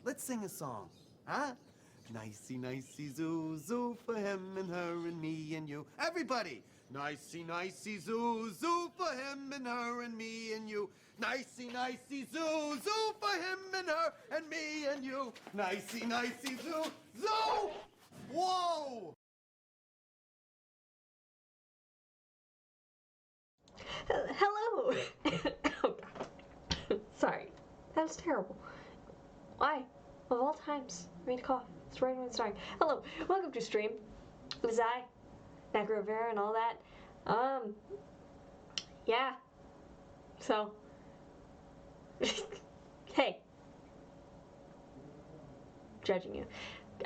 Let's sing a song, huh? Nicey, nicey, zoo, zoo for him and her and me and you. Everybody! Nicey, nicey, zoo, zoo for him and her and me and you. Nicey, nicey, zoo, zoo for him and her and me and you. Nicey, nicey, zoo, zoo! Whoa! Hello! Oh, God. Sorry. That was terrible. Why? Of all times, I made a cough. It's right when it's starting. Hello, welcome to stream. It was I, Mac Rivera, and all that. Yeah. So, hey, judging you.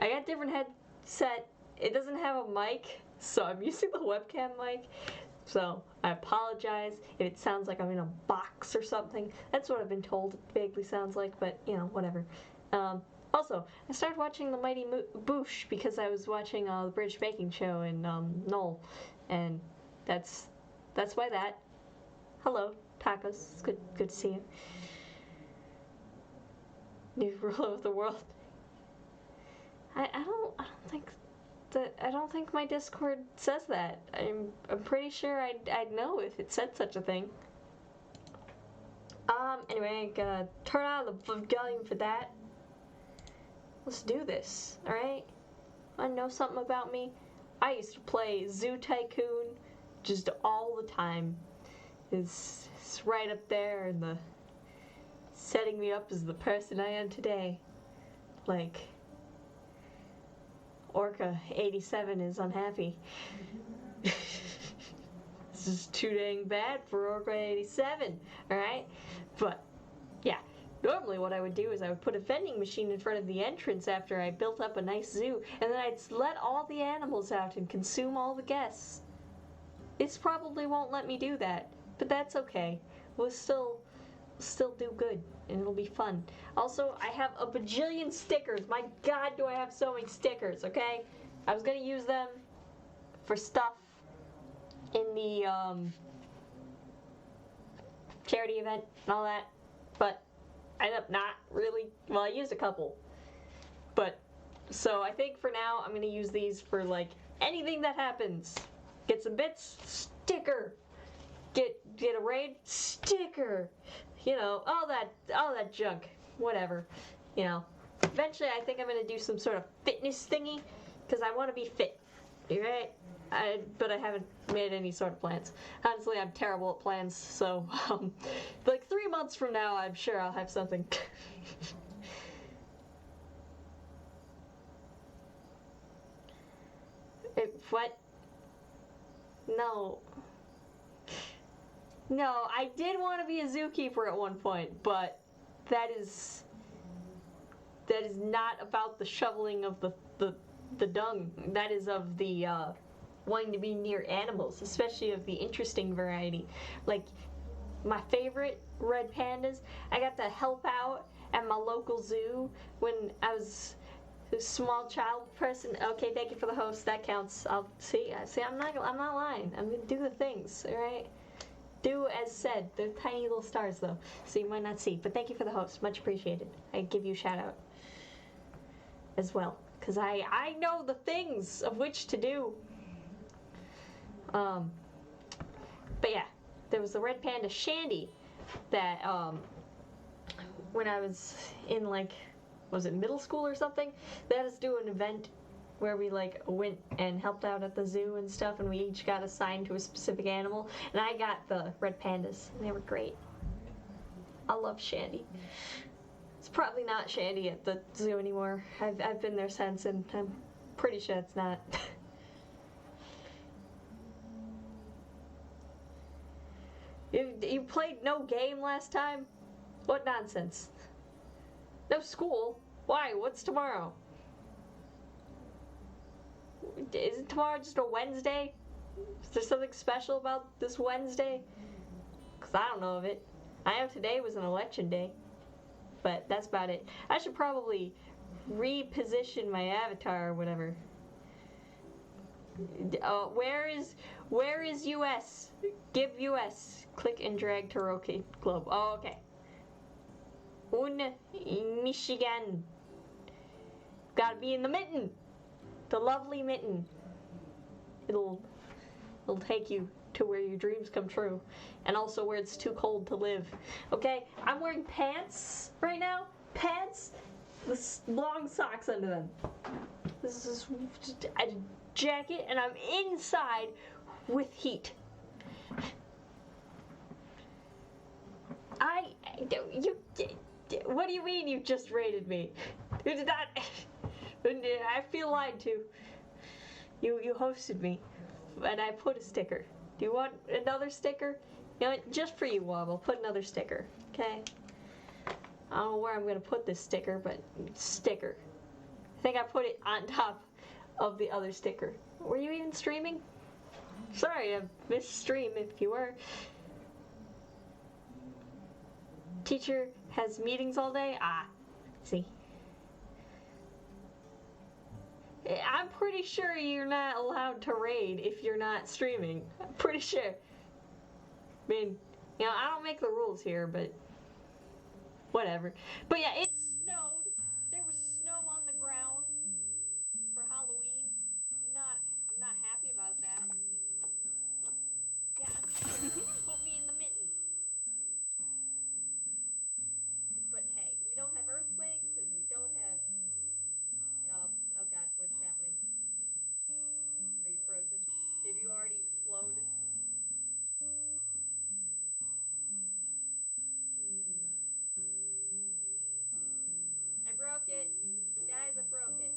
I got a different headset. It doesn't have a mic, so I'm using the webcam mic. So I apologize if it sounds like I'm in a box or something. That's what I've been told it vaguely sounds like, but you know, whatever. Also, I started watching The Mighty Boosh because I was watching the British Baking Show in Knoll, and that's why that. Hello, tacos. It's good to see you. New ruler of the world. I don't think my Discord says that. I'm pretty sure I'd know if it said such a thing. Anyway, I gotta turn on the volume for that. Let's do this, alright? Wanna know something about me? I used to play Zoo Tycoon just all the time. It's right up there in the setting me up as the person I am today. Like, Orca 87 is unhappy. This is too dang bad for Orca 87, alright? But, yeah. Normally what I would do is I would put a vending machine in front of the entrance after I built up a nice zoo, and then I'd let all the animals out and consume all the guests. It probably won't let me do that, but that's okay. We'll still do good, and it'll be fun. Also, I have a bajillion stickers. My God, do I have so many stickers, okay? I was gonna use them for stuff in the, charity event and all that, but I ended up not really, well, I used a couple. But, so I think for now, I'm gonna use these for, like, anything that happens. Get some bits, sticker. Get a raid, sticker. You know, all that junk. Whatever. You know. Eventually, I think I'm gonna do some sort of fitness thingy, because I want to be fit. Right? But I haven't made any sort of plans. Honestly, I'm terrible at plans, so, like 3 months from now, I'm sure I'll have something. What? No. No, I did want to be a zookeeper at one point, but that is not about the shoveling of the dung. That is of the wanting to be near animals, especially of the interesting variety. Like my favorite red pandas, I got to help out at my local zoo when I was a small child person. Okay, thank you for the host. That counts. I'll see. I'm not lying. I'm gonna do the things. All right. Do as said. They're tiny little stars though, so you might not see. But thank you for the host. Much appreciated. I give you a shout out as well, because I know the things of which to do. But yeah, there was the red panda Shandy that when I was in like, was it middle school or something? They had us do an event where we like went and helped out at the zoo and stuff, and we each got assigned to a specific animal, and I got the red pandas, and they were great. I love Shandy. It's probably not Shandy at the zoo anymore. I've been there since, and I'm pretty sure it's not. You played no game last time? What nonsense? No school? Why? What's tomorrow? Isn't tomorrow just a Wednesday? Is there something special about this Wednesday? Because I don't know of it. I know today was an election day. But that's about it. I should probably reposition my avatar or whatever. Where is US? Give US. Click and drag to rotate globe. Oh, okay. Michigan. Gotta be in the mitten. The lovely mitten. It'll take you to where your dreams come true. And also where it's too cold to live. Okay? I'm wearing pants right now. Pants with long socks under them. This is just a jacket and I'm inside with heat. What do you mean you just rated me? I feel lied to. You hosted me, and I put a sticker. Do you want another sticker? You know what? Just for you, Wob, I'll put another sticker. Okay? I don't know where I'm gonna put this sticker, but sticker. I think I put it on top of the other sticker. Were you even streaming? Sorry, I missed stream if you were. Teacher has meetings all day? Ah, see. I'm pretty sure you're not allowed to raid if you're not streaming. I'm pretty sure. I mean, you know, I don't make the rules here, but whatever. But yeah, it snowed. There was snow on the ground for Halloween. I'm not happy about that. Yeah, put me in the mitten. But hey, we don't have earthquakes and we don't have. Oh god, what's happening? Are you frozen? Did you already explode? I broke it! Guys, I broke it.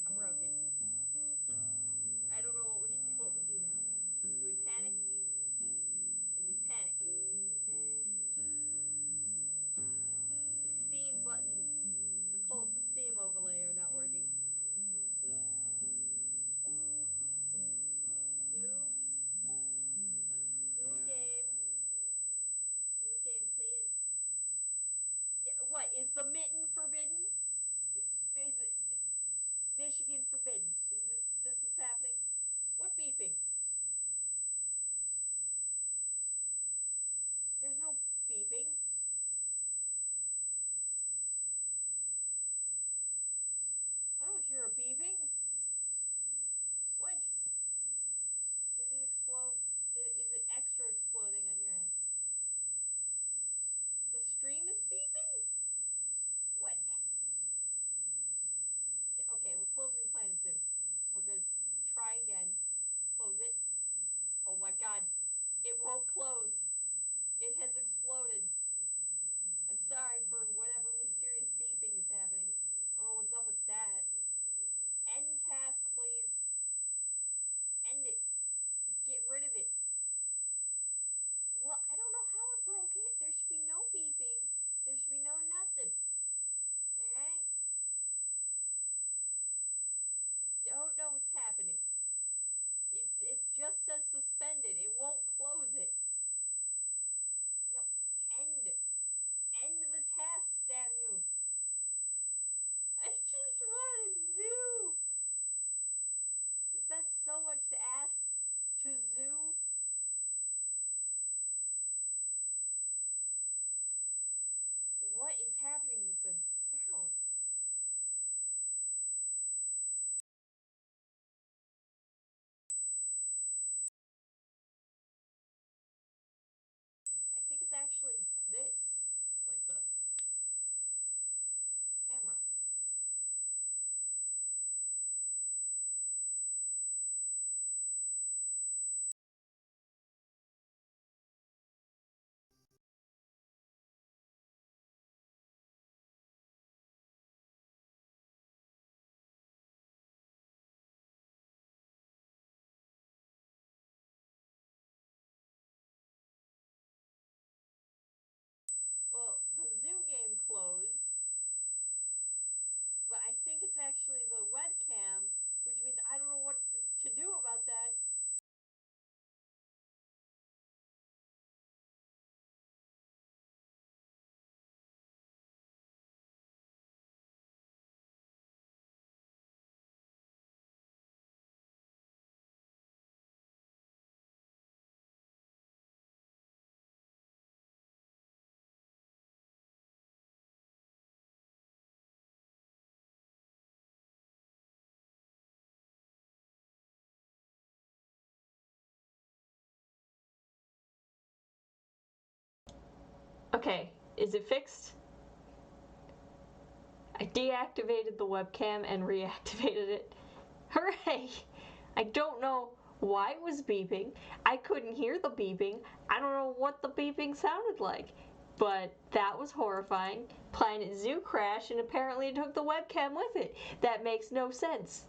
I broke it. I don't know what we do now. Do we panic? Can we panic? The Steam buttons to pull up the Steam overlay are not working. New game. New game, please. What, is the mitten forbidden? Is it Michigan forbidden? Is this what's happening? What beeping? There's no beeping. I don't hear a beeping. What? Did it explode? Is it extra exploding on your end? The stream is beeping? What? Okay, we're closing Planet Zoo. We're gonna try again. Close it. Oh my god. It won't close. It has exploded. I'm sorry for whatever mysterious beeping is happening. I don't know what's up with that. End task, please. End it. Get rid of it. Well, I don't know how I broke it. There should be no beeping. There should be no nothing. Alright? I don't know what's happening. It just says suspended. It won't close it. No, end. End the task, damn you. I just want a zoo. Is that so much to ask? To zoo? What is happening with the sound? Okay, is it fixed? I deactivated the webcam and reactivated it. Hooray! I don't know why it was beeping. I couldn't hear the beeping. I don't know what the beeping sounded like. But that was horrifying. Planet Zoo crashed and apparently it took the webcam with it. That makes no sense.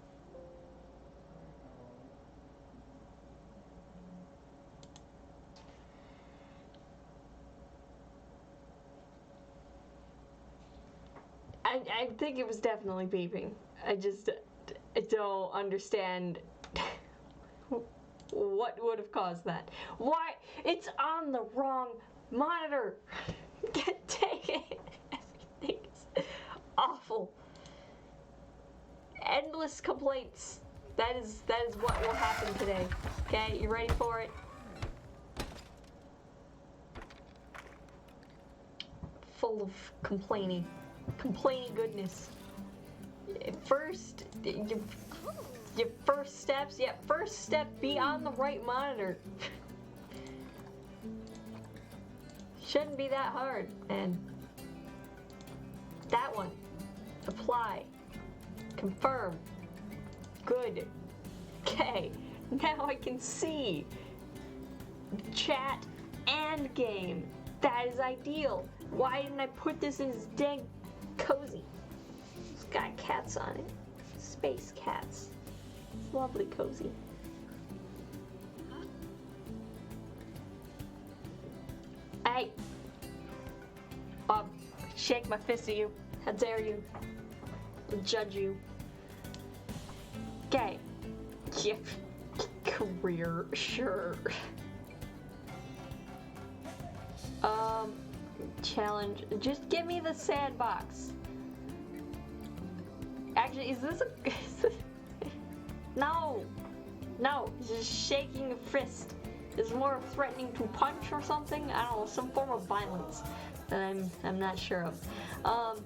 I think it was definitely beeping. I don't understand what would have caused that. Why? It's on the wrong monitor. Take it. Everything is awful. Endless complaints. That is what will happen today. Okay, you ready for it? Full of complaining goodness. First, your first steps. Yeah, first step, be on the right monitor. Shouldn't be that hard. And that one, apply, confirm. Good. Okay, now I can see chat and game. That is ideal. Why didn't I put this in this dang cozy? It's got cats on it. Space cats. It's lovely cozy. Hey! Bob, shake my fist at you. How dare you? I'll judge you. Okay. Yeah. Career, sure. Challenge. Just give me the sandbox. Actually, is this No! No, just shaking a fist is more threatening to punch or something. I don't know, some form of violence that I'm not sure of.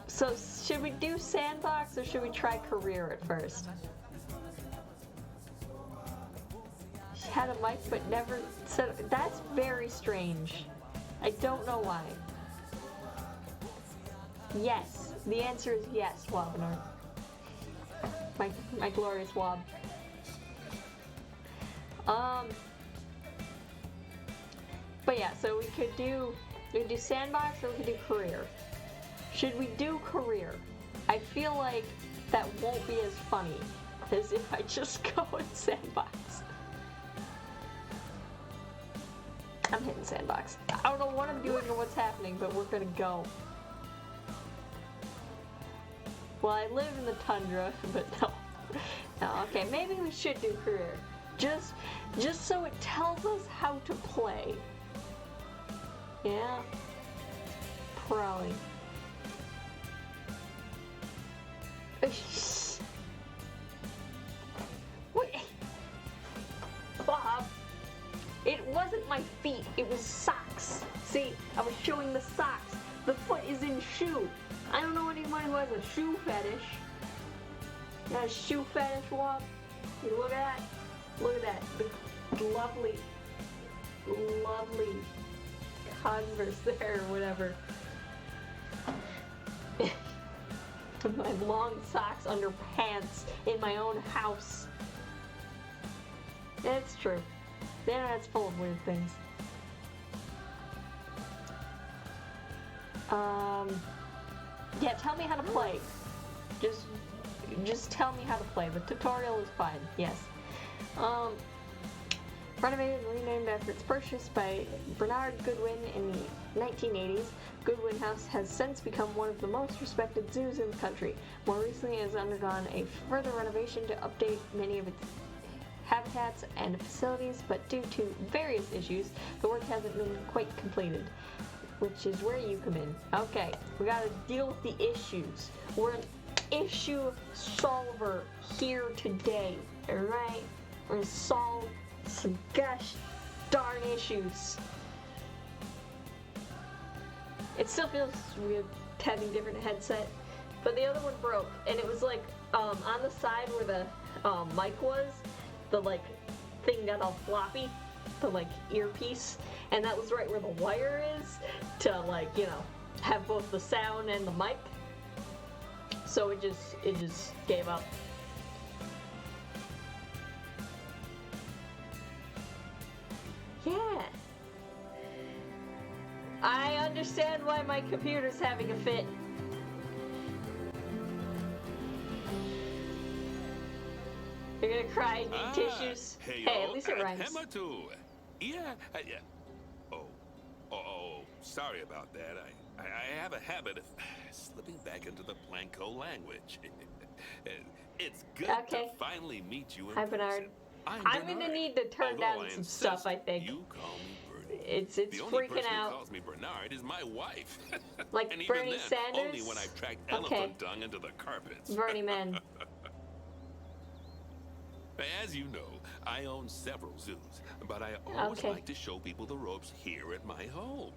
So should we do sandbox or should we try career at first? She had a mic but never said. That's very strange. I don't know why. Yes, the answer is yes, Wobbiner. My glorious Wob. But yeah, so we could do sandbox or we could do career. Should we do career? I feel like that won't be as funny as if I just go in sandbox. I'm hitting sandbox. I don't know what I'm doing or what's happening, but we're gonna go. Well, I live in the tundra, but no. No, okay, maybe we should do career. Just so it tells us how to play. Yeah. Probably. Wait. Bob. It wasn't my feet, it was socks. See, I was showing the socks. The foot is in shoe. I don't know anyone who has a shoe fetish. You got a shoe fetish, Wob? You look at that. Look at that. The lovely Converse there or whatever. My long socks under pants in my own house. Yeah, it's true. The internet's full of weird things. Yeah, tell me how to play. Just tell me how to play. The tutorial is fine. Yes. Renovated and renamed after its purchase by Bernard Goodwin in the 1980s, Goodwin House has since become one of the most respected zoos in the country. More recently, it has undergone a further renovation to update many of its habitats and facilities, but due to various issues, the work hasn't been quite completed, which is where you come in. Okay, we gotta deal with the issues. We're an issue solver here today, alright? We're gonna solve some gosh darn issues. It still feels weird having a different headset, but the other one broke, and it was like on the side where the mic was, the like thing got all floppy. the like earpiece, and that was right where the wire is to like, you know, have both the sound and the mic. So it just gave up. Yeah. I understand why my computer's having a fit. You're gonna cry and need tissues. Hey, at least it rhymes. Hematu. Yeah, yeah. Oh, sorry about that. I have a habit of slipping back into the Planko language. It's good to finally meet you in Hi, Bernard. I'm gonna need to turn down some stuff, I think. You call me Bernie. It's the only freaking person out. who calls me Bernard is my wife. Like and even Bernie then, Sanders? only when I've tracked elephant dung into the carpets. Bernie Man. As you know, I own several zoos, but I always like to show people the ropes here at my home.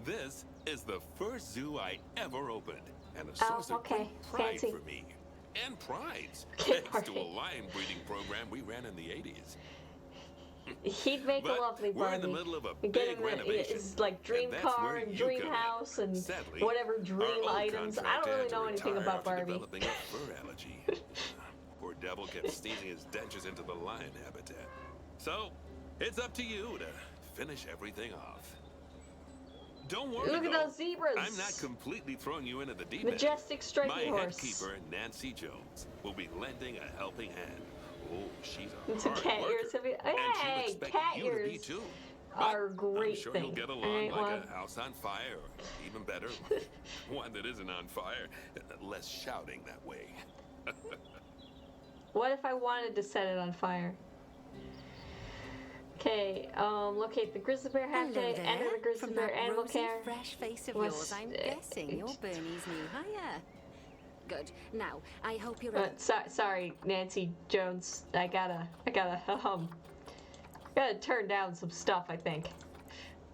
This is the first zoo I ever opened, and a source of great pride for me. And prides, thanks to a lion breeding program we ran in the 80s. He'd make a lovely Barbie. We're in the middle of a big renovation. It's like dream car and dream house and sadly, whatever dream items. I don't really know anything about Barbie. Developing a fur allergy. Poor devil kept sneezing his dentures into the lion habitat. So, it's up to you to finish everything off. Don't worry, Look at those zebras. I'm not completely throwing you into the deep end. Majestic striking My horse. head keeper, Nancy Jones, will be lending a helping hand. Oh, she's It's a cat ears. Hey, cat ears are a great I'm sure thing. you'll get along like a house on fire, or even better, one that isn't on fire. Less shouting that way. What if I wanted to set it on fire? Okay, locate the grizzly bear habitat, enter the grizzly From bear that animal rosy, care. fresh face of yours, I'm guessing you're Bernie's new hire. Good. Now, I hope you're Sorry, Nancy Jones. I gotta turn down some stuff, I think.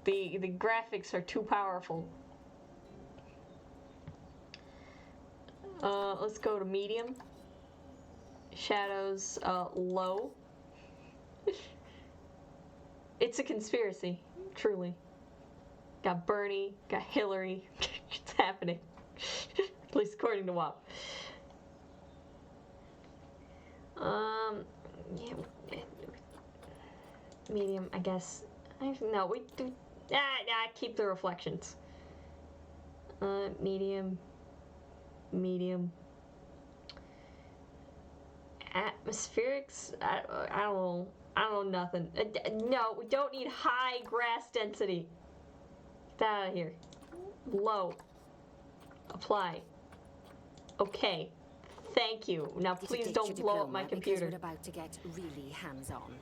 The graphics are too powerful. Let's go to medium. Shadows, low. It's a conspiracy, truly. Got Bernie, got Hillary. It's happening. At least according to WAP. Yeah. Medium, I guess. No, we do. Keep the reflections. Medium. Medium. Atmospherics? I don't know. I don't know nothing. No, we don't need high grass density. Get that out of here. Low. Apply. Okay. Thank you. Now please don't blow up my computer. We're about to get really hands-on.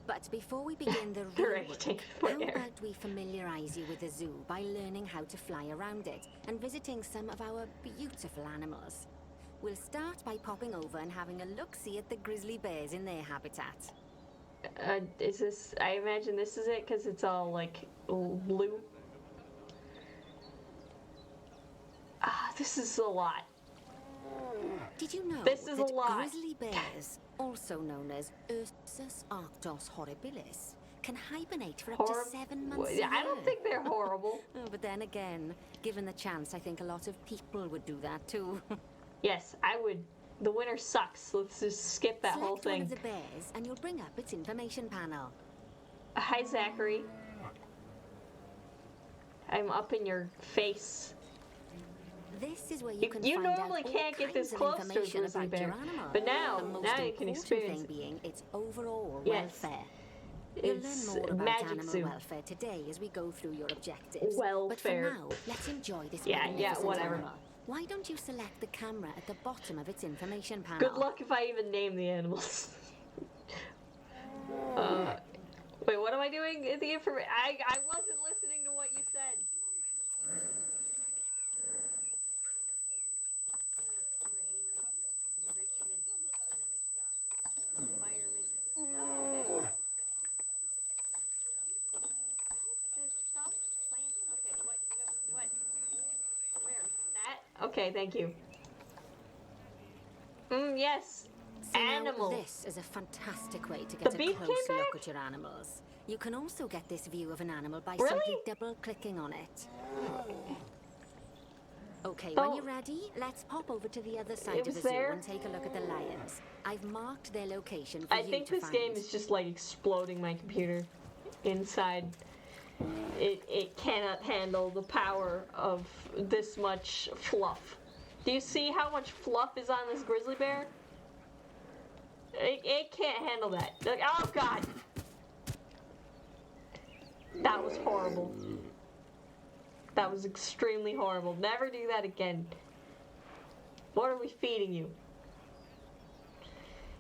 But before we begin the real work, how about we familiarize you with the zoo by learning how to fly around it and visiting some of our beautiful animals. We'll start by popping over and having a look-see at the grizzly bears in their habitat. Is this... I imagine this is it, because it's all, like, blue. This is a lot. Did you know this is that a lot. Grizzly bears, also known as Ursus arctos horribilis, can hibernate for up to 7 months a year? I don't think they're horrible. But then again, given the chance, I think a lot of people would do that too. Yes, I would. The winter sucks. Let's just skip that whole thing. Select one of the bears and you'll bring up its information panel. Hi, Zachary. I'm up in your face. This is where you can you find normally out can't get this close to a grizzly bear, but now you can experience thing being its overall yes. welfare. It's You'll learn more about magic animal zoo. welfare today as we go through your objectives. Welfare. But for now, let's enjoy this yeah, whatever. animal. Why don't you select the camera at the bottom of its information panel? Good luck if I even name the animals. Wait, what am I doing? The information. I wasn't listening to what you said. Okay, thank you. Yes. So Animals. This is a fantastic way to get a beef close came look back? at your animals. You can also get this view of an animal by Really? simply double-clicking on it. Okay, Oh. when you're ready, let's pop over to the other side It of the was zoo there? and take a look at the lions. I've marked their location for I you think to this find. game is just like exploding my computer inside. It cannot handle the power of this much fluff. Do you see how much fluff is on this grizzly bear? It can't handle that. Like, oh god! That was horrible. That was extremely horrible. Never do that again. What are we feeding you?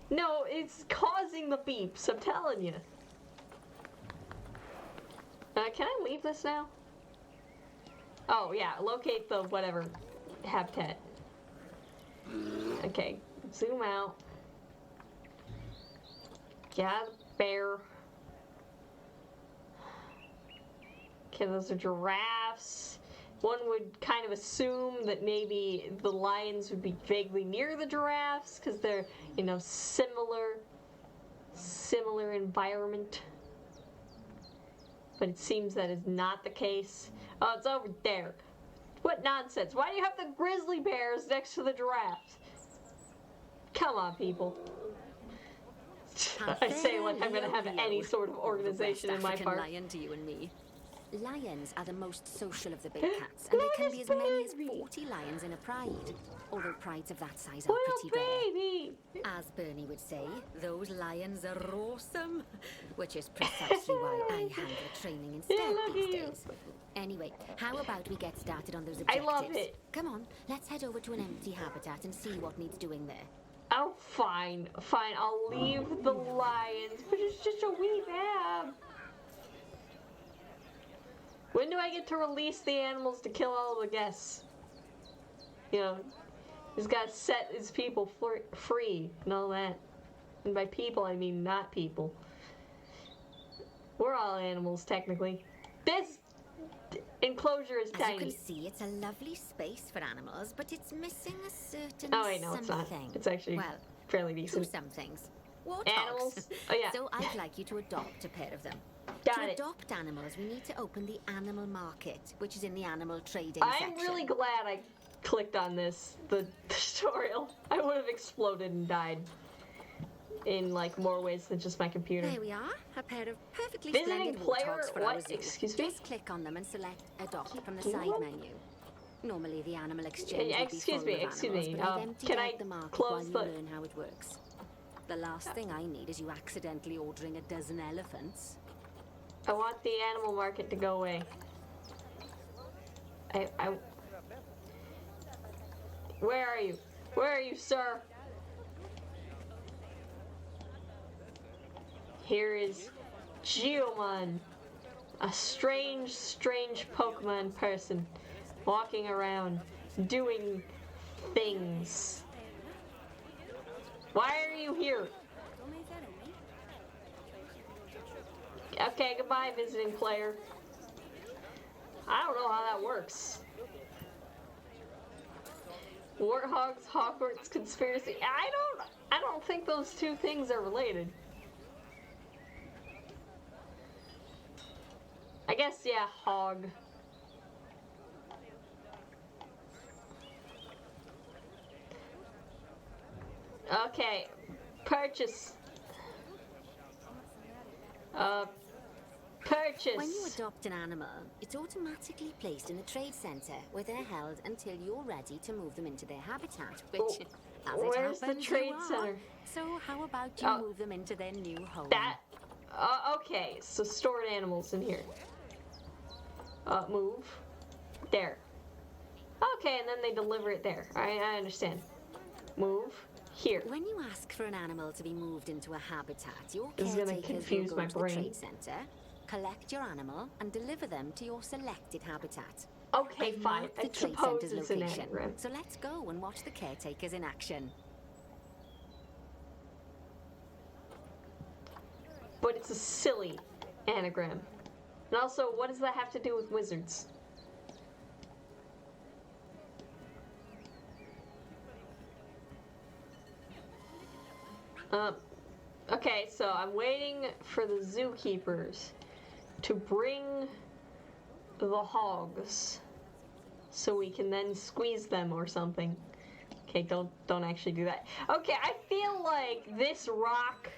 No, it's causing the beeps, I'm telling you. Can I leave this now? Oh, yeah, locate the whatever habitat. Okay, zoom out. Got a bear. Okay, those are giraffes. One would kind of assume that maybe the lions would be vaguely near the giraffes because they're, you know, similar environment. But it seems that is not the case. Oh, it's over there. What nonsense. Why do you have the grizzly bears next to the giraffes? Come on, people. I say like I'm going to have any sort of organization in my park. Lion to you and me. Lions are the most social of the big cats, and there can be as many as 40 lions in a pride. Although prides of that size are pretty rare. Baby! As Bernie would say, those lions are awesome, which is precisely why I handle training instead look these at you. days. Anyway, how about we get started on those I objectives? love it. Come on, let's head over to an empty habitat and see what needs doing there. Oh, fine. Fine, I'll leave the lions, but it's just a wee bab. When do I get to release the animals to kill all the guests? You know, he's got to set his people free and all that. And by people, I mean not people. We're all animals, technically. This enclosure is As tiny. you can see, it's a lovely space for animals, but it's missing a certain Oh, wait, no, it's not. something. It's actually well, fairly two decent. somethings. Warthogs. Animals? Oh, yeah. So I'd like you to adopt a pair of them. Got to it. adopt animals, we need to open the animal market, which is in the animal trading I'm section. really glad I clicked on this, the tutorial. I would have exploded and died in like more ways than just my computer. There we are, a pair of perfectly Visiting splendid player, warthogs for our what? zoo. Excuse me? Just click on them and select adopt from the side menu. Normally the animal exchange Yeah, would be excuse full me, of excuse animals, me. but I've emptied Can out I the market close while the- you learn how it works. The last thing I need is you accidentally ordering a dozen elephants. I want the animal market to go away. Where are you? Where are you, sir? Here is Geomon, a strange Pokemon person, walking around, doing things. Why are you here? Okay, goodbye, visiting player. I don't know how that works. Warthogs, Hogwarts conspiracy. I don't think those two things are related. I guess, yeah, hog. Okay, purchase. Purchase. When you adopt an animal, it's automatically placed in a trade center where they're held until you're ready to move them into their habitat, which, as it Where's the happens, trade you are. center? So how about you move them into their new home? Okay, so stored animals in here. Move. There. Okay, and then they deliver it there. I understand. Move. Here. When you ask for an animal to be moved into a habitat, your This is gonna caretakers will confuse go my to the brain. trade center, collect your animal, and deliver them to your selected habitat. Okay, I've fine. marked I the trade suppose center's it's an location. anagram. So let's go and watch the caretakers in action. But it's a silly anagram. And also, what does that have to do with wizards? Okay, so I'm waiting for the zookeepers to bring the hogs so we can then squeeze them or something. Okay, don't actually do that. Okay, I feel like this rock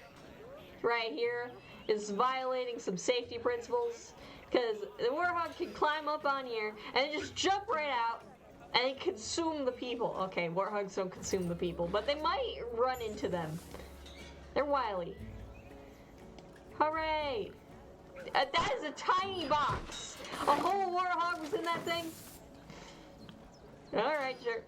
right here is violating some safety principles because the warthog can climb up on here and just jump right out and consume the people. Okay, warthogs don't consume the people, but they might run into them. They're wily. Hooray! That is a tiny box. A whole warthog was in that thing? Alright, sure.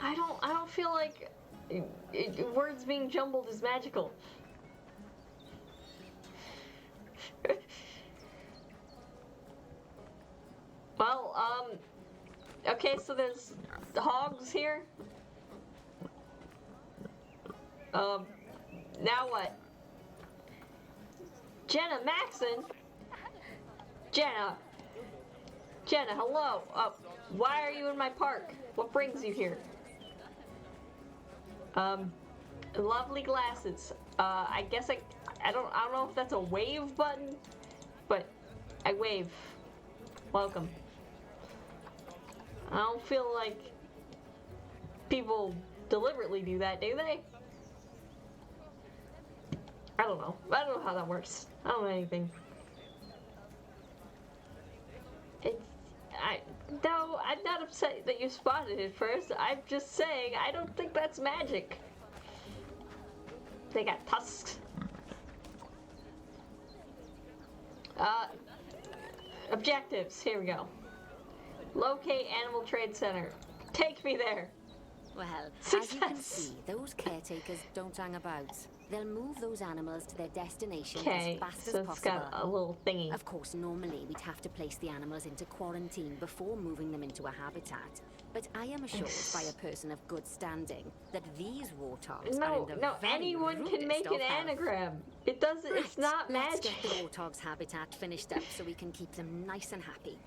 I don't feel like words being jumbled is magical. Well, okay, so there's hogs here. Now what? Jenna Maxon? Jenna, hello. Why are you in my park? What brings you here? Lovely glasses. I guess I don't know if that's a wave button, but I wave. Welcome. I don't feel like people deliberately do that, do they? I don't know. I don't know how that works. I don't know anything. No, I'm not upset that you spotted it first. I'm just saying I don't think that's magic. They got tusks. Objectives. Here we go. Locate Animal Trade Center. Take me there. Well, Success. as you can see, those caretakers don't hang about. They'll move those animals to their destination as fast as so it's possible. got a little thingy. Of course, normally we'd have to place the animals into quarantine before moving them into a habitat. But I am assured by a person of good standing that these warthogs are in the very anyone can rudest make of an health. anagram. It doesn't. It's not Let's magic. get the warthog's habitat finished up so we can keep them nice and happy.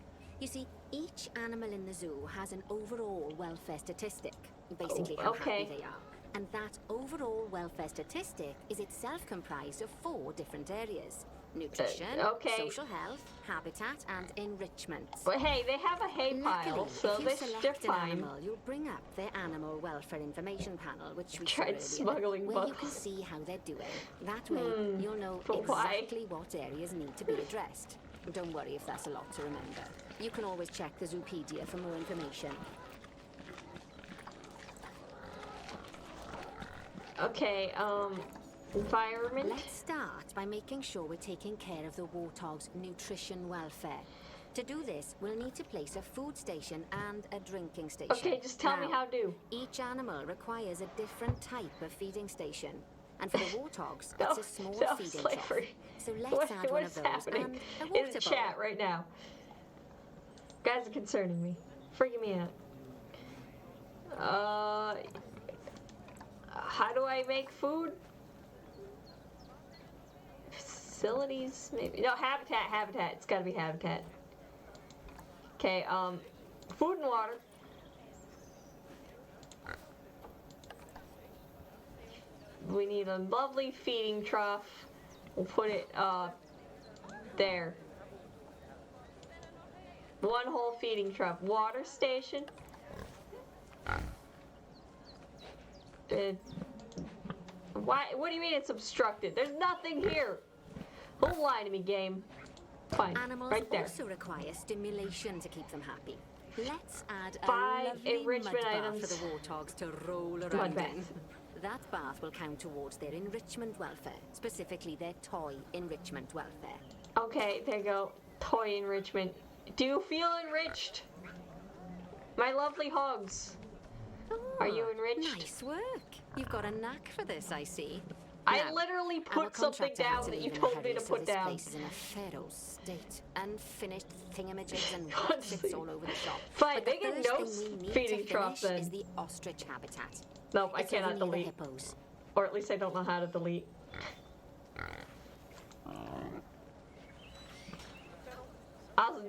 You see, each animal in the zoo has an overall welfare statistic, basically how happy they are. And that overall welfare statistic is itself comprised of 4 different areas: nutrition, social health, habitat, and enrichment. But hey, they have a hay pile, Luckily, so if you they're select an fine. animal, you'll bring up their animal welfare information panel, which we Tried saw smuggling earlier, where you can bottles. see how they're doing. That way, you'll know but why? exactly what areas need to be addressed. Don't worry if that's a lot to remember. You can always check the Zoopedia for more information. Okay, environment. Let's start by making sure we're taking care of the warthog's nutrition welfare. To do this, we'll need to place a food station and a drinking station. Okay, just tell me how to. Each animal requires a different type of feeding station. And for the warthogs, No, it's a small no, feeding slavery. trough. So let's add one of those happening and a in water the bowl. chat right now? Guys are concerning me. Freaking me out. How do I make food? Facilities, maybe. No, habitat. It's gotta be habitat. Okay, food and water. We need a lovely feeding trough. We'll put it, there. One whole feeding trough. Water station. Why? What do you mean it's obstructed? There's nothing here. Don't lie to me, game. Fine. Animals right there. also require stimulation to keep them happy. Let's add a 5 lovely enrichment mud bath items. for the warthogs to roll Mud around bath. in. That bath will count towards their enrichment welfare, specifically their toy enrichment welfare. Okay, there you go. Toy enrichment. Do you feel enriched? My lovely hogs. Are you enriched? Nice work. You've got a knack for this, I see. I Now, literally our put something contractor had down to that you leave in a told me hurry, to so put this down. place is in a pharaoh state. Unfinished thingamajigs and Honestly. bits all over the shop. Fine, But the make it first no thing we need feeding to trough finish then. is the ostrich habitat. Nope, I It's over cannot near the delete. hippos. Or at least I don't know how to delete.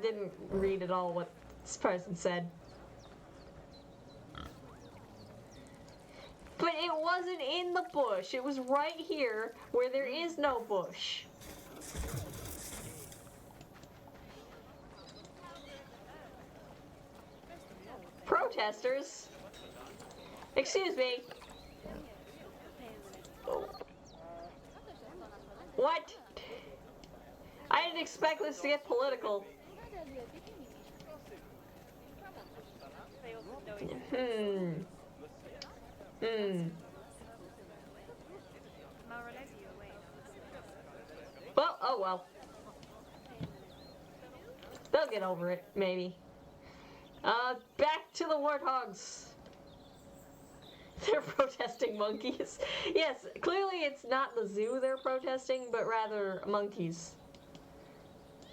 didn't read at all what this person said. But it wasn't in the bush. It was right here where there is no bush. Protesters? Excuse me. What? I didn't expect this to get political. Well, oh well. They'll get over it, maybe. Back to the warthogs. They're protesting monkeys. Yes, clearly it's not the zoo they're protesting, but rather monkeys.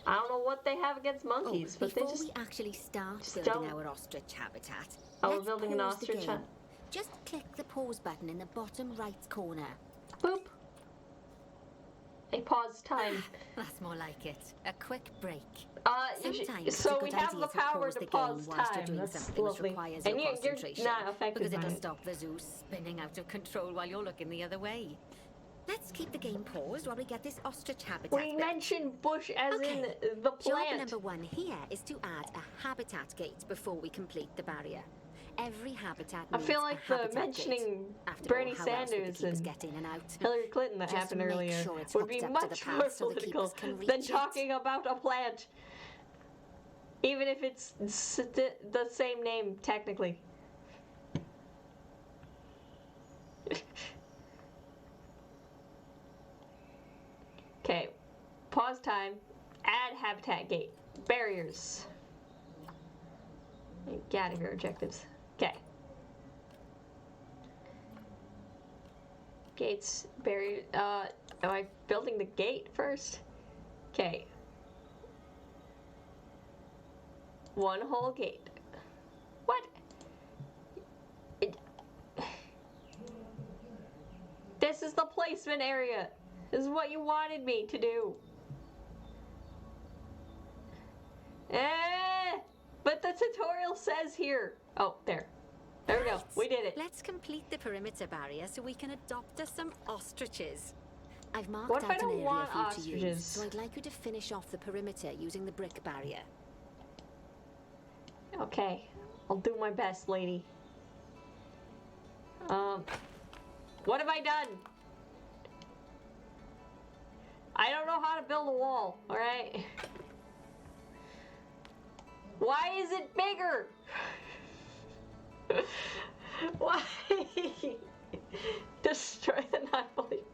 I don't know what they have against monkeys, but they just... Before we actually start building our ostrich habitat, we're building an ostrich habitat. Just click the pause button in the bottom right corner. Boop. A pause time. That's more like it. A quick break. So we have the power to pause time. That's lovely. And you're not affected because by it'll it. stop the zoo spinning out of control while you're looking the other way. Let's keep the game paused while we get this ostrich habitat. We mentioned bush as in the plant. Job number 1 here is to add a habitat gate before we complete the barrier. Every habitat needs I feel like a the habitat mentioning gate. After Bernie all, how else would the Sanders keepers and get in and out? Hillary Clinton that Just happened make earlier sure it's would be hooked up to much the more path so the political keepers can reach than it. talking about a plant. Even if it's the same name, technically. Okay, pause time, add habitat gate, barriers. Get out of your objectives. Okay. Gates, barrier, am I building the gate first? Okay. One whole gate. What? This is the placement area. This is what you wanted me to do. But the tutorial says here. Oh, there. There we go. We did it. Let's complete the perimeter barrier so we can adopt us some ostriches. I've marked What if out I don't an area want for you to ostriches? use, so I'd like you to finish off the perimeter using the brick barrier. Okay. I'll do my best, lady. What have I done? I don't know how to build a wall, alright? Why is it bigger? Why? Destroy the non-believers.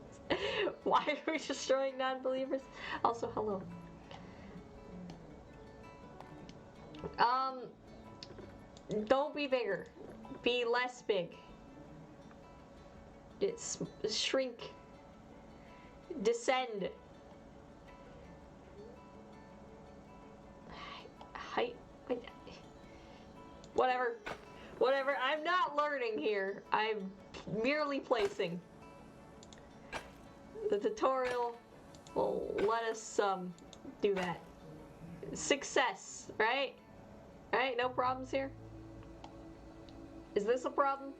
Why are we destroying non-believers? Also, hello. Don't be bigger. Be less big. It's shrink. Descend. Height. Whatever. Whatever. I'm not learning here. I'm merely placing. The tutorial will let us do that. Success, right? Right? No problems here? Is this a problem?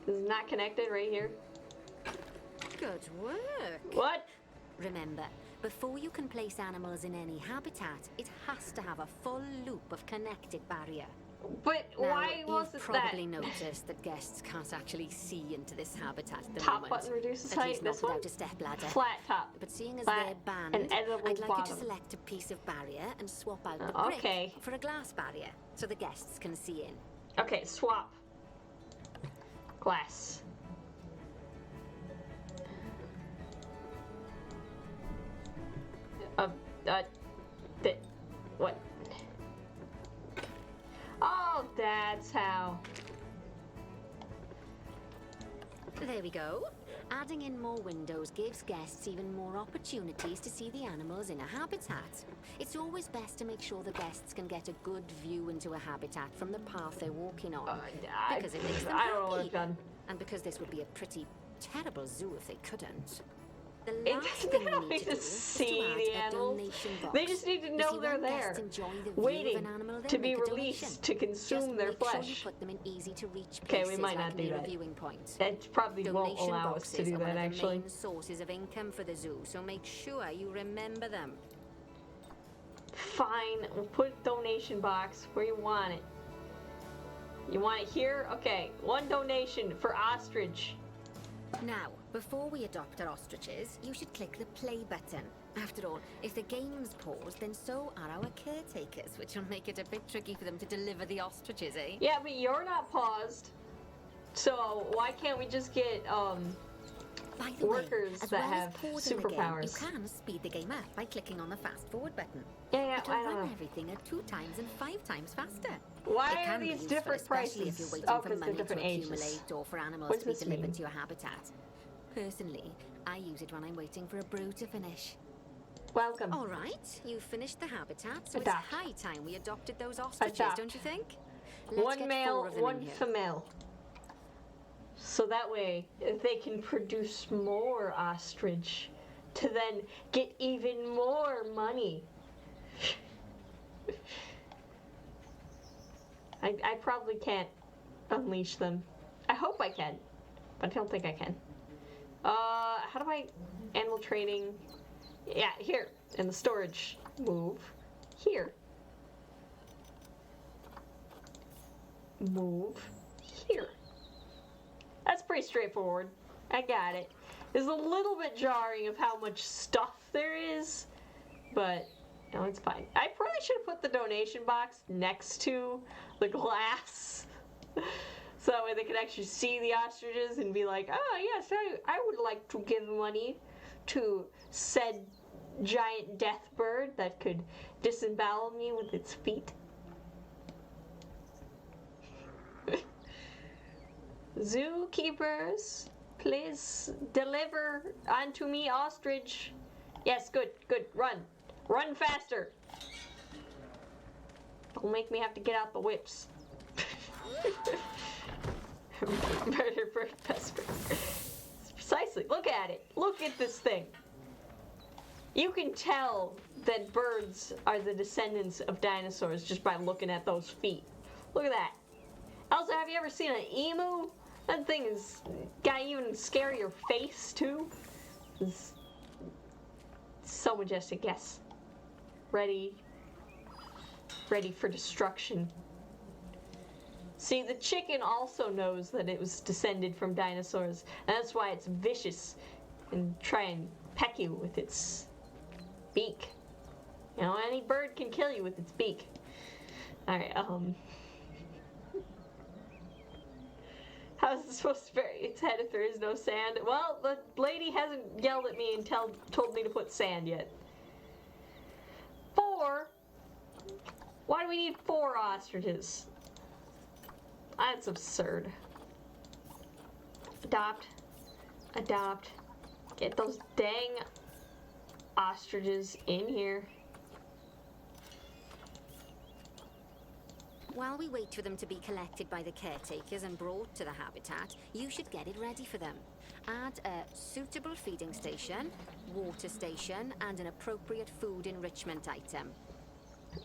This is not connected right here. Good work. What? Remember, before you can place animals in any habitat, it has to have a full loop of connected barrier. But Now, why wasn't you've that? probably noticed that guests can't actually see into this habitat at the Top moment. button reduces At height. least not This one? without a step ladder. Flat top. But seeing as Flat they're banned, and edible I'd like bottom. you to select a piece of barrier and swap out the okay. brick for a glass barrier, so the guests can see in. Okay, swap. Glass. What? Oh, that's how. There we go. Adding in more windows gives guests even more opportunities to see the animals in a habitat. It's always best to make sure the guests can get a good view into a habitat from the path they're walking on. Because it makes them I don't know what happy. I've done. And because this would be a pretty terrible zoo if they couldn't. The It last doesn't thing have we need to to do is see to add the a animals. donation box. They just need to You know see, they're when there, guests enjoy the view of waiting an animal, they'll to be make a released donation. to consume Just their make sure flesh. you put them in easy-to-reach Okay, places we might not like do near that. a viewing point. It probably won't Donation allow us to boxes do are that, one of the actually. main sources of income for the zoo, so make sure you remember them. Fine, we'll put a donation box where you want it. You want it here? Okay, 1 donation for ostrich. Now, before we adopt our ostriches, you should click the play button. After all, if the game's paused, then so are our caretakers, which will make it a bit tricky for them to deliver the ostriches, eh? Yeah, but you're not paused. So why can't we just get By the workers way, as that well have as pausing the game, superpowers? you can speed the game up by clicking on the fast forward button. Yeah, It'll I don't run know. everything at 2 times and 5 times faster. Why It are can be these useful, different especially prices? if you're waiting Oh, for 'cause they're money to different ages. accumulate or for animals What to be does this delivered mean? to your habitat. Personally, I use it when I'm waiting for a brew to finish. Welcome. All right, you've finished the habitat, so Adopt. it's high time we adopted those ostriches, Adopt. don't you think? Let's 1 get male, 4 of them 1 in here. female. So that way they can produce more ostrich to then get even more money. I probably can't unleash them. I hope I can, but I don't think I can. How do I animal training? Yeah, here in the storage. Move here. Move here. That's pretty straightforward. I got it. It's a little bit jarring of how much stuff there is, but no, it's fine. I probably should have put the donation box next to the glass. So that way they could actually see the ostriches and be like, oh yes, I would like to give money to said giant death bird that could disembowel me with its feet. Zookeepers, please deliver unto me ostrich. Yes, good, good, run. Run faster. Don't make me have to get out the whips. Murder bird pest bird. Precisely. Look at it. Look at this thing. You can tell that birds are the descendants of dinosaurs just by looking at those feet. Look at that. Also, have you ever seen an emu? That thing is got even scarier face too. It's so majestic. Yes. Ready for destruction. See, the chicken also knows that it was descended from dinosaurs, and that's why it's vicious and try and peck you with its beak. You know, any bird can kill you with its beak. Alright, how is it supposed to bury its head if there is no sand? Well, the lady hasn't yelled at me and told me to put sand yet. 4? Why do we need 4 ostriches? That's absurd. Adopt. Adopt. Get those dang ostriches in here. While we wait for them to be collected by the caretakers and brought to the habitat, you should get it ready for them. Add a suitable feeding station, water station, and an appropriate food enrichment item.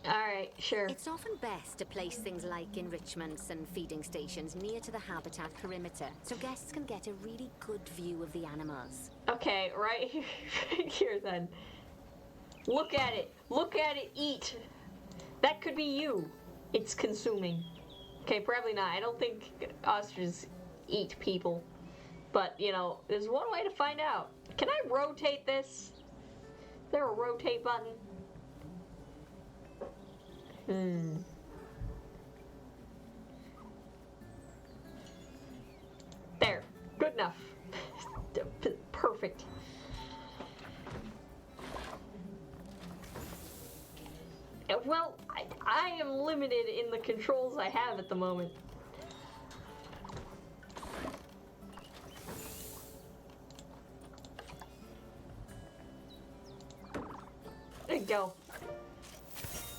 Alright, sure. It's often best to place things like enrichments and feeding stations near to the habitat perimeter, so guests can get a really good view of the animals. Okay, right here then. Look at it. Look at it eat. That could be you. It's consuming. Okay, probably not. I don't think ostriches eat people. But, you know, there's one way to find out. Can I rotate this? Is there a rotate button? There. Good enough. Perfect. Well, I am limited in the controls I have at the moment. There you go.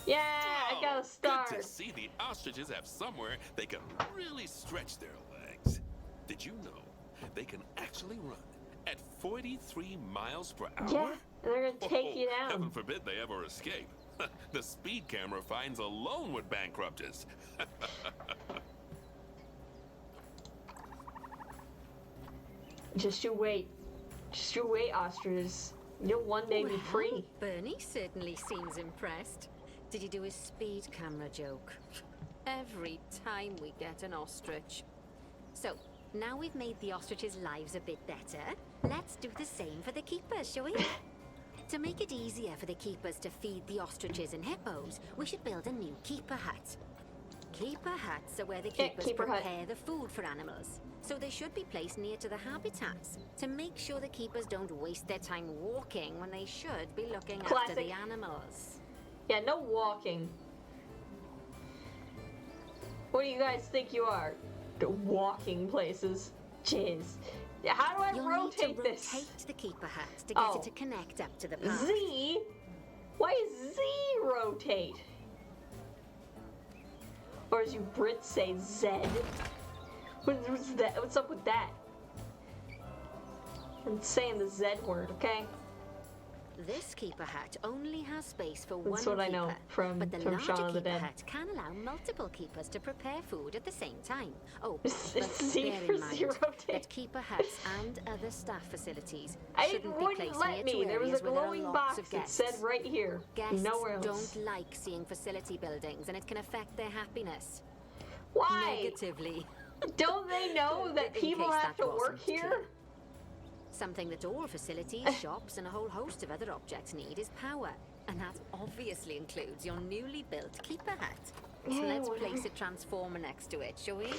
Yeah, I got a star. Good to see the ostriches have somewhere they can really stretch their legs. Did you know they can actually run At 43 miles per hour? Yeah, and they're gonna take you down. Heaven forbid they ever escape. The speed camera fines alone would bankrupt us. Just you wait. Just you wait, ostriches. You'll one day be free. Bernie certainly seems impressed. Did you do his speed camera joke? Every time we get an ostrich. So, now we've made the ostriches' lives a bit better, let's do the same for the keepers, shall we? To make it easier for the keepers to feed the ostriches and hippos, we should build a new keeper hut. Keeper huts are where the keepers prepare the food for animals. So they should be placed near to the habitats to make sure the keepers don't waste their time walking when they should be looking after the animals. Yeah, no walking. What do you guys think you are? The walking places. Jeez. Yeah, how do I rotate this? Rotate the keeper hut to get it to connect up to the path. Z? Why is Z rotate? Or as you Brits say, Z? What's that? What's up with that? I'm saying the Z word, okay? This keeper hut only has space for one keeper. That's what I know from Shaun of the Dead. But the larger keeper hut can allow multiple keepers to prepare food at the same time. Oh, it's but Z bear for in mind zero that keeper huts and other staff facilities it shouldn't be wouldn't placed let near me. to There was a areas where there are glowing lots box of that guests. said right here. Guests Nowhere else. don't like seeing facility buildings, and it can affect their happiness. Why? Negatively. Don't they know that In people case have that to work wasn't here? clear. Something that all facilities, shops, and a whole host of other objects need is power. And that obviously includes your newly built keeper hut. So Yeah, let's whatever. place a transformer next to it, shall we?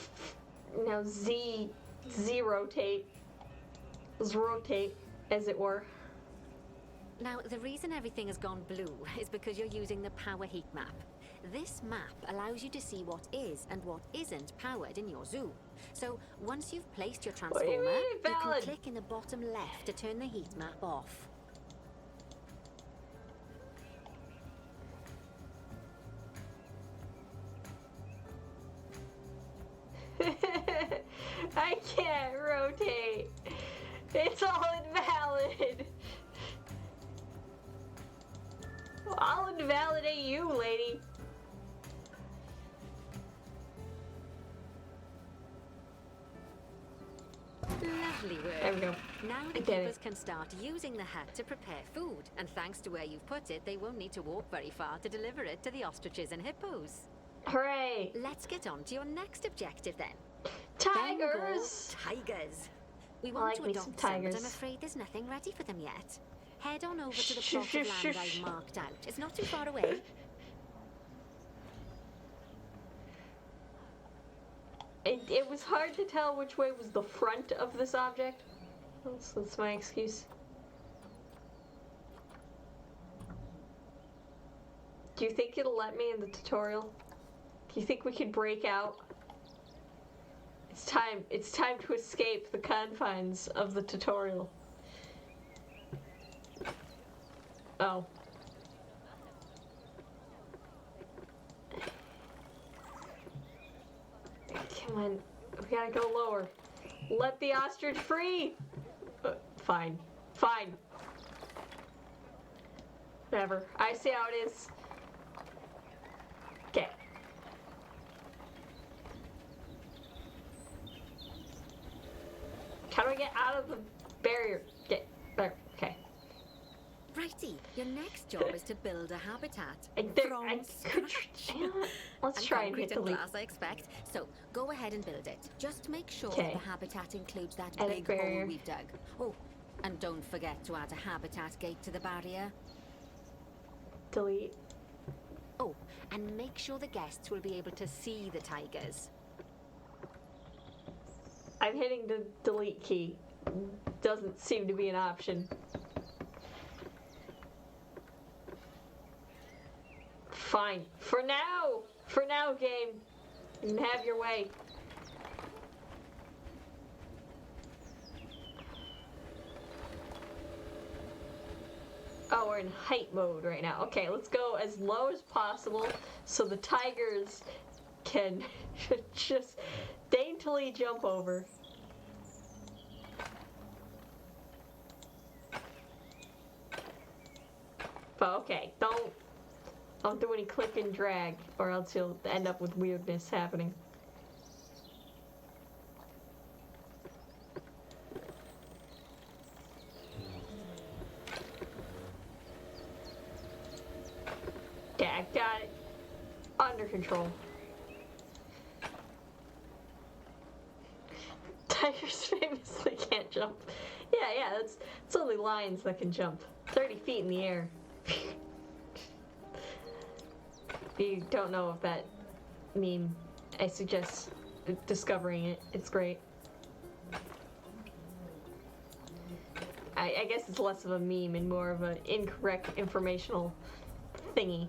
Now Z rotate. Let's rotate, as it were. Now, the reason everything has gone blue is because you're using the power heat map. This map allows you to see what is and what isn't powered in your zoo. So, once you've placed your What do you transformer, mean, you can valid? click in the bottom left to turn the heat map off. I can't rotate. It's all invalid. I'll invalidate you, lady. Lovely work. There we go. Now the Get it. keepers can start using the hut to prepare food, and thanks to where you've put it, they won't need to walk very far to deliver it to the ostriches and hippos. Hooray! Let's get on to your next objective then. Tigers! Bengal tigers. We I want like to me some adopt some, but tigers. I'm afraid there's nothing ready for them yet. Head on over to the Shh, plot shh, of shh, land shh. I've marked out. It's not too far away. It was hard to tell which way was the front of this object. That's my excuse. Do you think it'll let me in the tutorial? Do you think we could break out? It's time to escape the confines of the tutorial. Oh. Come on, we gotta go lower. Let the ostrich free! Fine. Fine. Whatever. I see how it is. Okay. How do I get out of the barrier? Get there. Okay. Righty, your next job is to build a habitat I could. Let's and try and concrete hit and delete. glass, I expect. So go ahead and build it. Just make sure Okay. the habitat includes that Edit big barrier. hole we've dug. Oh, and don't forget to add a habitat gate to the barrier. Delete. Oh, and make sure the guests will be able to see the tigers. I'm hitting the delete key. Doesn't seem to be an option. Fine. For now, game. You can have your way. Oh, we're in height mode right now. Okay, let's go as low as possible so the tigers can just daintily jump over. But okay, don't do any click and drag, or else you'll end up with weirdness happening. Yeah, I got it under control. Tigers famously can't jump. Yeah, it's only lions that can jump. 30 feet in the air. If you don't know of that meme, I suggest discovering it. It's great. I guess it's less of a meme and more of an incorrect informational thingy.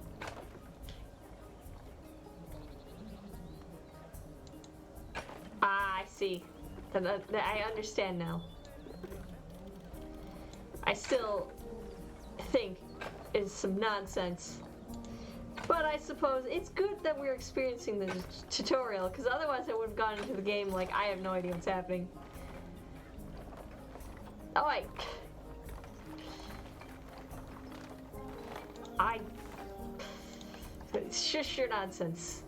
Ah, I see. I understand now. I still think it's some nonsense. But I suppose it's good that we're experiencing the tutorial, because otherwise I would have gone into the game like I have no idea what's happening. Oh, it's just sheer nonsense.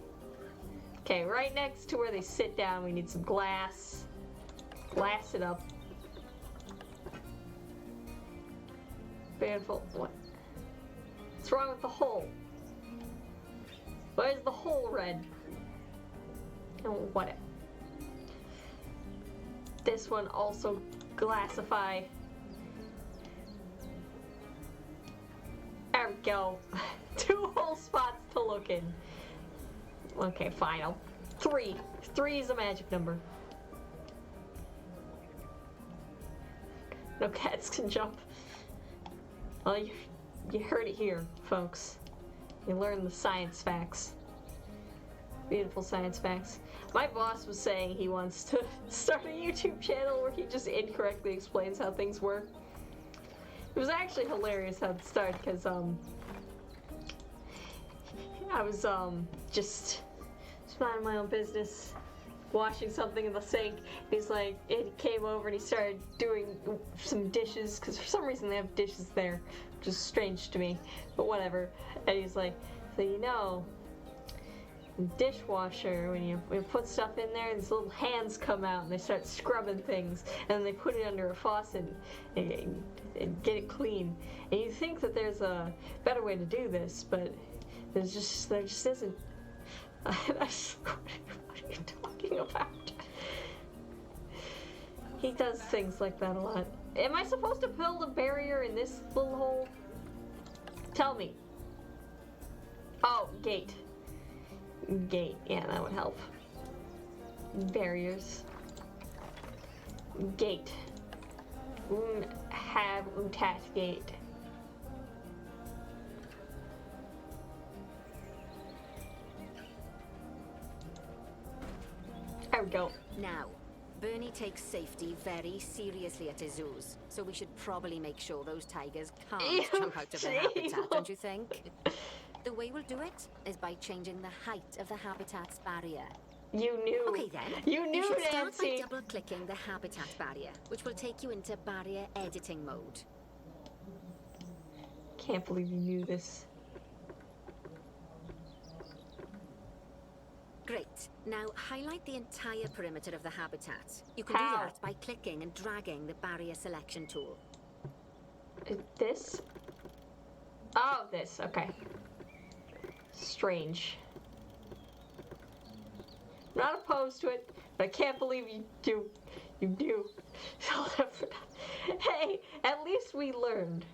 Okay, right next to where they sit down, we need some glass. Glass it up. Beautiful. What? What's wrong with the hole? Why is the hole red? Oh, whatever. This one also glassify. There we go. 2 whole spots to look in. Okay, fine. 3. 3 is a magic number. No cats can jump. Well, you heard it here, folks. You learned the science facts. Beautiful science facts. My boss was saying he wants to start a YouTube channel where he just incorrectly explains how things work. It was actually hilarious how it started, because I was just minding my own business, washing something in the sink. He's like, he came over and he started doing some dishes, because for some reason they have dishes there, which is strange to me, but whatever. And he's like, so you know, dishwasher, when you put stuff in there, these little hands come out and they start scrubbing things, and then they put it under a faucet and get it clean. And you think that there's a better way to do this, but there just isn't. What are you talking about? He does things like that a lot. Am I supposed to build a barrier in this little hole? Tell me. Oh, gate. Gate, yeah, that would help. Barriers. Gate. Have utat gate. There we go. Now, Bernie takes safety very seriously at his zoos, so we should probably make sure those tigers can't jump out of their habitat, don't you think? The way we'll do it is by changing the height of the habitat's barrier. You knew. Okay then. You knew, you should start Nancy. by double-clicking the habitat barrier, which will take you into barrier editing mode. Can't believe you knew this. Great. Now highlight the entire perimeter of the habitat. You can How? do that by clicking and dragging the barrier selection tool. This? Oh, this. Okay. Strange. I'm not opposed to it, but I can't believe you do. You do. Hey, at least we learned.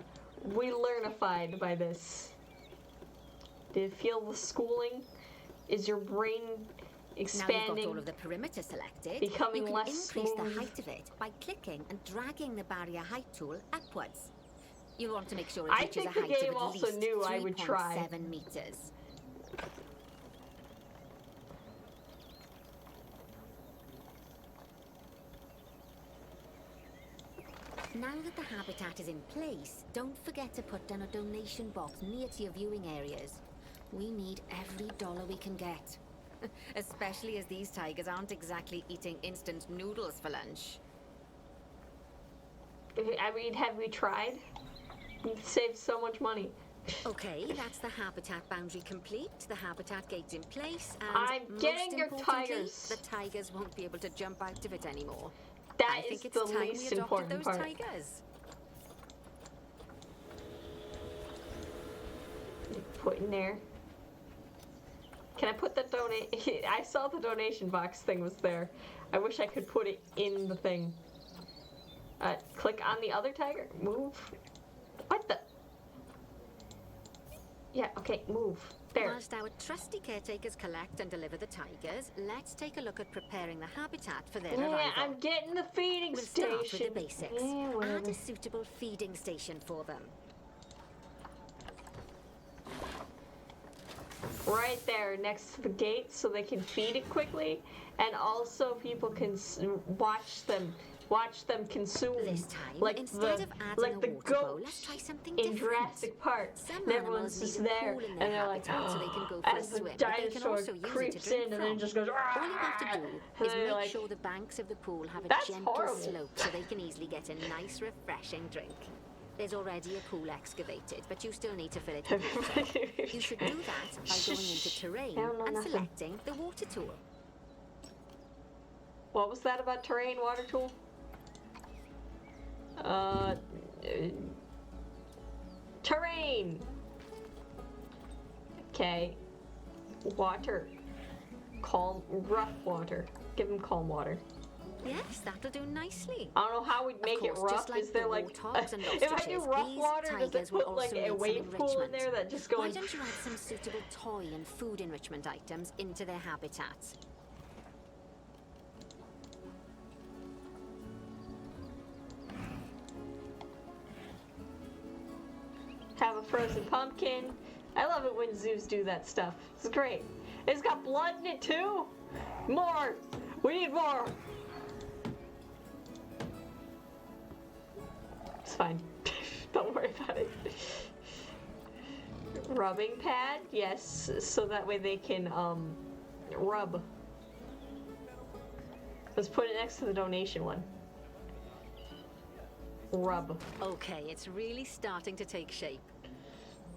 We learnified by this. Did it feel the schooling? Is your brain expanding? Now you've got all of the perimeter selected, becoming you can less increase smooth? the height of it by clicking and dragging the barrier height tool upwards. You'll want to make sure it I reaches think a the height game of at also least knew I would try. 3.7 meters. Now that the habitat is in place, don't forget to put down a donation box near to your viewing areas. We need every dollar we can get. Especially as these tigers aren't exactly eating instant noodles for lunch. I mean, have we tried? We've saved so much money. Okay, that's the habitat boundary complete, the habitat gate's in place, and I'm getting your importantly, tigers. the tigers won't be able to jump out of it anymore. That I is think it's the time we least adopted important those part. tigers. Put in there. Can I put the donate? I saw the donation box thing was there. I wish I could put it in the thing. Click on the other tiger. Move. What the? Yeah, okay, move. There. Whilst our trusty caretakers collect and deliver the tigers, let's take a look at preparing the habitat for their arrival. Yeah, I'm getting the feeding We'll station. start with the basics. Yeah, Add whatever. a suitable feeding station for them. Right there next to the gate so they can feed it quickly, and also people can watch them consume. This time, like instead the of adding like a the water bowl, goats let's try something in different. Jurassic Park. Some And everyone's animals just need a there, pool in and their they're like, habitat so they can go for as a the swim, but they can dinosaur also use it to creeps drink in and then from. just goes. All you have to do And is they're make like, sure the banks of the pool have a That's gentle horrible. slope so they can easily get a nice, refreshing drink. There's already a pool excavated, but you still need to fill it with water. You should do that by going into terrain I don't know and nothing. selecting the water tool. What was that about terrain water tool? Terrain. Okay. Water. Calm, rough water. Give him calm water. Yes, that'll do nicely. I don't know how we'd make it course, rough. just like Is there the like warthogs and if I do ostriches, rough these water, does it tigers will put like also a need some wave pool in enrichment. there that just Why goes? don't you add some suitable toy and food enrichment items into their habitats? Have a frozen pumpkin. I love it when zoos do that stuff. It's great. It's got blood in it too. More. We need more. It's fine. Don't worry about it. Rubbing pad, yes, so that way they can rub. Let's put it next to the donation one. Rub. Okay, it's really starting to take shape.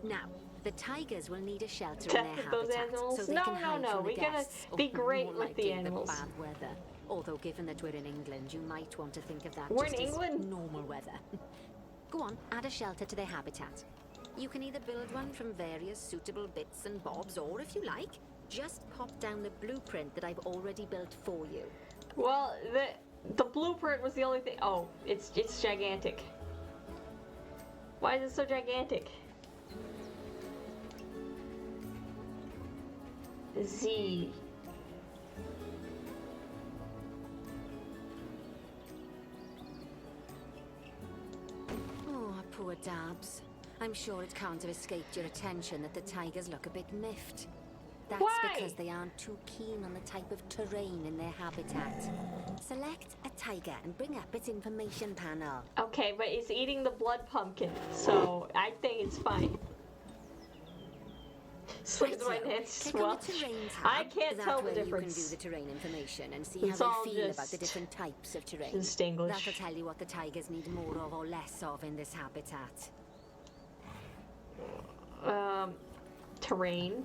Now, the tigers will need a shelter in their Those habitat, animals? so they No, can no, hide no, from the we gotta guests, be or great more with the likely, animals. bad weather. Although, given that we're in England, you might want to think of that We're just in as England? normal weather. Go on, add a shelter to their habitat. You can either build one from various suitable bits and bobs, or if you like, just pop down the blueprint that I've already built for you. Well, the blueprint was the only thing. Oh, it's gigantic. Why is it so gigantic? Z. Oh, poor Dabs. I'm sure it can't have escaped your attention that the tigers look a bit miffed. That's Why? because they aren't too keen on the type of terrain in their habitat. Select a tiger and bring up its information panel. Okay, but it's eating the blood pumpkin, so I think it's fine. Slims my Rightio. hands Click on swell. the terrain tab. I can't that tell the way difference. You can view the terrain information and see It's how all they feel about the just different types of terrain. just English. That'll tell you what the tigers need more of or less of in this habitat. Terrain.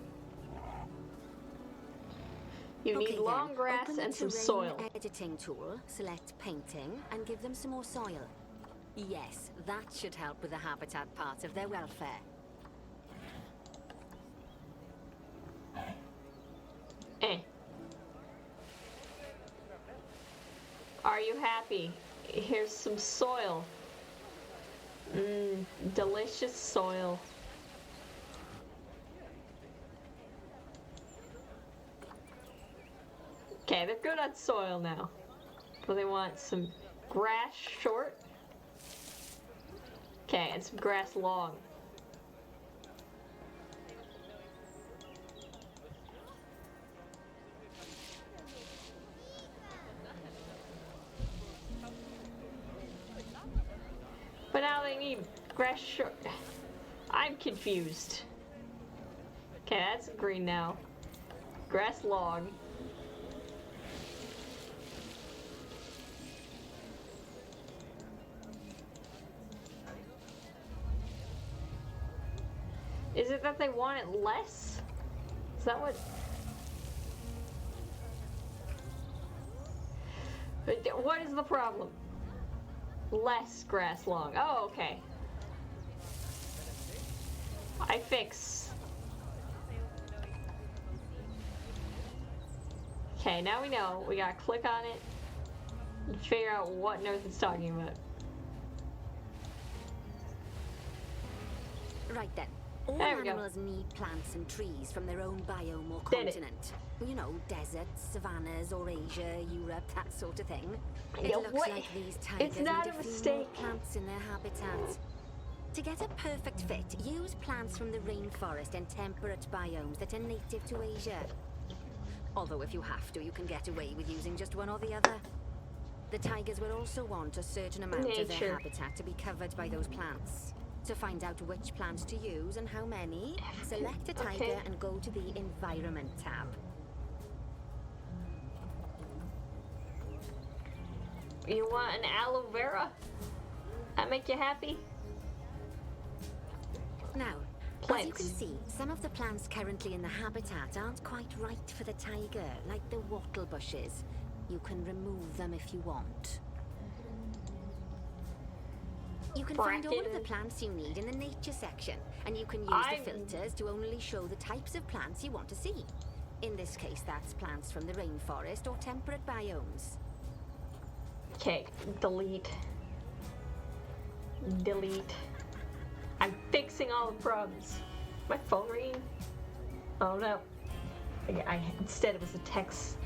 You Okay, need then, long grass open the and some terrain soil. editing tool, select painting, and give them some more soil. Yes, that should help with the habitat part of their welfare. Are you happy? Here's some soil. Delicious soil. Okay, they're good on soil now. So they want some grass short. Okay, and some grass long. But now they need grass short. I'm confused. Okay, that's green now. Grass long. Is it that they want it less? Is that what? What is the problem? Less grass long. Oh, okay. I fix. Okay, now we know. We gotta click on it and figure out what North is talking about. Right then. All animals need plants and trees from their own biome or continent. You know, deserts, savannas, Eurasia, Europe, that sort of thing. It looks like these tigers need a few more plants in their habitat. To get a perfect fit, use plants from the rainforest and temperate biomes that are native to Asia. Although if you have to, you can get away with using just one or the other. The tigers will also want a certain amount of their habitat to be covered by those plants. To find out which plants to use and how many, select a tiger and go to the Environment tab. You want an aloe vera? That make you happy? Now, as you can see, some of the plants currently in the habitat aren't quite right for the tiger, like the wattle bushes. You can remove them if you want. You can find all of the plants you need in the nature section, and you can use the filters to only show the types of plants you want to see. In this case, that's plants from the rainforest or temperate biomes. Okay, delete. Delete. I'm fixing all the problems. My phone ringing? Oh no. Instead it was a text.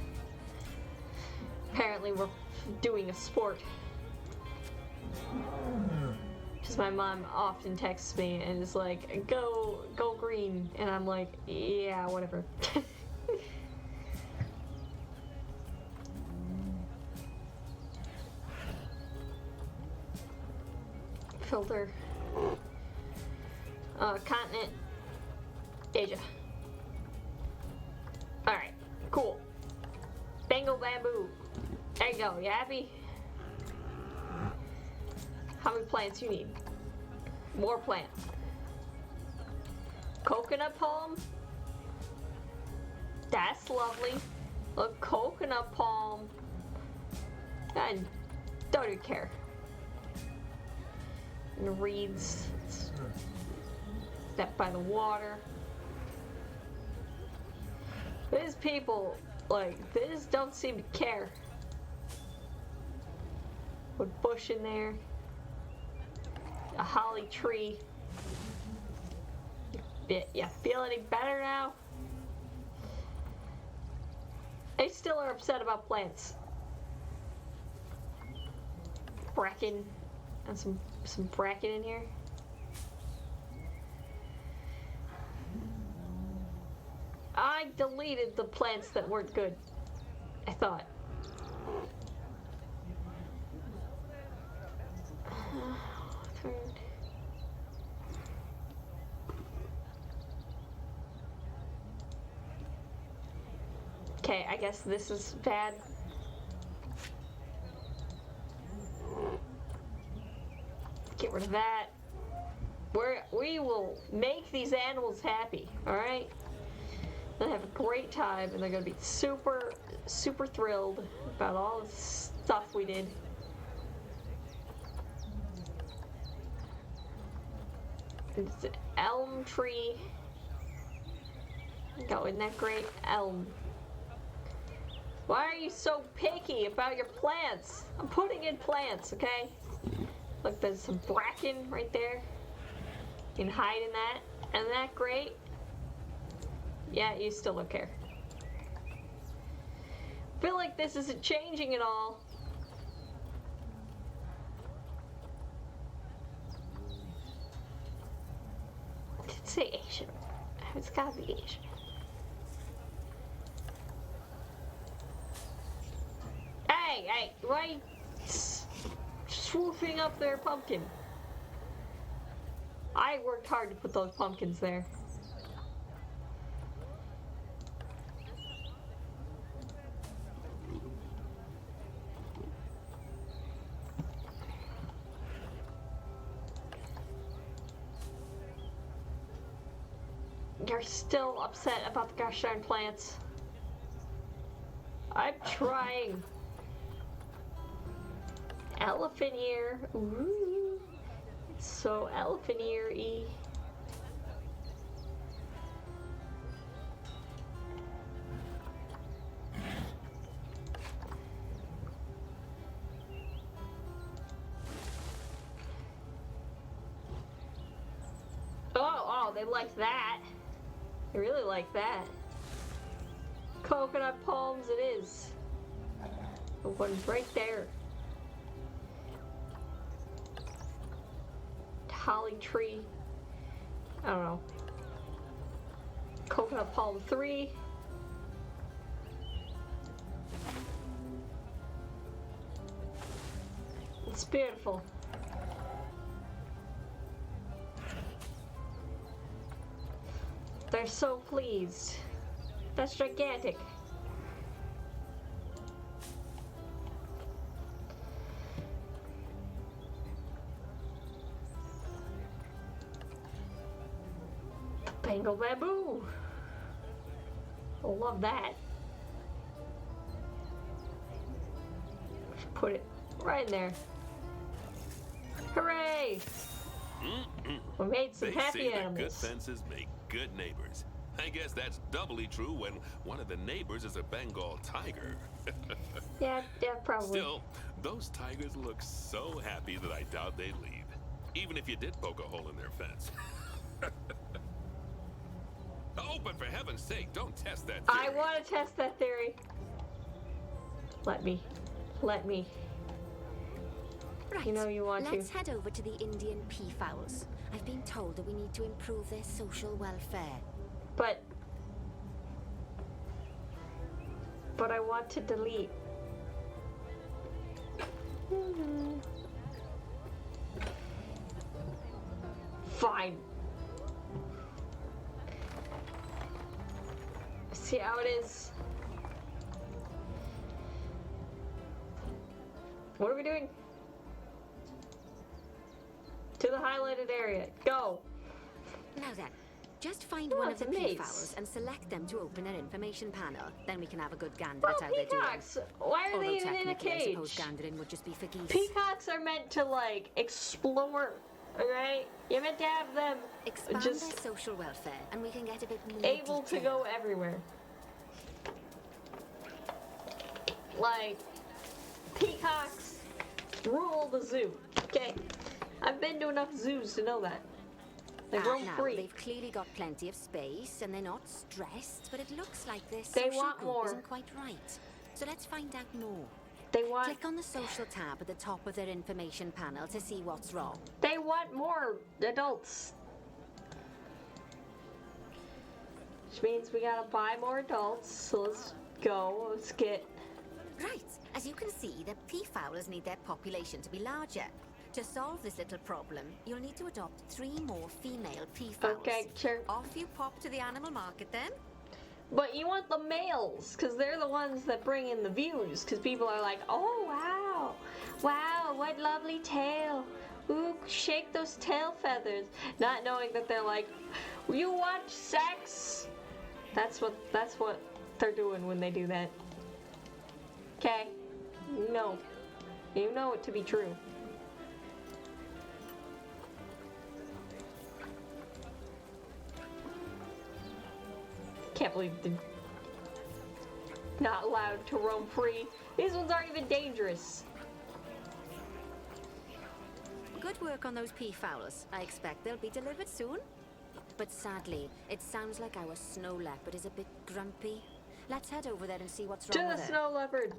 Apparently we're doing a sport. Because my mom often texts me and is like, go green. And I'm like, yeah, whatever. Filter. Continent. Asia. Alright, cool. Bango bamboo. There you go, you happy? How many plants you need? More plants. Coconut palm? That's lovely. Look, coconut palm. I don't even care. And reeds. Step by the water. These people, like, they just don't seem to care. Put bush in there. A holly tree. Yeah, feel any better now? They still are upset about plants. Bracken. And some bracken in here. I deleted the plants that weren't good. I thought. Okay, I guess this is bad. Get rid of that. We will make these animals happy, alright? They'll have a great time, and they're gonna be super, super thrilled about all the stuff we did. It's an elm tree. Oh, isn't that great? Elm. Why are you so picky about your plants? I'm putting in plants, okay? Look, there's some bracken right there. You can hide in that. Isn't that great? Yeah, you still don't care. Feel like this isn't changing at all. Did it say Asian? It's gotta be Asian. Hey, why are you swooping up their pumpkin? I worked hard to put those pumpkins there. You're still upset about the gosh darn plants. I'm trying. Elephant ear. Ooh. So elephant ear-y. Oh, they like that. They really like that. Coconut palms it is. The one's right there. Holly tree. I don't know. Coconut palm 3. It's beautiful. They're so pleased. That's gigantic. Bengal bamboo. I love that. Just put it right in there. Hooray! We made some happy animals. Good fences make good neighbors. I guess that's doubly true when one of the neighbors is a Bengal tiger. Yeah, probably. Still, those tigers look so happy that I doubt they'd leave, even if you did poke a hole in their fence. Oh, but for heaven's sake, don't test that theory. I want to test that theory. Let me. Right. You know you want Let's to. head over to the Indian peafowls. I've been told that we need to improve their social welfare. But I want to delete. Fine. See how it is. What are we doing? To the highlighted area. Go. Now then, just find Oh, one it's of a the maze. peafowls and select them to open an information panel. Then we can have a good gander Well, at how they're doing. peacocks. Why are Although they even in a technically, I cage? suppose gandering would just be for geese. Peacocks are meant to like explore, alright? You're meant to have them Expand just their social welfare, and we can get a bit more able to detail. go everywhere. Like, peacocks rule the zoo. Okay, I've been to enough zoos to know that. They roam Now, free. they've clearly got plenty of space, and they're not stressed, but it looks like their They social want group more. isn't quite right. So let's find out more. They want. Click on the social tab at the top of their information panel to see what's wrong. They want more adults. Which means we gotta buy more adults. So let's go. Let's get. Right, as you can see, the peafowls need their population to be larger. To solve this little problem, you'll need to adopt 3 more female peafowls. Okay, sure. Off you pop to the animal market then. But you want the males, because they're the ones that bring in the views. Because people are like, oh, wow. Wow, what lovely tail. Ooh, shake those tail feathers. Not knowing that they're like, you watch sex. That's what they're doing when they do that. Okay? No. You know it to be true. Can't believe they're not allowed to roam free. These ones aren't even dangerous. Good work on those peafowls. I expect they'll be delivered soon. But sadly, it sounds like our snow leopard is a bit grumpy. Let's head over there and see what's wrong To with the her. snow leopard.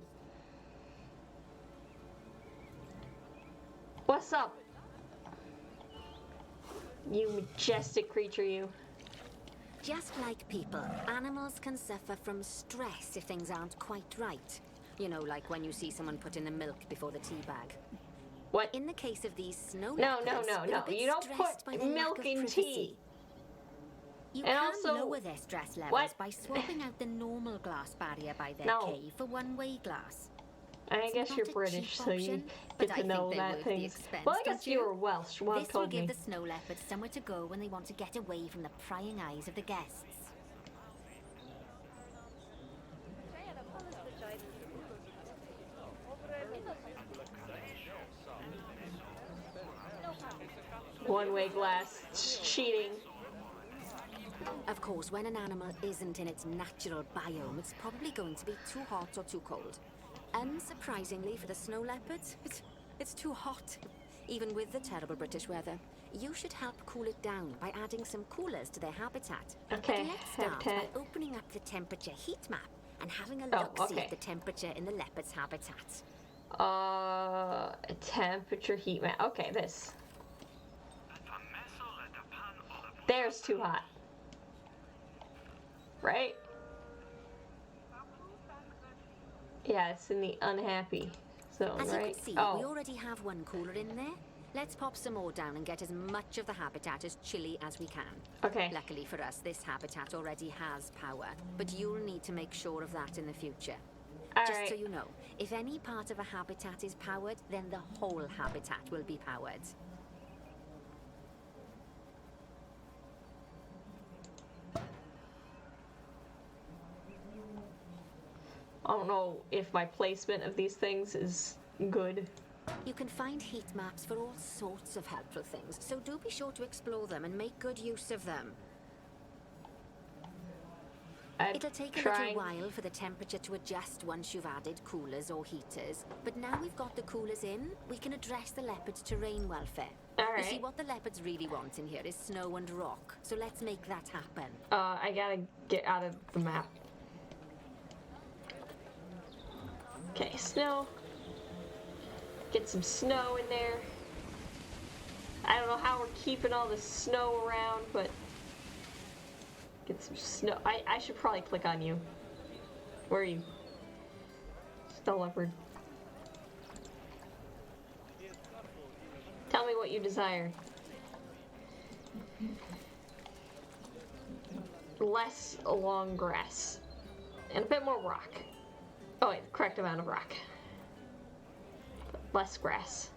What's up? You majestic creature, you. Just like people, animals can suffer from stress if things aren't quite right. You know, like when you see someone put in the milk before the tea bag. What? In the case of these snow No, leopards, no. they're a bit You don't stressed put by the lack milk of in privacy. tea. You And can also- lower their stress levels What? by swapping out the normal glass barrier by their No. cave for one-way glass. I guess not you're a British, cheap so you option, get but I to know think they're that worth the things. expense, Well, I guess don't you were Welsh. Well, This will told give me. the snow leopards somewhere to go when they want to get away from the prying eyes of the guests. One-way glass. Cheating. Of course, when an animal isn't in its natural biome, it's probably going to be too hot or too cold. Unsurprisingly for the snow leopards, it's too hot. Even with the terrible British weather, you should help cool it down by adding some coolers to their habitat. Okay, But let's start habitat. by opening up the temperature heat map and having a Oh, look-see okay. at the temperature in the leopard's habitat. Temperature heat map. Okay, this. There's too hot. Right? Yeah, it's in the unhappy zone, As right? you can see, we already have one cooler in there. Let's pop some more down and get as much of the habitat as chilly as we can. Okay. Luckily for us, this habitat already has power, but you'll need to make sure of that in the future. All Just right. so you know, if any part of a habitat is powered, then the whole habitat will be powered. I don't know if my placement of these things is good. You can find heat maps for all sorts of helpful things, so do be sure to explore them and make good use of them. It'll take a little while for the temperature to adjust once you've added coolers or heaters, but now we've got the coolers in, we can address the leopard's terrain welfare. All You see, right. what the leopards really want in here is snow and rock, so let's make that happen. I gotta get out of the map. Okay, snow. Get some snow in there. I don't know how we're keeping all the snow around, but get some snow. I should probably click on you. Where are you? Snow leopard. Tell me what you desire. Less long grass. And a bit more rock. Oh wait, the correct amount of rock. Less grass.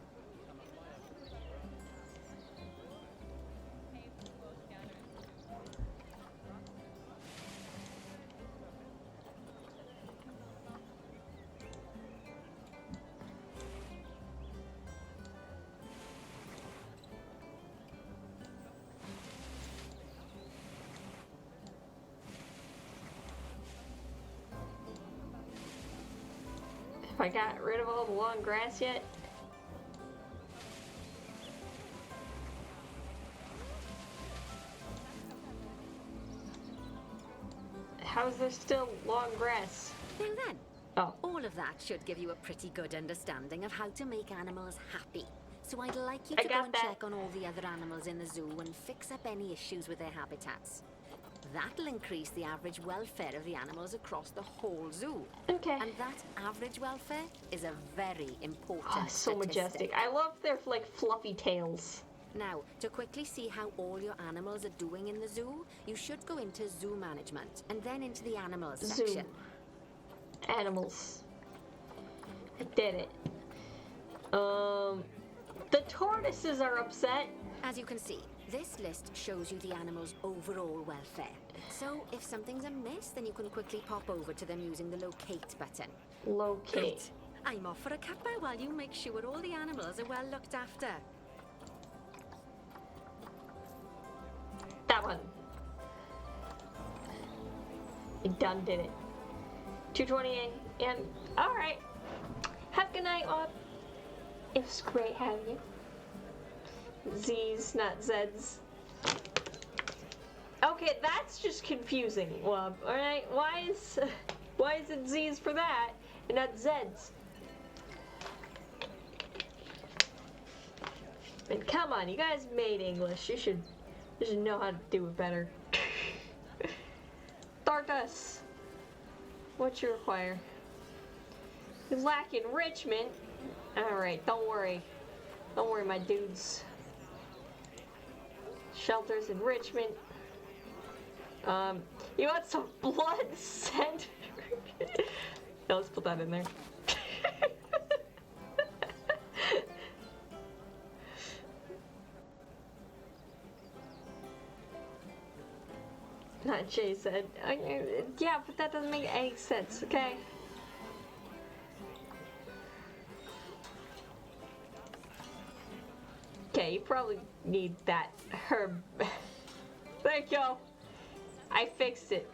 Have I got rid of all the long grass yet? How is there still long grass? Now then, Oh, all of that should give you a pretty good understanding of how to make animals happy. So I'd like you I to go got and that. check on all the other animals in the zoo and fix up any issues with their habitats. That'll increase the average welfare of the animals across the whole zoo. okay. And that average welfare is a very important Oh, so statistic. majestic. I love their like fluffy tails. Now, to quickly see how all your animals are doing in the zoo, you should go into zoo management and then into the animals Zoo. section. Animals. I did it. The tortoises are upset. As you can see, this list shows you the animal's overall welfare. So, if something's amiss, then you can quickly pop over to them using the locate button. Locate. Right, I'm off for a cuppa while you make sure all the animals are well looked after. That one. I done did it. 2:20 a.m. Alright. Have a good night, Mom. It was great having you. Z's, not Z's. Okay, that's just confusing, Wub. Alright, why is it Z's for that and not Z's? And come on, you guys made English. You should know how to do it better. Stardust. What you require? You lack enrichment. Alright, don't worry. Don't worry, my dudes. Shelters, enrichment. You want some blood scent? No, let's put that in there. Jay said. Yeah, but that doesn't make any sense, okay? Okay, you probably need that herb. There you go. I fixed it.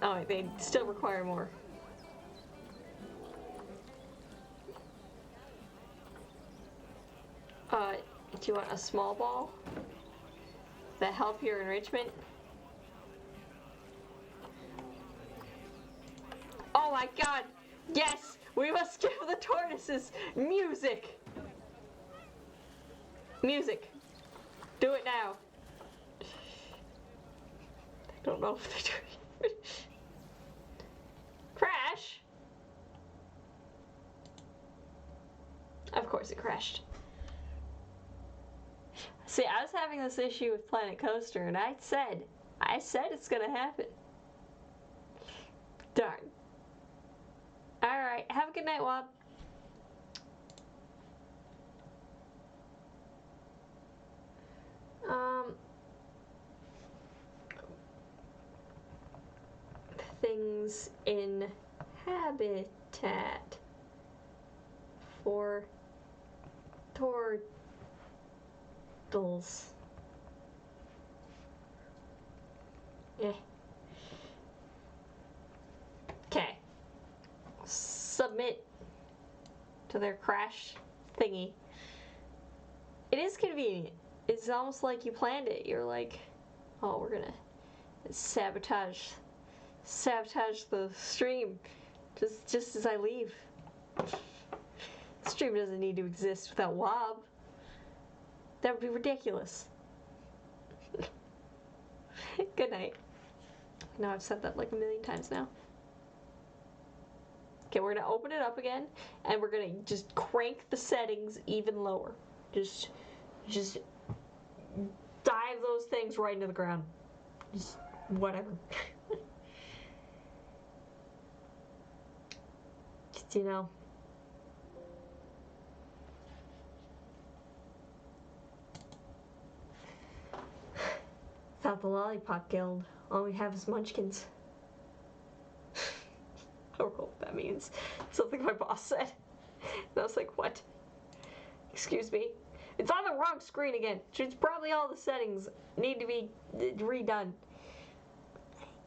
Oh, wait, they still require more. Do you want a small ball? That help your enrichment? Oh my god! Yes! We must give the tortoises music! Music. Do it now. I don't know if they're doing it. Crash? Of course it crashed. See, I was having this issue with Planet Coaster, and I said it's gonna happen. Darn. Alright, have a good night, Wob. Things in habitat for turtles. Yeah. Okay. Submit to their crash thingy. It is convenient. It's almost like you planned it. You're like, oh, we're gonna sabotage the stream just as I leave. The stream doesn't need to exist without Wob. That would be ridiculous. Good night. Now I've said that like a million times now. Okay, we're gonna open it up again, and we're gonna just crank the settings even lower. Just dive those things right into the ground. Just whatever. Just, you know. Without the Lollipop Guild, all we have is munchkins. I don't know what that means. Something my boss said. And I was like, what? Excuse me? It's on the wrong screen again. It's probably all the settings need to be redone.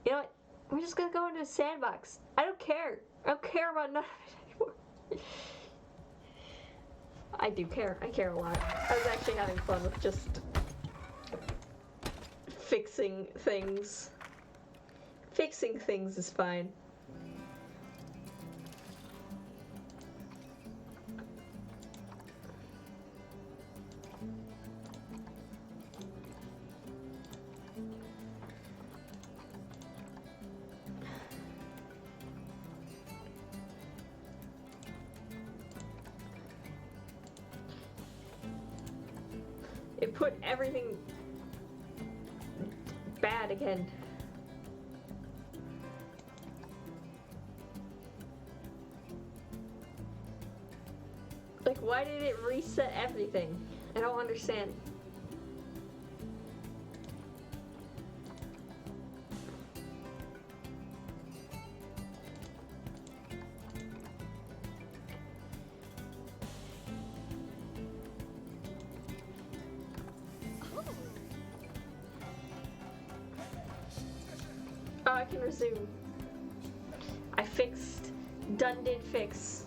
You know what? We're just gonna go into a sandbox. I don't care. I don't care about none of it anymore. I do care. I care a lot. I was actually having fun with just fixing things. Fixing things is fine. It put everything bad again. Like, why did it reset everything? I don't understand. Oh, I can resume. I fixed. Done did fix.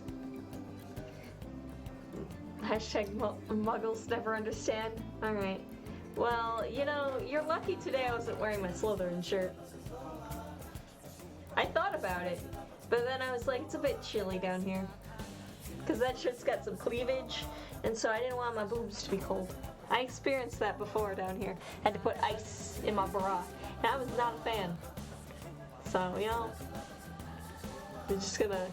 Hashtag muggles never understand. Alright. Well, you know, you're lucky today I wasn't wearing my Slytherin shirt. I thought about it, but then I was like, it's a bit chilly down here. Because that shirt's got some cleavage, and so I didn't want my boobs to be cold. I experienced that before down here. Had to put ice in my bra, and I was not a fan. So, you know, we're just gonna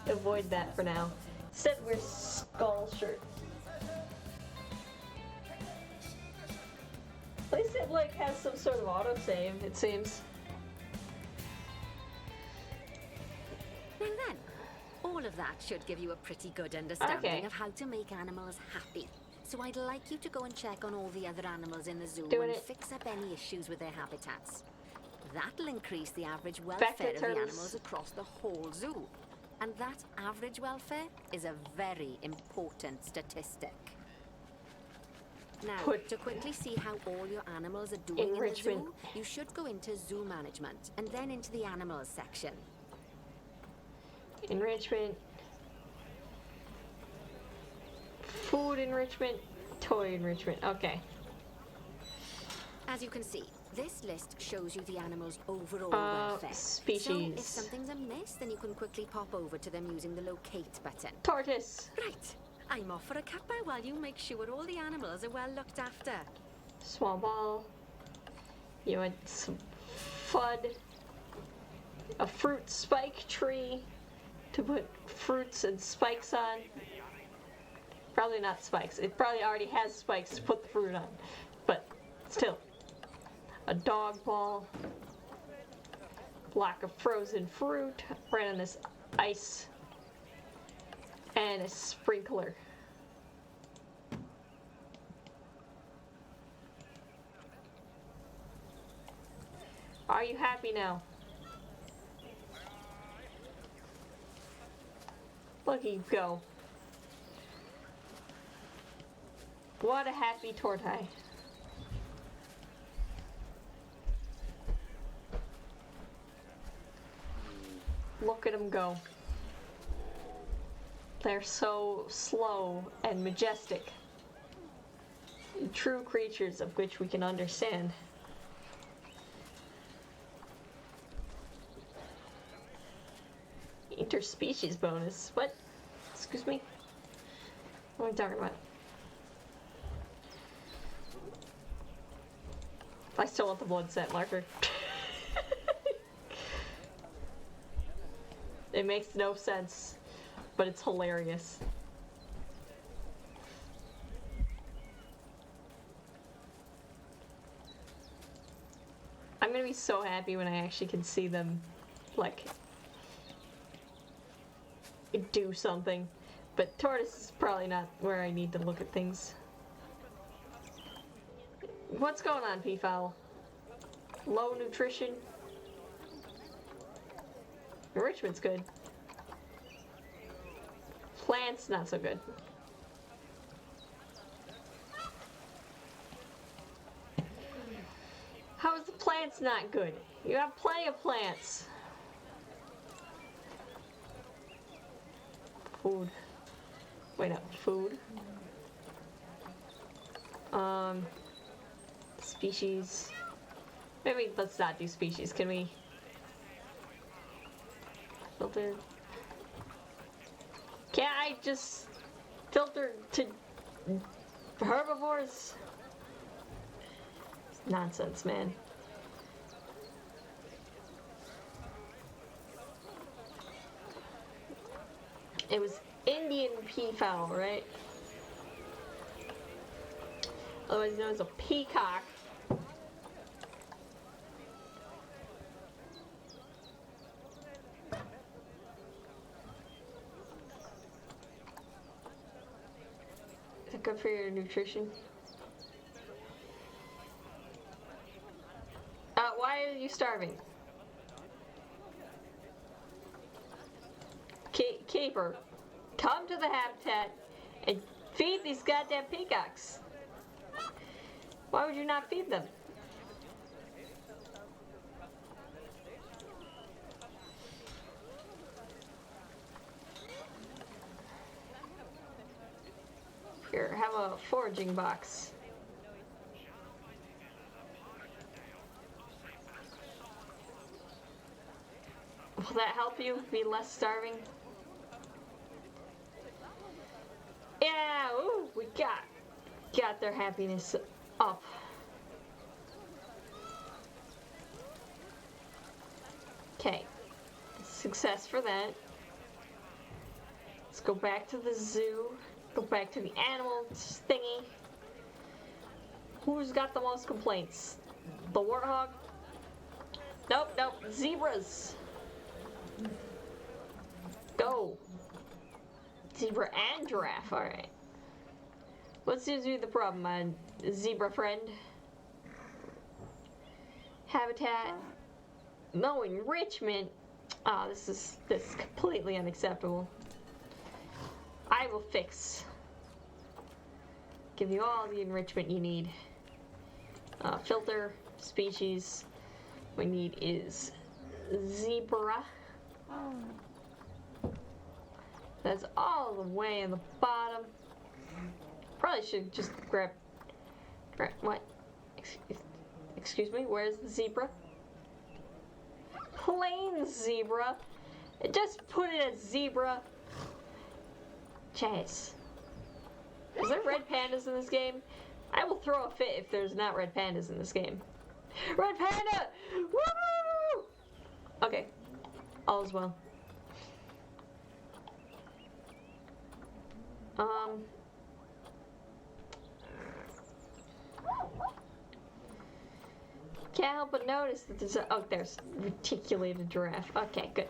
avoid that for now. Instead, wear skull shirt. At least it like has some sort of autosave, it seems. Now then, all of that should give you a pretty good understanding of how to make animals happy. So I'd like you to go and check on all the other animals in the zoo and fix up any issues with their habitats. That'll increase the average welfare of the turtles. animals across the whole zoo. And that average welfare is a very important statistic. Now, to quickly see how all your animals are doing in the zoo, you should go into zoo management and then into the animals section. Enrichment. Food enrichment. Toy enrichment. Okay. As you can see, this list shows you the animal's overall welfare. Species. So if something's amiss, then you can quickly pop over to them using the locate button. Tortoise. Right. I'm off for a cuppa while you make sure all the animals are well looked after. Small ball. You want some FUD. A fruit spike tree to put fruits and spikes on. Probably not spikes. It probably already has spikes to put the fruit on. But still. A dog ball. Block of frozen fruit. Right on this ice. And a sprinkler. Are you happy now? Look at you go. What a happy tortoise. Look at him go. They're so slow and majestic. True creatures of which we can understand. Interspecies bonus. What? Excuse me? What am I talking about? I still want the blood set marker. It makes no sense, but it's hilarious. I'm gonna be so happy when I actually can see them, like, do something. But tortoise is probably not where I need to look at things. What's going on, Peafowl? Low nutrition? Enrichment's good. Plants, not so good. How is the plants not good? You have plenty of plants. Food. Wait up, food. Species. Maybe let's not do species. Can we filter? Can't I just filter to herbivores? It's nonsense, man. It was Indian peafowl, right? Otherwise known as a peacock. Is it good for your nutrition? Why are you starving? Keeper, come to the habitat and feed these goddamn peacocks. Why would you not feed them? Here, have a foraging box. Will that help you be less starving? Yeah, ooh, we got their happiness up. Okay, success for that. Let's go back to the zoo. Go back to the animal thingy. Who's got the most complaints? The warthog? Nope, zebras. Go. Zebra and giraffe, alright. What seems to be the problem, my zebra friend? Habitat. No enrichment. Ah, this is completely unacceptable. I will fix. Give you all the enrichment you need. Filter, species. We need is zebra. That's all the way in the bottom. Probably should just grab what? Excuse me, where's the zebra? Plain zebra. Just put it as zebra. Chaz. Is there red pandas in this game? I will throw a fit if there's not red pandas in this game. Red panda! Woo! Okay. All is well. Can't help but notice that there's there's reticulated giraffe. Okay, good.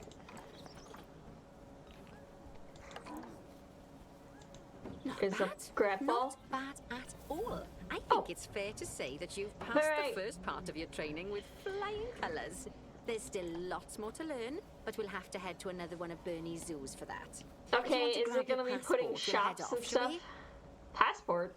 Is a grab ball? Not bad at all. I think it's fair to say that you've passed the first part of your training with flying colours. There's still lots more to learn, but we'll have to head to another one of Bernie's zoos for that. Okay, is it gonna be putting shops and stuff? Passport?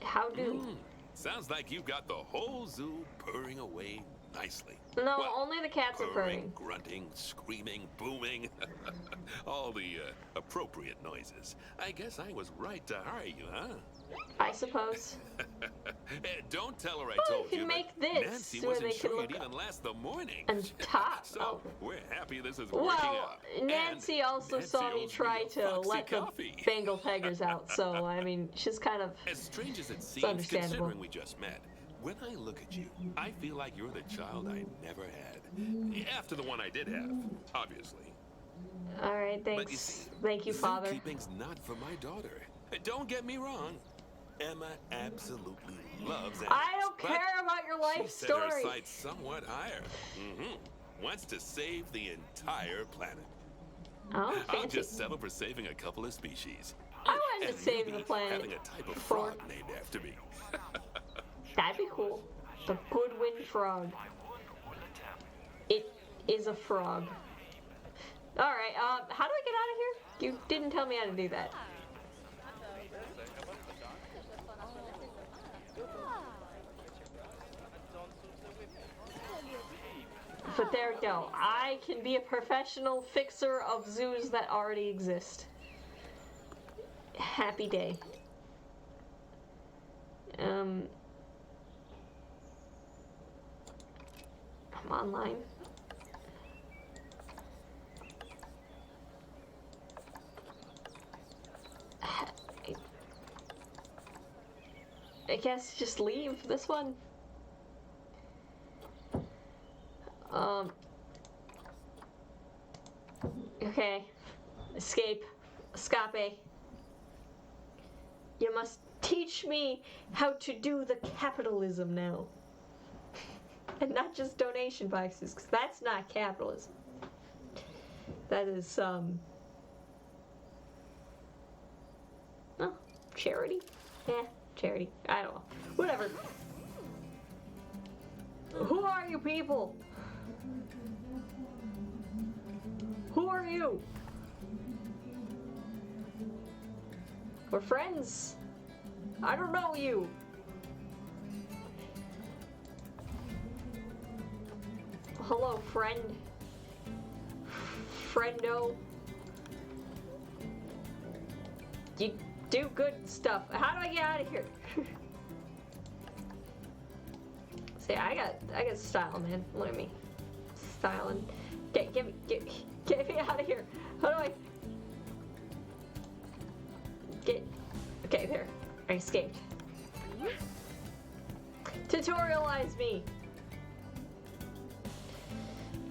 How do... Sounds like you've got the whole zoo purring away nicely. No, well, only the cats are purring. Grunting, screaming, booming. All the appropriate noises. I guess I was right to hire you, huh? I suppose. Don't tell her I told you. You can make this Nancy where wasn't they sure can look you'd even last the morning. And top. So we're happy this is working out. Nancy also saw me try to let the Bengal Tigers out, so I mean, she's kind of as strange as it seems, considering we just met. When I look at you, I feel like you're the child I never had. After the one I did have, obviously. All right, thanks. You see, thank you, Father. Zookeeping's not for my daughter. Don't get me wrong. Emma absolutely loves animals. I don't care about your life story. She set her sights somewhat higher. Wants to save the entire planet. Oh, fancy. I'll just settle for saving a couple of species. I wanted to save the planet. Having a type of frog named after me. That'd be cool. The Goodwin frog. It is a frog. Alright, how do I get out of here? You didn't tell me how to do that. But there we go. I can be a professional fixer of zoos that already exist. Happy day. I'm online. I guess just leave this one. Okay. Escape. Escape. You must teach me how to do the capitalism now. And not just donation boxes, because that's not capitalism. That is, oh, charity? Yeah, charity. I don't know. Whatever. Who are you people? Who are you? We're friends. I don't know you. Hello, friend. Friendo. You do good stuff. How do I get out of here? See, I got style, man. Look at me. Styling. Get me out of here. How do I get? Okay, there. I escaped. Tutorialize me.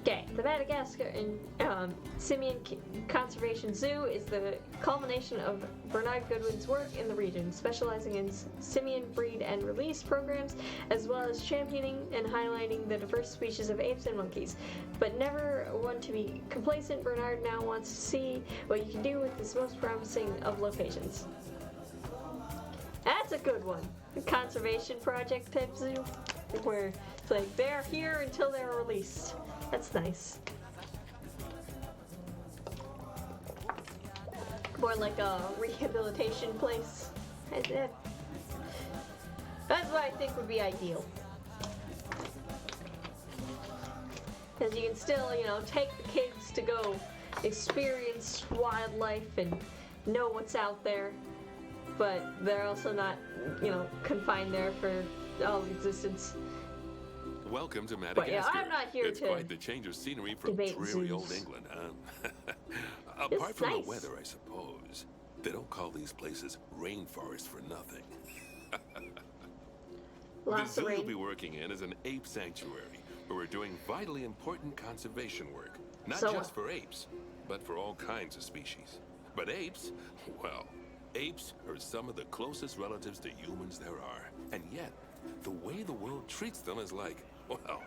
Okay, the Madagascar Simian Conservation Zoo is the culmination of Bernard Goodwin's work in the region, specializing in simian breed and release programs, as well as championing and highlighting the diverse species of apes and monkeys. But never one to be complacent, Bernard now wants to see what you can do with this most promising of locations. That's That's a good one. A conservation project type zoo, where it's like they're here until they're released. That's nice. More like a rehabilitation place. That's what I think would be ideal. Because you can still, you know, take the kids to go experience wildlife and know what's out there, but they're also not, you know, confined there for all existence. Welcome to Madagascar. Yeah, I'm not here it's to quite the change of scenery from debate dreary old zoos. England, huh? Apart from nice. the weather, I suppose. They don't call these places rainforests for nothing. Lots The of zoo you'll rain. be working in is an ape sanctuary, where we're doing vitally important conservation work. Not So just for apes, but for all kinds of species. But apes, well, apes are some of the closest relatives to humans there are. And yet, the way the world treats them is like, well,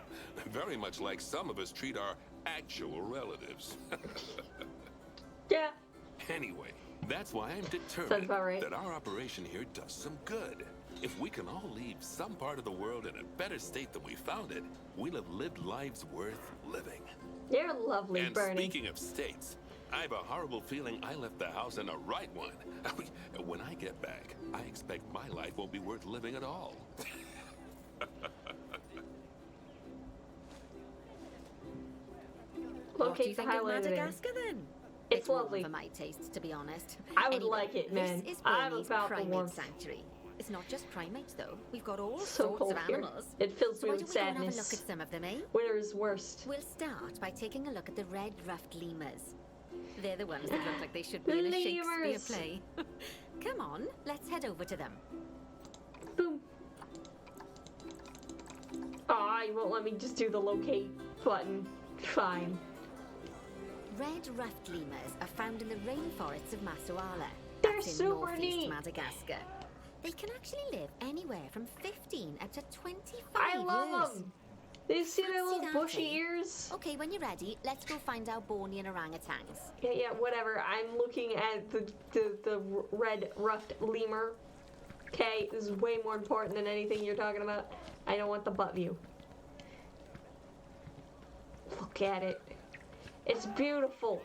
very much like some of us treat our actual relatives. Yeah. Anyway, that's why I'm Sounds determined about right. that our operation here does some good. If we can all leave some part of the world in a better state than we found it, we'll have lived lives worth living. You're lovely, And Bernie. speaking of states, I have a horrible feeling I left the house in the right one. When I get back, I expect my life won't be worth living at all. What do you Locate the think of highlighted area. Madagascar then? It's warm lovely. for my taste, to be honest. I would Anyway, like it, man. This is I'm Burmese about the Primate warmth. Sanctuary. It's not just primates though. We've got all So sorts cold of here. animals. It fills So me why with don't we go and have a look sadness. at some of them, eh? Winter is worst. We'll start by taking a look at the red-ruffed lemurs. They're the ones that look like they should be in a Lemurs. Shakespeare play. Come on, let's head over to them. Boom. Aw, you won't let me just do the locate button. Fine. Red-ruffed lemurs are found in the rainforests of Masuala. They're That's in super northeast neat. Madagascar. They can actually live anywhere from 15 up to 25 I years. love them. Do you see their Fancy little that, bushy eh? ears? Okay, when you're ready, let's go find our Bornean orangutans. Yeah, whatever. I'm looking at the red ruffed lemur. Okay, this is way more important than anything you're talking about. I don't want the butt view. Look at it. It's beautiful.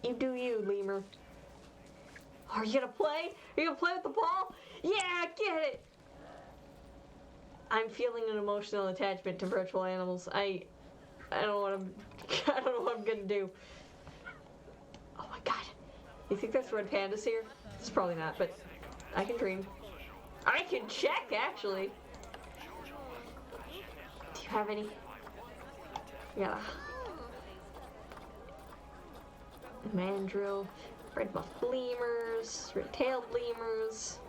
You do you, lemur. Are you gonna play? Are you gonna play with the ball? Yeah, get it! I'm feeling an emotional attachment to virtual animals. I don't know what I don't know what I'm gonna do. Oh my god. You think there's red pandas here? It's probably not, but I can dream. I can check actually. Do you have any? Yeah. Mandrill, red-muffed lemurs, red-tailed lemurs.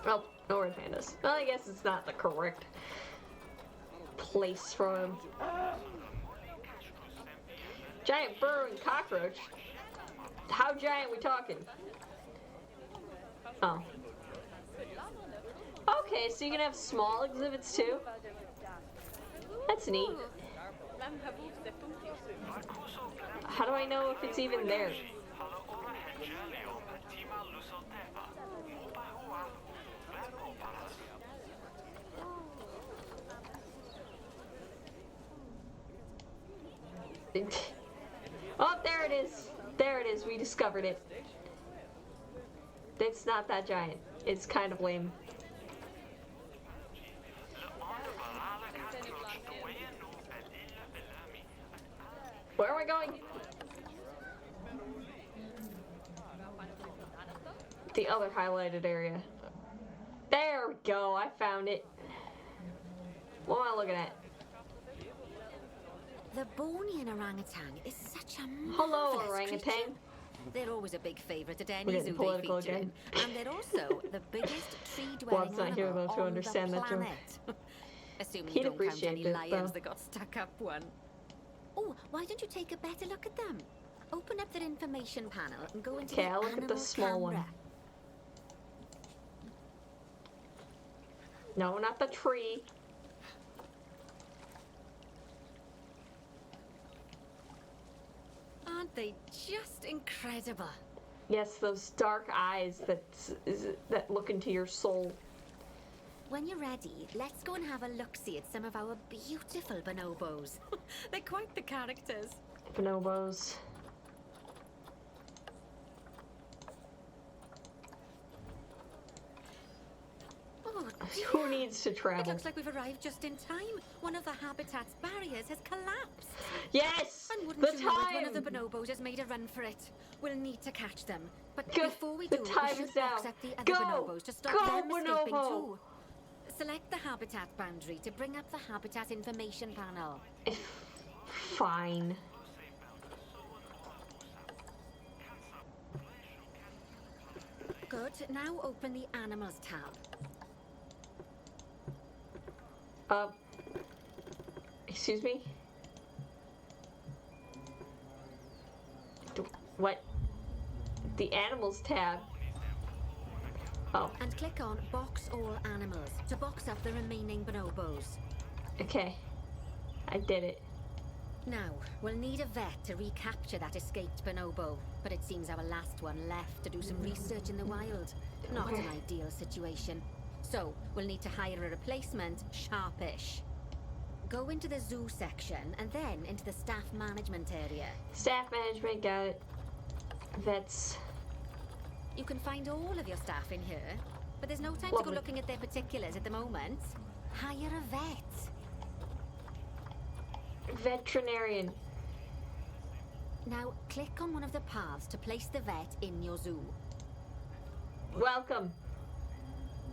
Oh, no red pandas. Well, I guess it's not the correct place for them. Giant burrowing cockroach? How giant we talking? Oh. Okay, so you can have small exhibits too? That's neat. How do I know if it's even there? Oh, there it is. There it is. We discovered it. It's not that giant. It's kind of lame. Where am I going? The other highlighted area. There we go. I found it. What am I looking at? The Bornean orangutan is such a Hello, marvelous orangutan. creature. They're always a big favorite at We're any getting zoo they political feature again. in. And they're also the biggest tree-dwelling Bob's not here, animal though, to on understand the that joke. planet. Assuming He'd you don't count appreciate any it, lions though. that got stuck up one. Oh, why don't you take a better look at them? Open up their information panel and go into Okay, the I'll look at the animal small one. camera. No, not the tree. Aren't they just incredible? Yes, those dark eyes that look into your soul. When you're ready, let's go and have a look-see at some of our beautiful bonobos. They're quite the characters. Bonobos. Oh, dear. Who needs to travel? It looks like we've arrived just in time. One of the habitat's barriers has collapsed. Yes! And wouldn't The you know it, time! one of the bonobos has made a run for it. We'll need to catch them. But Go. before we The do, time we should is now. box up the other Go. bonobos to stop Go, them escaping bonobo. too. Select the habitat boundary to bring up the habitat information panel. Fine. Good. Now open the animals tab. Excuse me? What? The animals tab. Oh, And click on Box All Animals to box up the remaining bonobos. okay. I did it. Now, we'll need a vet to recapture that escaped bonobo, but it seems our last one left to do some research in the wild. Not an ideal situation. So, we'll need to hire a replacement, sharpish. Go into the zoo section and then into the staff management area. Staff management, got it. Vets. You can find all of your staff in here, but there's no time to Lovely. go looking at their particulars at the moment. Hire a vet. Veterinarian. Now, click on one of the paths to place the vet in your zoo. Welcome.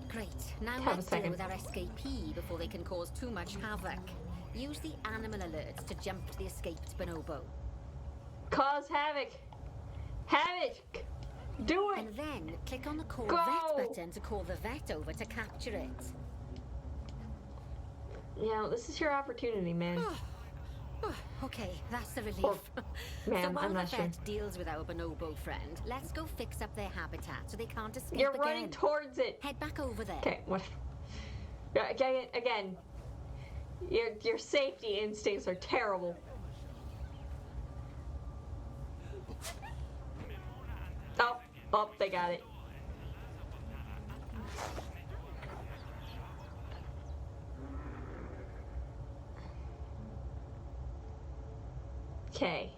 Great. Now Have a let's deal second. with our escapee before they can cause too much havoc. Use the animal alerts to jump to the escaped bonobo. Cause havoc. Havoc. Do it. And then click on the Call Go. Vet button to call the vet over to capture it. You know, this is your opportunity, man. Okay, that's a relief. Or, So ma'am, while I'm the not sure. vet deals with our bonobo friend, let's go fix up their habitat so they can't escape You're again. running towards it. Head back over there. Okay, what? Yeah, again. Your safety instincts are terrible. Oh, they got it. Okay.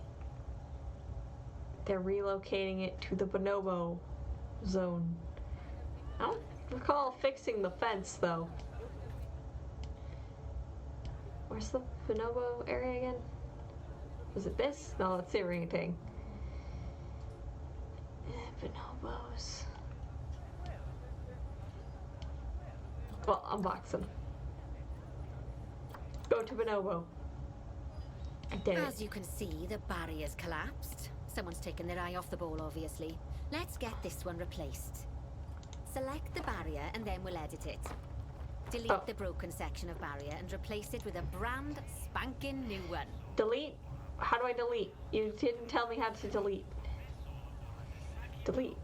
They're relocating it to the bonobo zone. I don't recall fixing the fence, though. Where's the bonobo area again? Was it this? No, that's the orangutan. Bonobos. Well, unbox them. Go to bonobo. I did it. As you can see, the barrier's collapsed. Someone's taken their eye off the ball, obviously. Let's get this one replaced. Select the barrier and then we'll edit it. Delete the broken section of barrier and replace it with a brand spanking new one. Delete? How do I delete? You didn't tell me how to delete. Delete.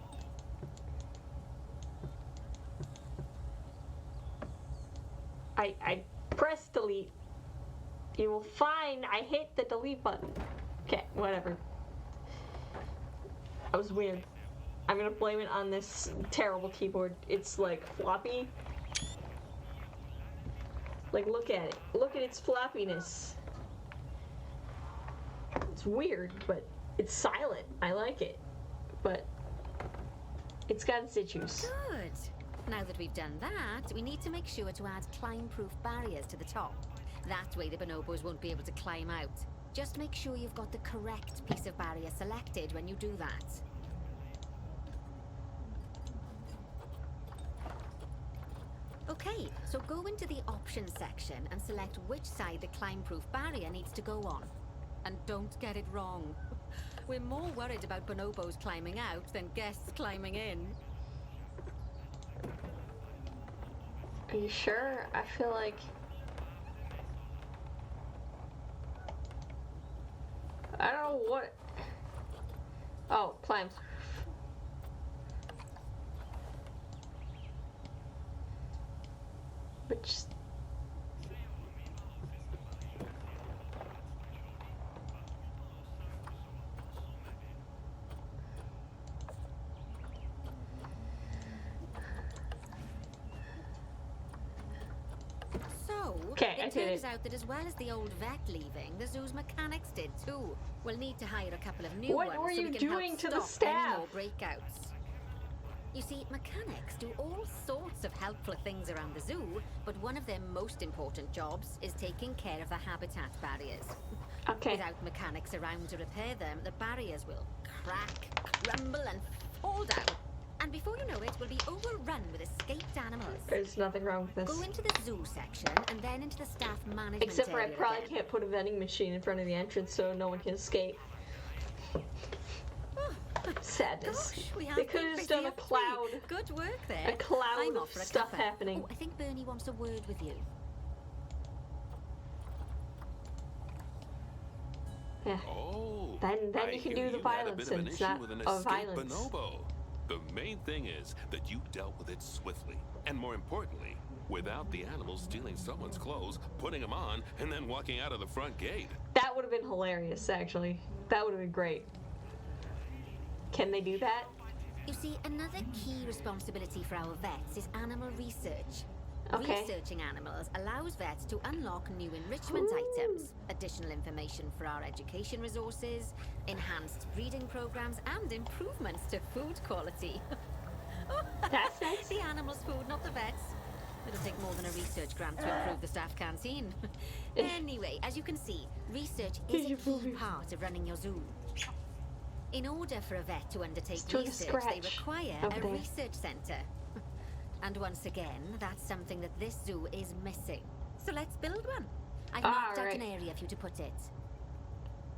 I pressed delete. You will find I hit the delete button. Okay, whatever. That was weird. I'm gonna blame it on this terrible keyboard. It's like floppy. Like, look at it. Look at its floppiness. It's weird, but it's silent. I like it. But it's got its issues. Good. Now that we've done that, we need to make sure to add climb-proof barriers to the top. That way the bonobos won't be able to climb out. Just make sure you've got the correct piece of barrier selected when you do that. Okay, so go into the options section and select which side the climb-proof barrier needs to go on. And don't get it wrong. We're more worried about bonobos climbing out than guests climbing in. Are you sure? I feel like... I don't know what... Oh, climb. Which... Okay, I It did turns it. out that as well as the old vet leaving, the zoo's mechanics did too. We'll need to hire a couple of new What ones were so you we can doing help to the stop any staff? more breakouts. You see, mechanics do all sorts of helpful things around the zoo, but one of their most important jobs is taking care of the habitat barriers. Okay. Without mechanics around to repair them, the barriers will crack, crumble, and fall down. And before you know it, we'll be overrun with escaped animals. There's nothing wrong with this. Go into the zoo section and then into the staff management Except for I area probably again. can't put a vending machine in front of the entrance so no one can escape. Sadness. Gosh, we have They could been have just busy done a up to cloud. me. Good work there. A cloud I'm of off for a stuff cuppa. happening. Oh, I think Bernie wants a word with you. Yeah. Oh. Then I you can hear do the you had a violence, bit of and an it's issue not with an a escaped violence. bonobo. The main thing is that you dealt with it swiftly, and more importantly, without the animals stealing someone's clothes, putting them on, and then walking out of the front gate. That would have been hilarious, actually. That would have been great. Can they do that? You see, another key responsibility for our vets is animal research. Okay. Researching animals allows vets to unlock new enrichment items, additional information for our education resources, enhanced breeding programs, and improvements to food quality. That's nice. The animals' food, not the vets. It'll take more than a research grant to improve the staff canteen. Anyway, as you can see, research is a key part of running your zoo. In order for a vet to undertake Still a research, they scratch require over a there. research center. And once again, that's something that this zoo is missing. So let's build one. I've marked out Alright. an area for you to put it.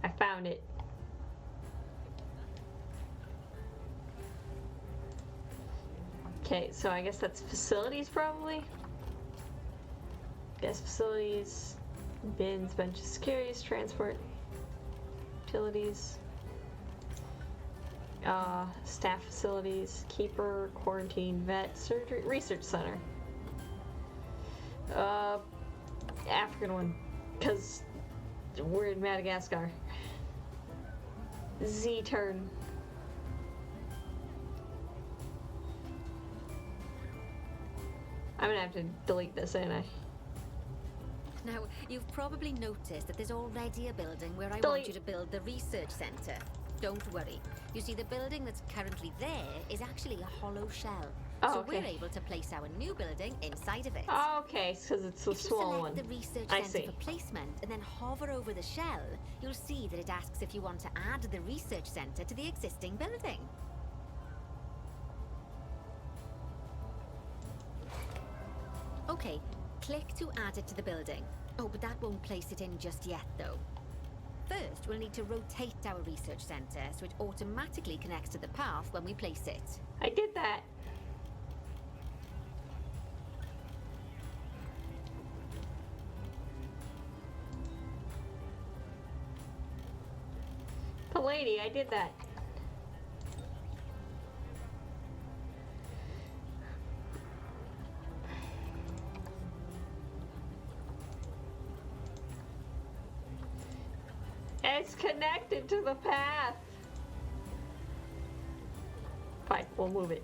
I found it. Okay, so I guess that's facilities probably. Yes, facilities, bins, benches, securities, transport, utilities, staff facilities, keeper, quarantine, vet, surgery, research center. African one, because we're in Madagascar. Z turn. I'm gonna have to delete this, ain't I? Now, you've probably noticed that there's already a building where I Delete. want you to build the research center. Don't worry. You see, the building that's currently there is actually a hollow shell. Oh, so okay. we're able to place our new building inside of it. Okay, because it's a If you small select one. the research I center see. for placement and then hover over the shell, you'll see that it asks if you want to add the research center to the existing building. Okay, click to add it to the building. Oh, but that won't place it in just yet, though. First, we'll need to rotate our research center so it automatically connects to the path when we place it. I did that. The lady, I did that. It's connected to the path. Fine, we'll move it.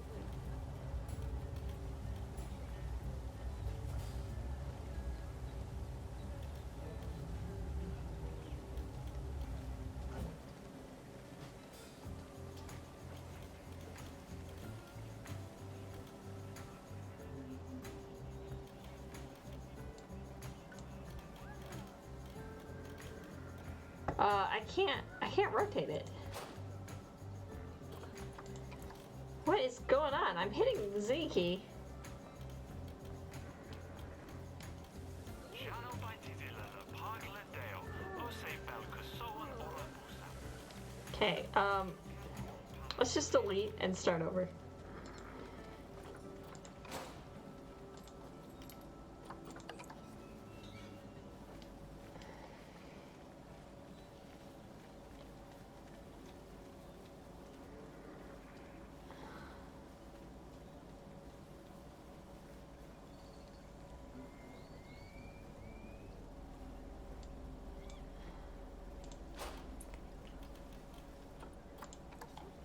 I can't rotate it. What is going on? I'm hitting the Z key. Okay, let's just delete and start over.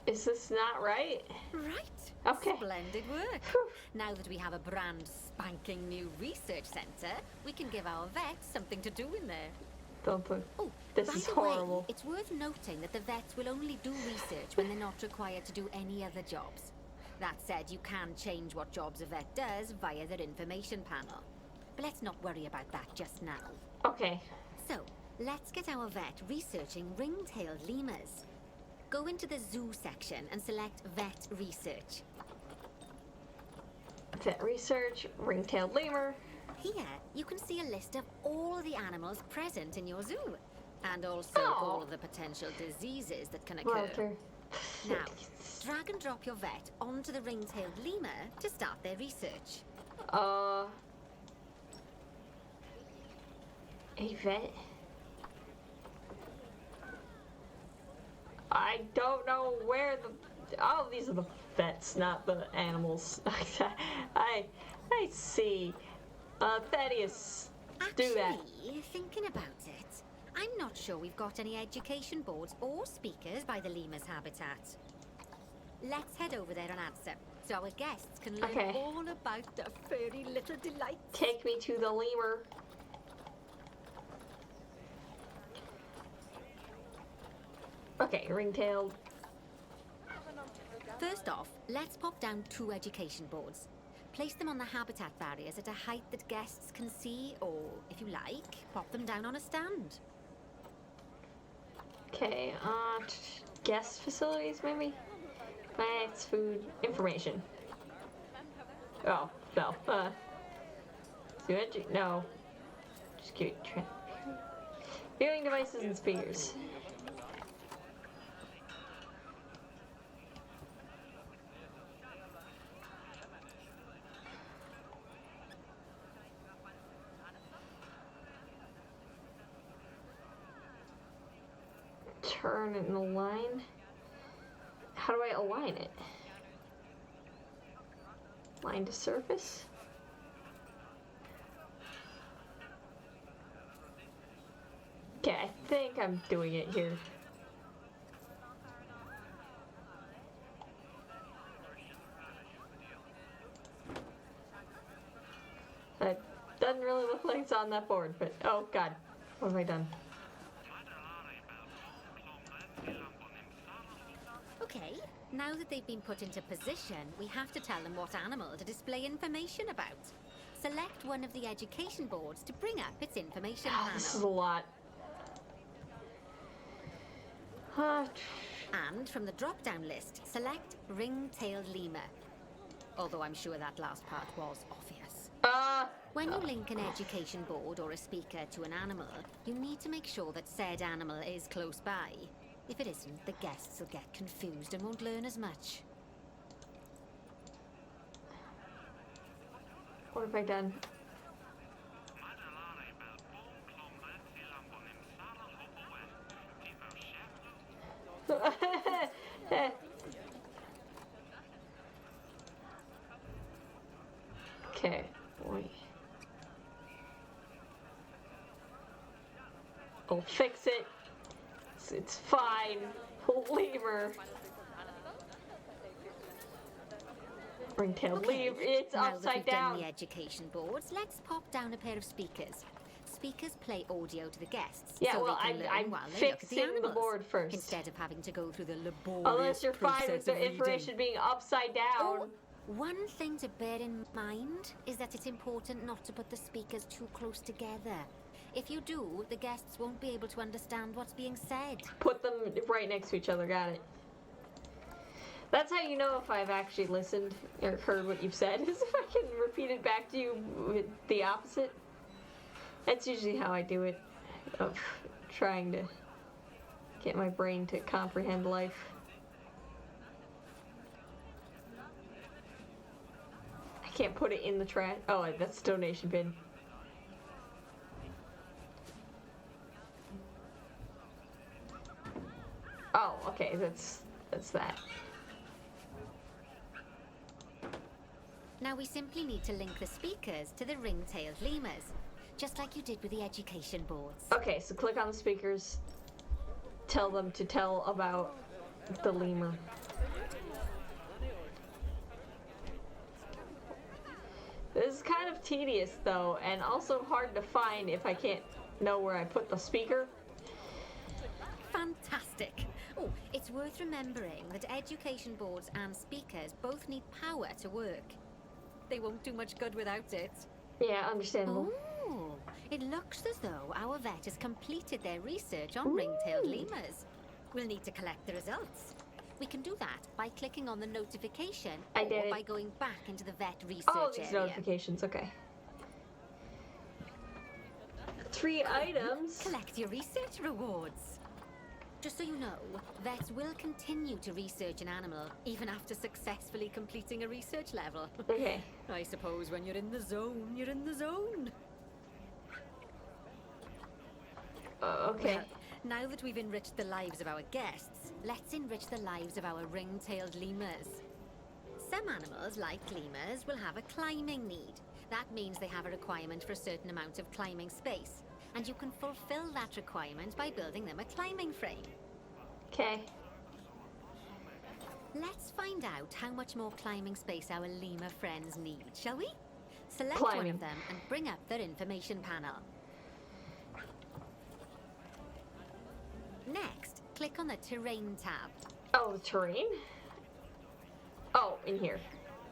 Is this not right? Right. Okay. Splendid work. Whew. Now that we have a brand spanking new research center, we can give our vets something to do in there. Don't put. Oh, This by is the horrible. way, it's worth noting that the vets will only do research when they're not required to do any other jobs. That said, you can change what jobs a vet does via their information panel. But let's not worry about that just now. Okay. So, let's get our vet researching ring-tailed lemurs. Go into the zoo section and select Vet Research. Vet research, ring-tailed lemur. Here, you can see a list of all the animals present in your zoo. And also Oh. all the potential diseases that can occur. Walter. Now, drag and drop your vet onto the ring-tailed lemur to start their research. A vet? I don't know where the... Oh, these are the vets, not the animals. I see. Thaddeus, do that. Actually, thinking about it, I'm not sure we've got any education boards or speakers by the lemur's habitat. Let's head over there and answer, so our guests can learn Okay. all about their furry little delights. Take me to the lemur. Okay, ring-tailed. First off, let's pop down 2 education boards. Place them on the habitat barriers at a height that guests can see, or, if you like, pop them down on a stand. Okay, guest facilities, maybe? Facts, food, information. Oh, no. No. Just give it viewing devices and speakers. Turn it and align. How do I align it? Line to surface? Okay, I think I'm doing it here. That doesn't really look like it's on that board, but oh god, what have I done? Okay, now that they've been put into position, we have to tell them what animal to display information about. Select one of the education boards to bring up its information Oh, this is a panel. lot. And from the drop-down list, select ring-tailed lemur. Although I'm sure that last part was obvious. When you link an education board or a speaker to an animal, you need to make sure that said animal is close by. If it isn't, the guests will get confused and won't learn as much. What have I done? Okay, boy. I'll fix it. It's fine. Lemur. Ring-tailed lemur. It's now that upside we've done down. the education boards, let's pop down a pair of speakers. Speakers play audio to the guests, Yeah, so well, they can learn I'm while they look at the fixing the animals, board first. instead of having to go through the laborious Unless you're fine with process the of reading. information being upside down. Oh, one thing to bear in mind is that it's important not to put the speakers too close together. If you do, the guests won't be able to understand what's being said. Put them right next to each other, got it. That's how you know if I've actually listened or heard what you've said, is if I can repeat it back to you with the opposite. That's usually how I do it, of trying to get my brain to comprehend life. I can't put it in the trash. Oh, that's donation bin. Oh, okay, that's that. Now we simply need to link the speakers to the ring-tailed lemurs, just like you did with the education boards. Okay, so click on the speakers. Tell them to tell about the lemur. This is kind of tedious though, and also hard to find if I can't know where I put the speaker. Fantastic. Oh, it's worth remembering that education boards and speakers both need power to work. They won't do much good without it. Yeah, understandable. Oh, it looks as though our vet has completed their research on ring-tailed lemurs. We'll need to collect the results. We can do that by clicking on the notification or by going back into the vet research Oh, these area. notifications, okay. 3 items. Collect your research rewards. Just so you know, vets will continue to research an animal even after successfully completing a research level. Okay. I suppose when you're in the zone, you're in the zone. Okay. Well, now that we've enriched the lives of our guests, let's enrich the lives of our ring-tailed lemurs. Some animals, like lemurs, will have a climbing need. That means they have a requirement for a certain amount of climbing space. And you can fulfill that requirement by building them a climbing frame. Okay. Let's find out how much more climbing space our lemur friends need, shall we? Select one Climbing. of them and bring up their information panel. Next, click on the Terrain tab. Oh, the terrain? Oh, in here.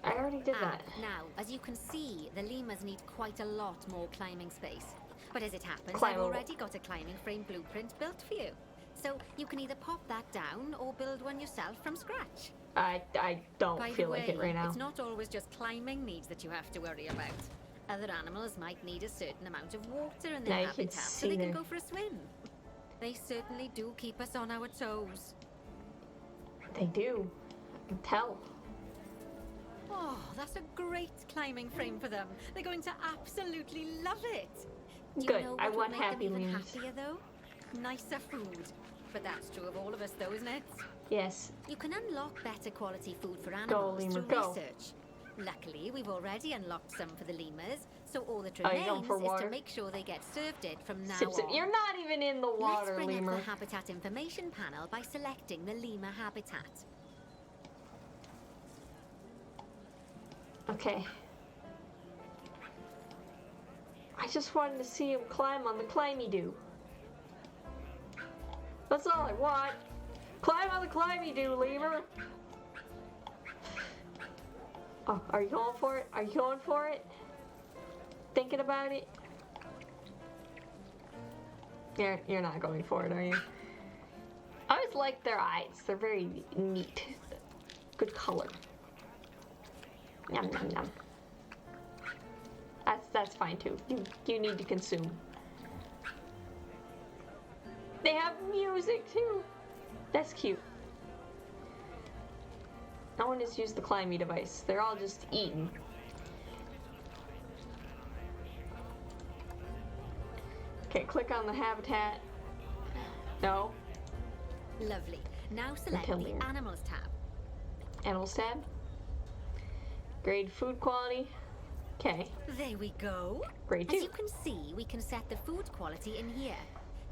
I already did that. Now, as you can see, the lemurs need quite a lot more climbing space. But as it happens, I've Climbable. already got a climbing frame blueprint built for you. So you can either pop that down or build one yourself from scratch. I don't By feel the way, like it right now. it's not always just climbing needs that you have to worry about. Other animals might need a certain amount of water in Now their you can habitat so see they can their- go for a swim. They certainly do keep us on our toes. They do. I can tell. Oh, that's a great climbing frame for them. They're going to absolutely love it. Do you Good. know I what want would make happy them even lemurs. happier though? Nicer food. But that's true of all of us though, isn't it? Yes. You can unlock better quality food for Go, animals lemur, through go. research. Luckily, we've already unlocked some for the lemurs, so all that Oh, you're going remains for is water? to make sure they get served it from now Sip, sip. on. You're not even in the Let's water, bring lemur. up the habitat information panel by selecting the lemur habitat. Okay. I just wanted to see him climb on the climby-doo. That's all I want. Climb on the climby-doo, lemur. Oh, are you going for it? Are you going for it? Thinking about it? You're not going for it, are you? I always like their eyes. They're very neat. Good color. Yum, yum, yum. That's fine too. You need to consume. They have music too. That's cute. No one has used the climby device. They're all just eating. Okay, click on the habitat. No. Lovely. Now select Until the here. Animals tab. Animals tab. Grade food quality. Okay. There we go. Grade As 2. you can see, we can set the food quality in here.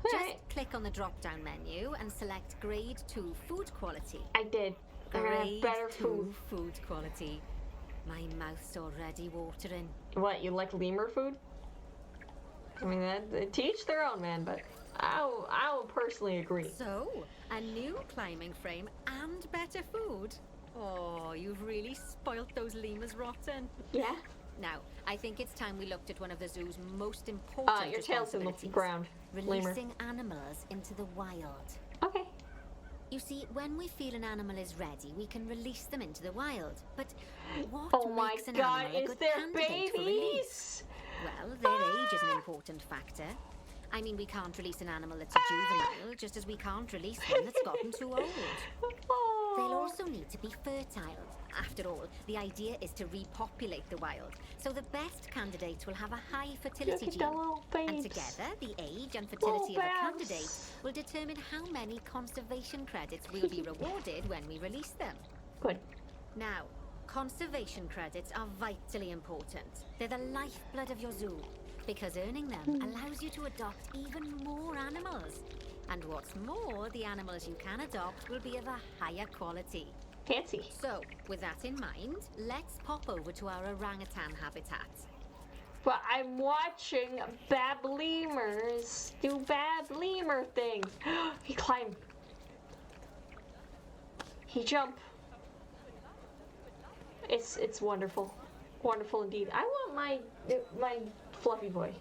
Just Alright. click on the drop-down menu and select Grade 2 Food Quality. I did. I'm gonna have Grade better 2 food. food quality. My mouth's already watering. What, you like lemur food? I mean, to each their own, man, but I will personally agree. So, a new climbing frame and better food. Oh, you've really spoilt those lemurs rotten. Yeah? Now, I think it's time we looked at one of the zoo's most important Your tail's in the responsibilities. ground, lemur. Releasing animals into the wild. Okay. You see, when we feel an animal is ready, we can release them into the wild. But what Oh my makes an god, animal a is good there candidate for release? babies? Well, their age is an important factor. I mean, we can't release an animal that's a juvenile, just as we can't release one that's gotten too old. They'll Oh. also need to be fertile. After all, the idea is to repopulate the wild, so the best candidates will have a high fertility Look at gene. the little And babes. together, the age and fertility of a babes. candidate will determine how many conservation credits will be rewarded when we release them. Good. Now, conservation credits are vitally important. They're the lifeblood of your zoo, because earning them allows you to adopt even more animals. And what's more, the animals you can adopt will be of a higher quality. Fancy. So, with that in mind, let's pop over to our orangutan habitat. But I'm watching bab lemurs do bab lemur things. He climb. He jump. It's wonderful. Wonderful indeed. I want my fluffy boy.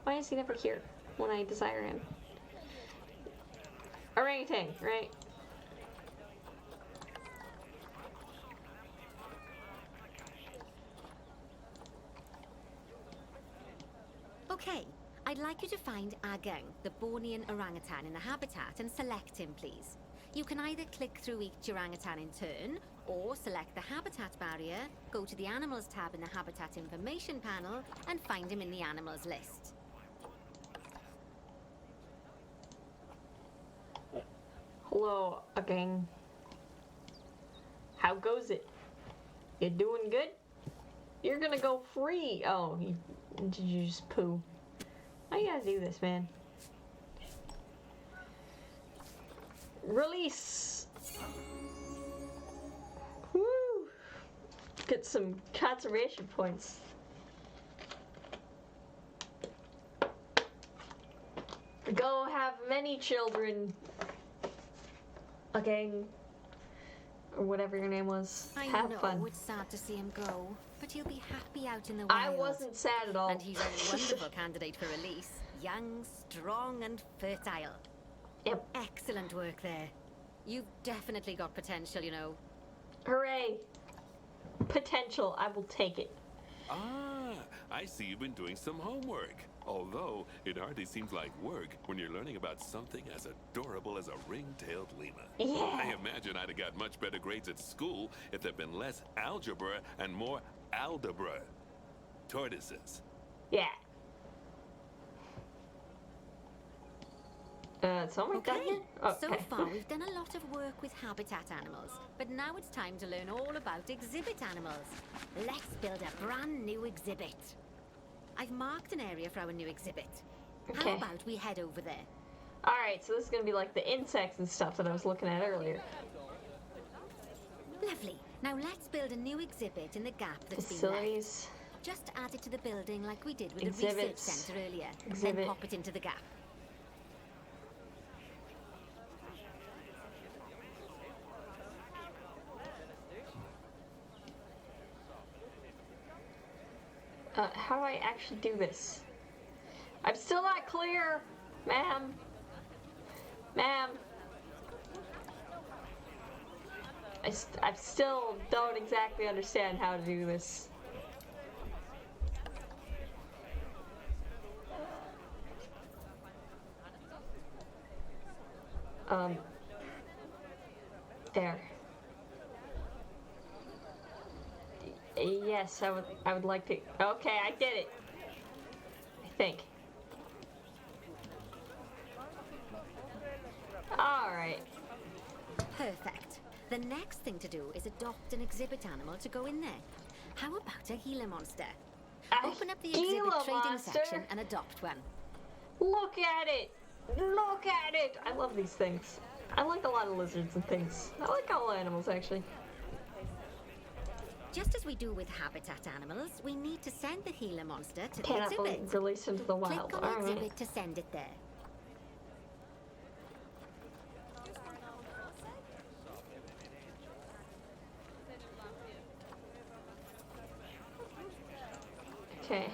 Why is he never here when I desire him? Orangutan, right? Okay, I'd like you to find Agang, the Bornean orangutan in the habitat, and select him, please. You can either click through each orangutan in turn, or select the habitat barrier, go to the animals tab in the habitat information panel, and find him in the animals list. Hello again. How goes it? You doing good? You're gonna go free. Oh, did you just poo? Why you gotta do this, man? Release. Woo! Get some conservation points. Go have many children. Again. Or whatever your name was. Have fun. It's sad to see him go, but he'll be happy out in the wild. I wasn't sad at all. And he's a wonderful candidate for release. Young, strong, and fertile. Yep. Excellent work there. You've definitely got potential, you know. Hooray! Potential. I will take it. Ah, I see you've been doing some homework. Although, it hardly seems like work when you're learning about something as adorable as a ring-tailed lemur. Yeah. I imagine I'd have got much better grades at school if there'd been less algebra and more aldebra. Tortoises. Yeah. It's almost done here? So far we've done a lot of work with habitat animals, but now it's time to learn all about exhibit animals. Let's build a brand new exhibit. I've marked an area for our new exhibit. Okay. How about we head over there? Alright, so this is gonna be like the insects and stuff that I was looking at earlier. Lovely. Now let's build a new exhibit in the gap that's Facilities. been left. Just add it to the building like we did with Exhibits. the research center earlier. Exhibit. Then pop it into the gap. How do I actually do this? I'm still not clear, ma'am. Ma'am. I still don't exactly understand how to do this. There. Yes, I would like to. Okay, I did it. I think. All right. Perfect. The next thing to do is adopt an exhibit animal to go in there. How about a Gila monster? Open up the exhibit trading section and adopt one. Look at it! Look at it! I love these things. I like a lot of lizards and things. I like all animals, actually. Just as we do with habitat animals, we need to send the Gila monster to the Cannot exhibit. be released into the wild. Click on the All right. exhibit to send it there. Okay.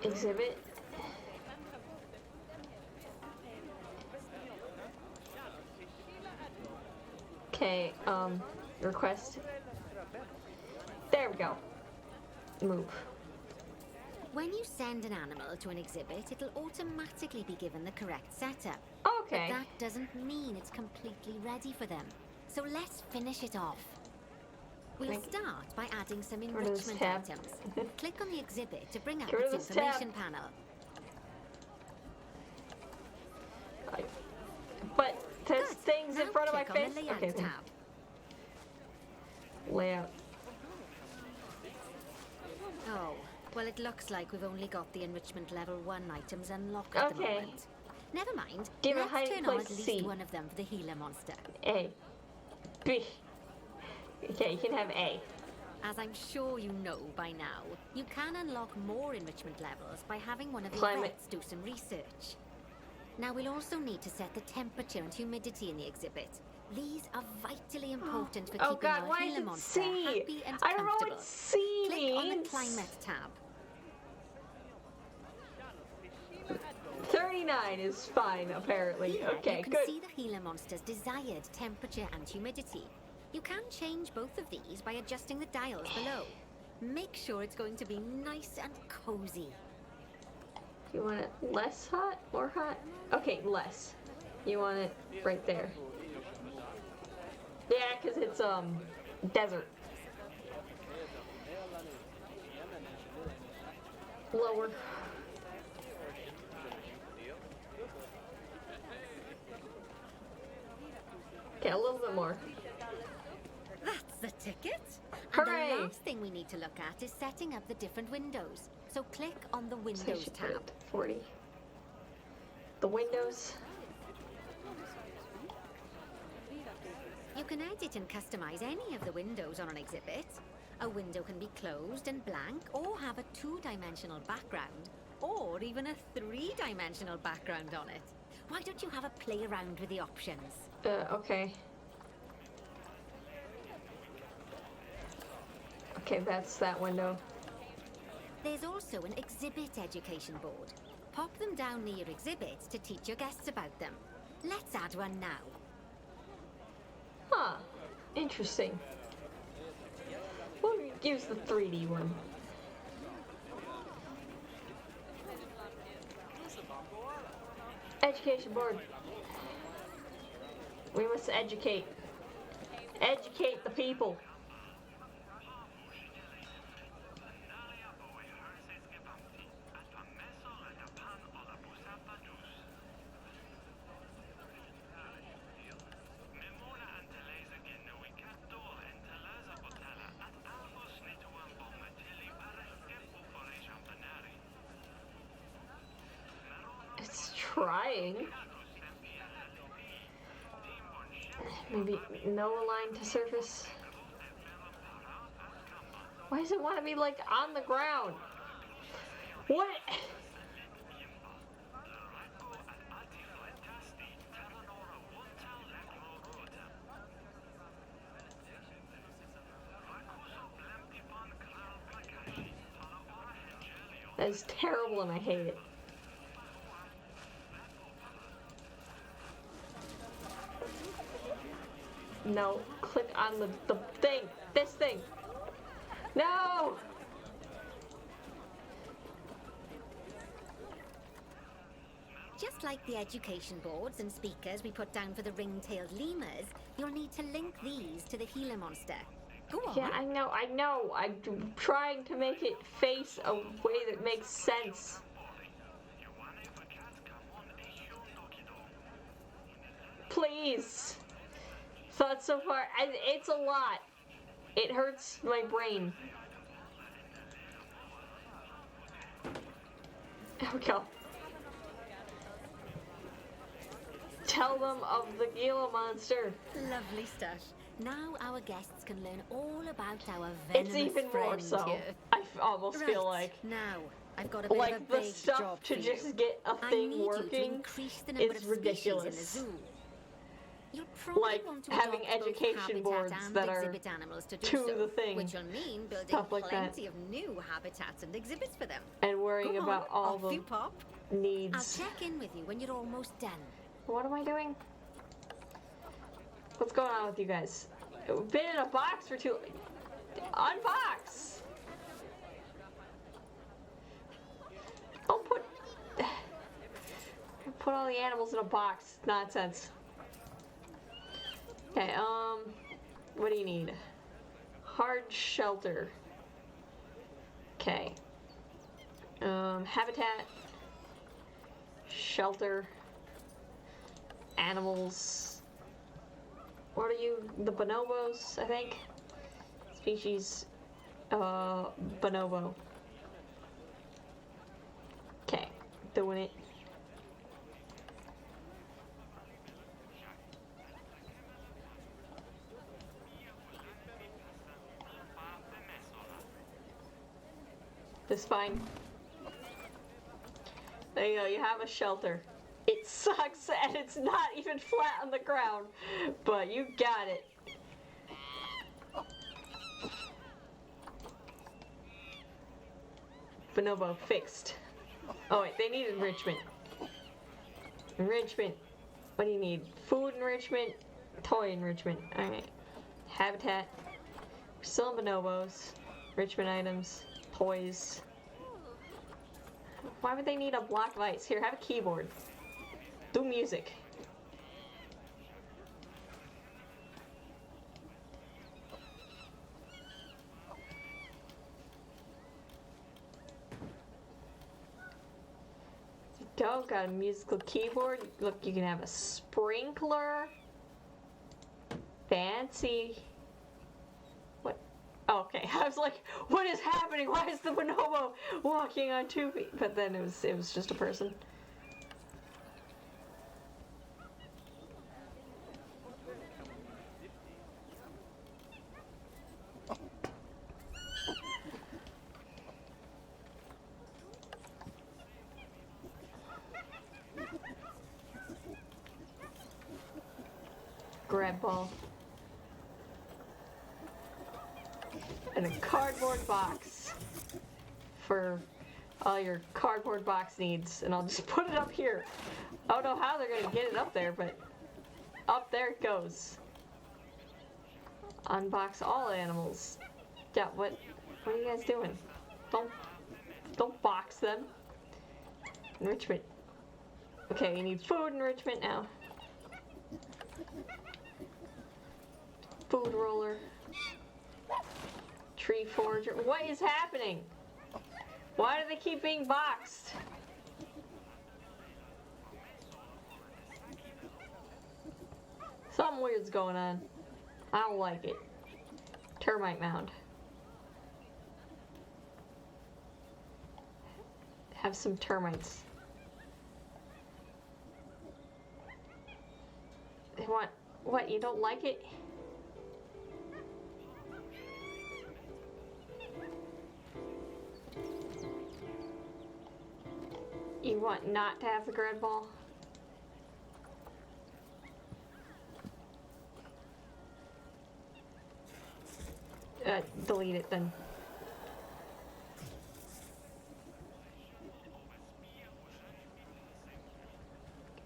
Exhibit. Okay, request. There we go. Move. When you send an animal to an exhibit, it'll automatically be given the correct setup. Okay. But that doesn't mean it's completely ready for them. So let's finish it off. We'll start by adding some enrichment items. Click on the exhibit to bring up its information panel. But there's things Now in front of my click on face. the Layout Okay. tab. Layout. Oh, well, it looks like we've only got the enrichment level 1 items unlocked at the Okay. moment. Never mind. Give a Let's hiding turn on place at least C. one of them for the healer monster. A. B. Okay, you can have A. As I'm sure you know by now, you can unlock more enrichment levels by having one of your Climate. vets do some research. Now we'll also need to set the temperature and humidity in the exhibit. These are vitally important for Oh keeping god, our why healer is it monster C? happy and I don't know comfortable. what C Click means. on the climate tab. 39 is fine, apparently. Here, Okay, you can good. see the healer monster's desired temperature and humidity. You can change both of these by adjusting the dials below. Make sure it's going to be nice and cozy. You want it less hot? More hot? Okay, less. You want it right there. Yeah, because it's, desert. Lower. Okay, a little bit more. That's the ticket. Hooray! And the last thing we need to look at is setting up the different windows. So click on the So I Windows should put it tab. to 40. The windows. You can edit and customize any of the windows on an exhibit. A window can be closed and blank, or have a two-dimensional background, or even a three-dimensional background on it. Why don't you have a play around with the options? Okay. Okay, that's that window. There's also an exhibit education board. Pop them down near your exhibits to teach your guests about them. Let's add one now. Huh. Interesting. We'll use the 3D one. Education board. We must educate. Educate the people. It's trying. Maybe no align to surface. Why does it want to be like on the ground? What? That is terrible and I hate it. No, click on the thing. This thing. No! Just like the education boards and speakers we put down for the ring-tailed lemurs, you'll need to link these to the healer monster. Go on. Yeah, I know. I'm trying to make it face a way that makes sense. Please. Thought so far. It's a lot. It hurts my brain. There we go. Tell them of the Gila monster. Lovely stuff. Now our guests can learn all about our venomous It's even more friend so. here. I almost feel like Now, I've got a bit of a like the big stuff job to for just you. get a I thing need you to working increase the number is of species in the ridiculous. zoo. You'll probably Like want to having adopt both education habitat boards and that are exhibit animals to do to so, the thing. which will mean building Stuff like that. plenty of new habitats and exhibits for them. And worrying Go about on, all off the you pop. needs. I'll check in with you when you're almost done. What am I doing? What's going on with you guys? We've been in a box for too. Unbox! Don't put all the animals in a box. Nonsense. Okay, what do you need? Hard shelter. Okay. Habitat. Shelter. Animals. What are you? The bonobos, I think? Species, bonobo. Okay, doing it. It's fine. There you go, you have a shelter. It sucks and it's not even flat on the ground, but you got it. Bonobo fixed. Oh wait, they need enrichment. Enrichment. What do you need? Food enrichment, toy enrichment. Alright. Habitat. We're still in bonobos. Enrichment items, toys. Why would they need a block of ice? Here, have a keyboard. Do music. Go, got a musical keyboard. Look, you can have a sprinkler. Fancy. What? Oh, okay, I was like, what is happening? Why is the bonobo walking on 2 feet? But then it was just a person. Grab ball. And a cardboard box for all your cardboard box needs. And I'll just put it up here. I don't know how they're gonna get it up there, but up there it goes. Unbox all animals. Yeah, what are you guys doing? Don't box them. Enrichment. Okay, you need food enrichment now. Food roller. Tree forager. What is happening? Why do they keep being boxed? Something weird's going on. I don't like it. Termite mound. Have some termites. They want... What, you don't like it? You want not to have the grad ball? Delete it then.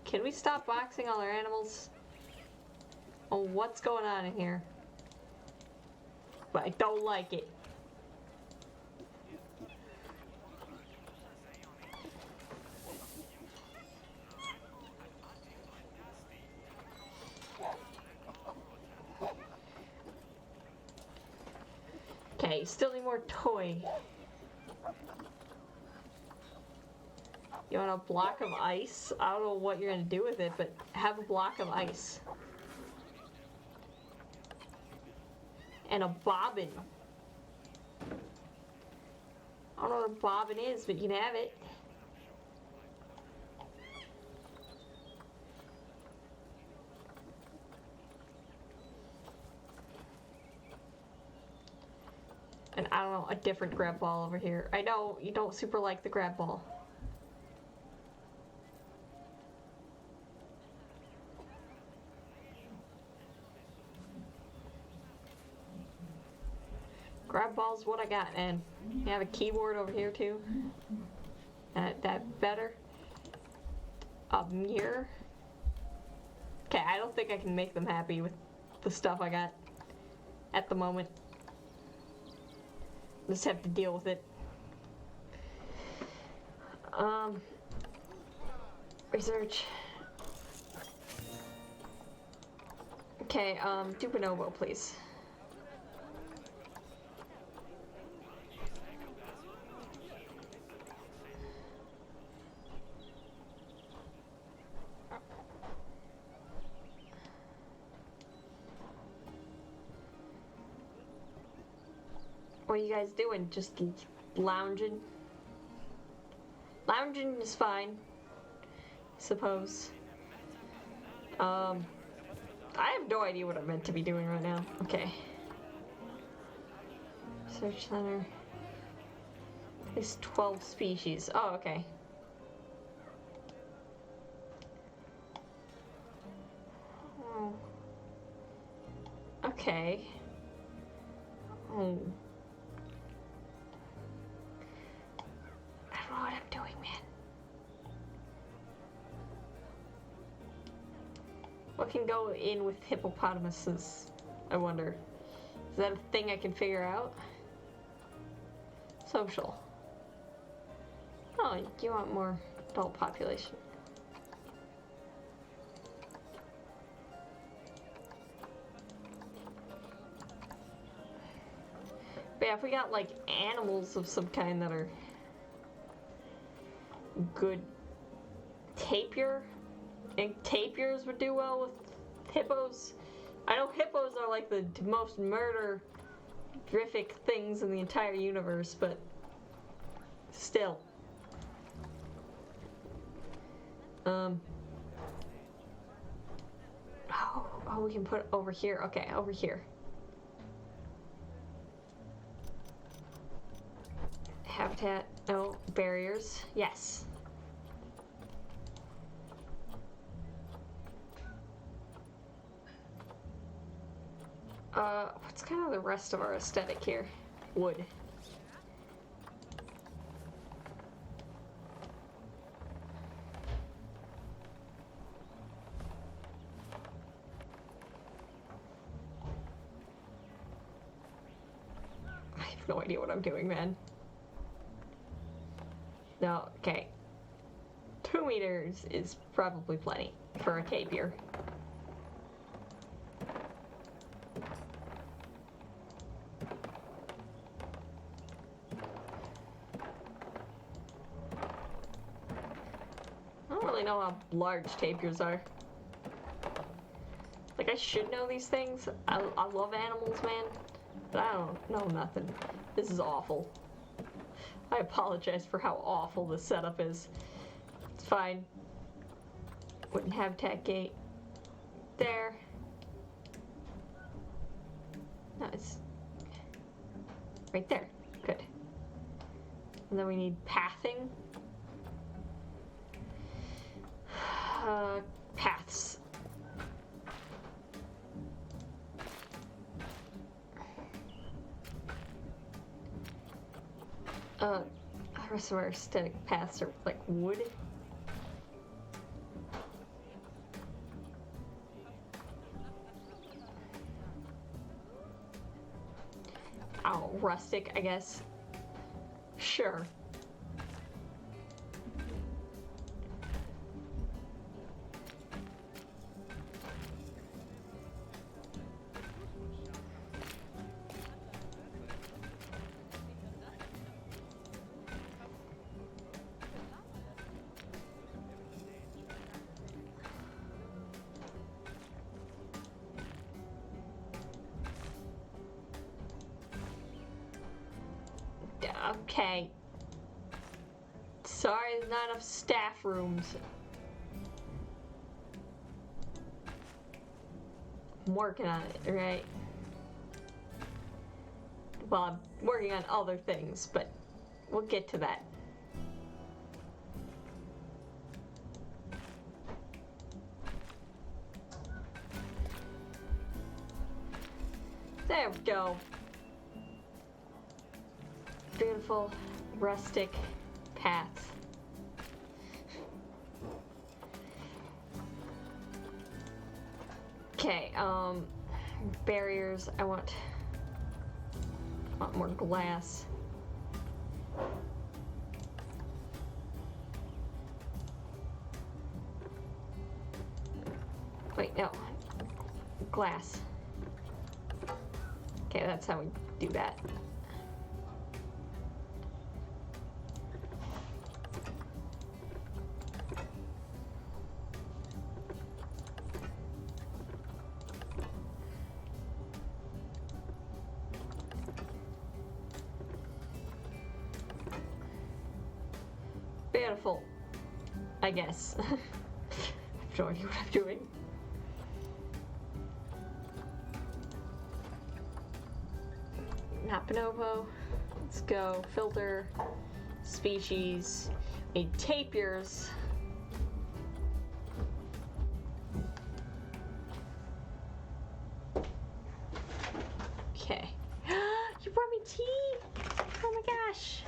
Can we stop boxing all our animals? Oh, what's going on in here? But I don't like it. Okay, still need more toy. You want a block of ice? I don't know what you're gonna do with it, but have a block of ice. And a bobbin. I don't know what a bobbin is, but you can have it. And I don't know, a different grab ball over here. I know you don't super like the grab ball. Grab ball's what I got, and you have a keyboard over here too. That better. A mirror. Okay, I don't think I can make them happy with the stuff I got at the moment. Just have to deal with it. Research. Okay, do bonobo, please. What are you guys doing? Just lounging? Lounging is fine, I suppose. I have no idea what I'm meant to be doing right now. Okay. Research center. There's 12 species. Oh, okay. Oh. Okay. Oh. I don't know what I'm doing, man. What can go in with hippopotamuses? I wonder. Is that a thing I can figure out? Social. Oh, you want more adult population. But yeah, if we got like animals of some kind that are good, tapir, and tapirs would do well with hippos. I know hippos are like the most murder-rific things in the entire universe, but still. Oh, we can put it over here. Okay, over here. Habitat, no, barriers, yes. What's kind of the rest of our aesthetic here? Wood. I have no idea what I'm doing, man. No, okay. 2 meters is probably plenty for a tapir. I don't really know how large tapirs are. Like, I should know these things. I love animals, man. But I don't know nothing. This is awful. I apologize for how awful this setup is. It's fine. Wooden habitat gate. There. No, it's right there. Good. And then we need pathing. Paths. The rest of our aesthetic paths are like wood. Oh, rustic, I guess. Sure. Okay. Sorry, there's not enough staff rooms. I'm working on it, right? Well, I'm working on other things, but we'll get to that. There we go. Beautiful, rustic paths. Okay, barriers. I want more glass. Wait, no. Glass. Okay, that's how we do that. Beautiful, I guess. I have no idea what I'm doing. Not Bonobo. Let's go. Filter. species. We need tapirs. Okay. You brought me tea! Oh my gosh!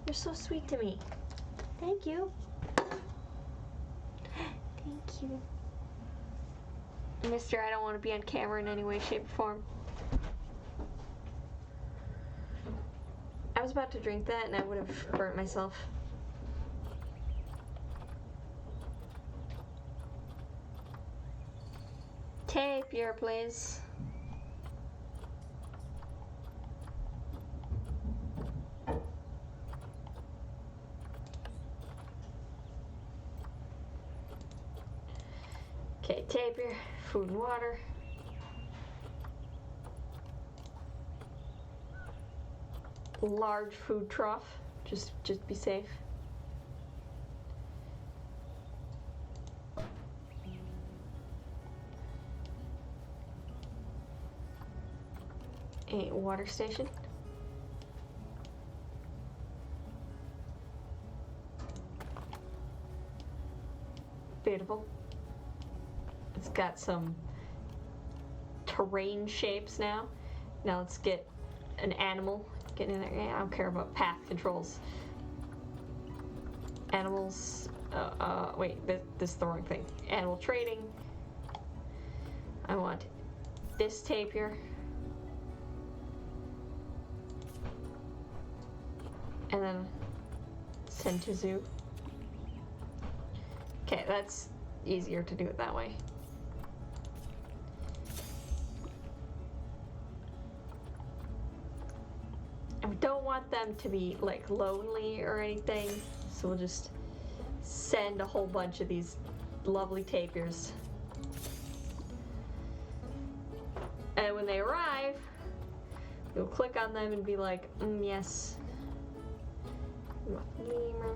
You're so sweet to me. Thank you. Thank you. Mister, I don't want to be on camera in any way, shape, or form. I was about to drink that and I would have burnt myself. Tapir, please. Okay, tapir, food and water. Large food trough, just be safe. A water station. Beautiful. It's got some terrain shapes now. Now let's get an animal. Get in there. Yeah, I don't care about path controls. Animals. Wait, this is the wrong thing. Animal trading. I want this tapir. And then send to zoo. Okay, that's easier to do it that way. And we don't want them to be like lonely or anything, so we'll just send a whole bunch of these lovely tapirs. And when they arrive, we'll click on them and be like, yes. Lemur.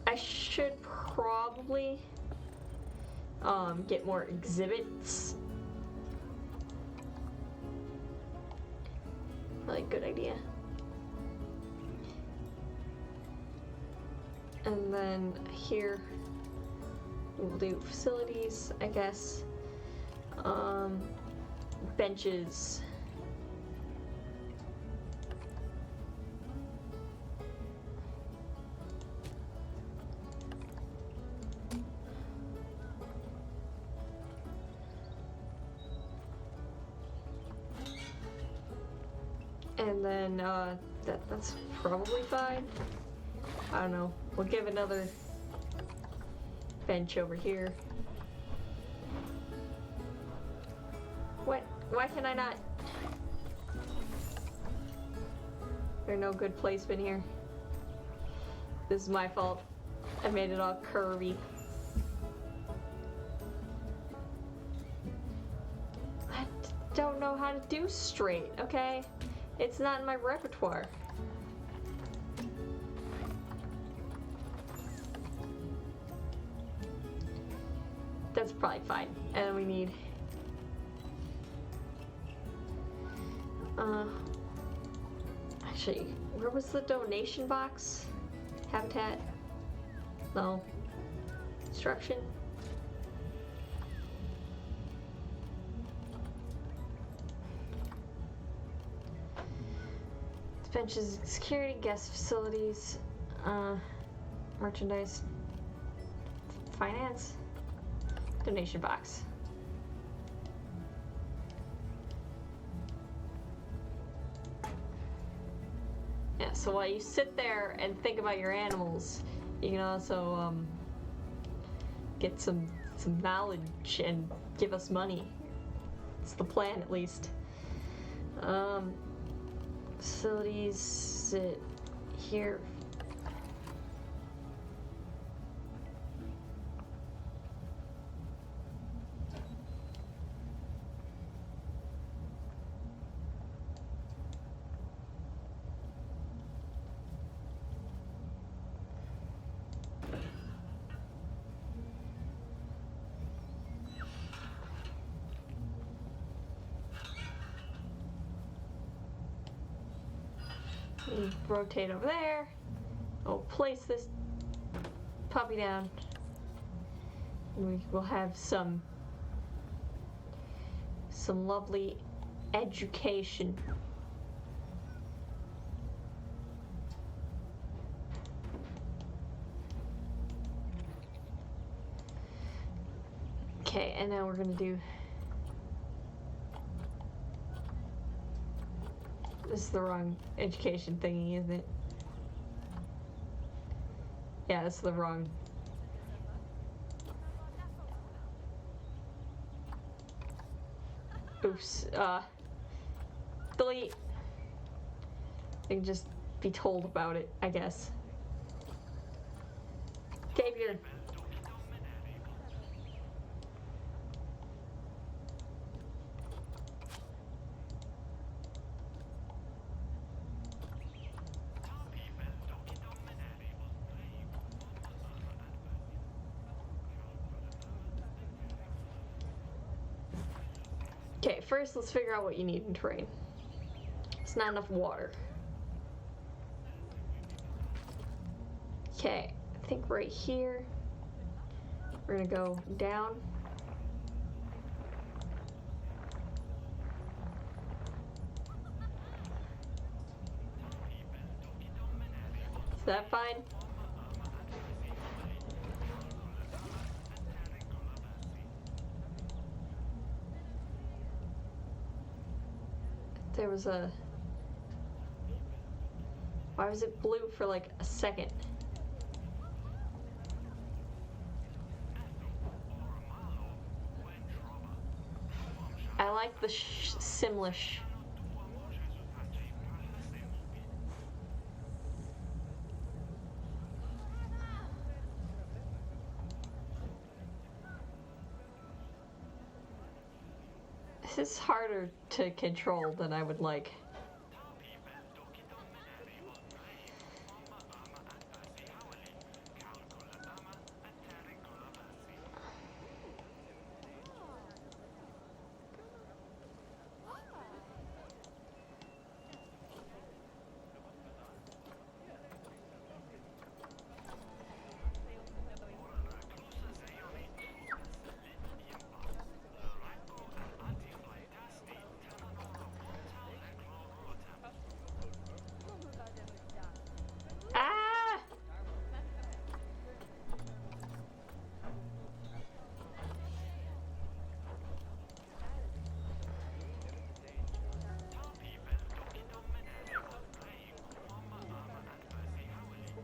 I should probably get more exhibits. Like, good idea. And then here we'll do facilities, I guess. Benches. And then that's probably fine. I don't know. We'll give another bench over here. What? Why can I not? There's no good placement here. This is my fault. I made it all curvy. I don't know how to do straight, okay? It's not in my repertoire. That's probably fine. And we need actually, where was the donation box? Habitat? No. Instruction? Benches, security, guest facilities, merchandise, finance, donation box. Yeah, so while you sit there and think about your animals, you can also get some knowledge and give us money. It's the plan, at least. Facilities, sit here. rotate over there. We'll place this puppy down. We will have some lovely education. Okay, and now we're gonna do this is the wrong education thingy, isn't it? Yeah, that's the wrong. Oops. Delete. I can just be told about it, I guess. Gabriel. Okay, first let's figure out what you need in terrain. It's not enough water. Okay, I think right here, we're gonna go down. Is that fine? There was a... Why was it blue for like a second? I like the Simlish. This is harder to control than I would like.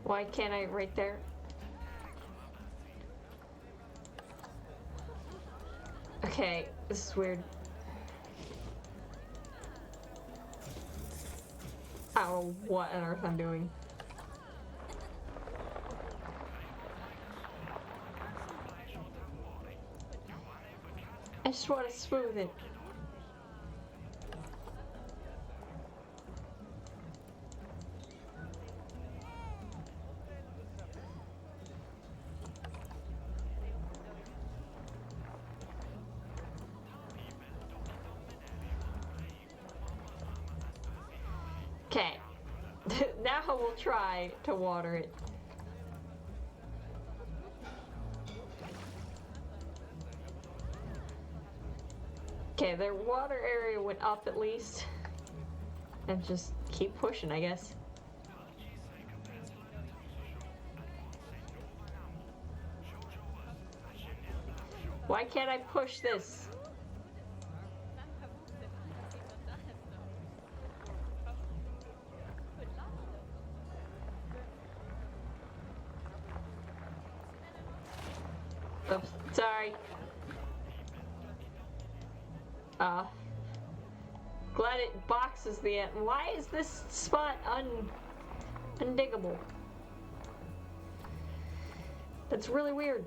Why can't I right there? Okay, this is weird. I don't know what on earth I'm doing. I just want to smooth it. Okay, now we'll try to water it. Okay, their water area went up at least. And just keep pushing, I guess. Why can't I push this? Oops, sorry. Glad it boxes the end. Why is this spot undiggable? That's really weird.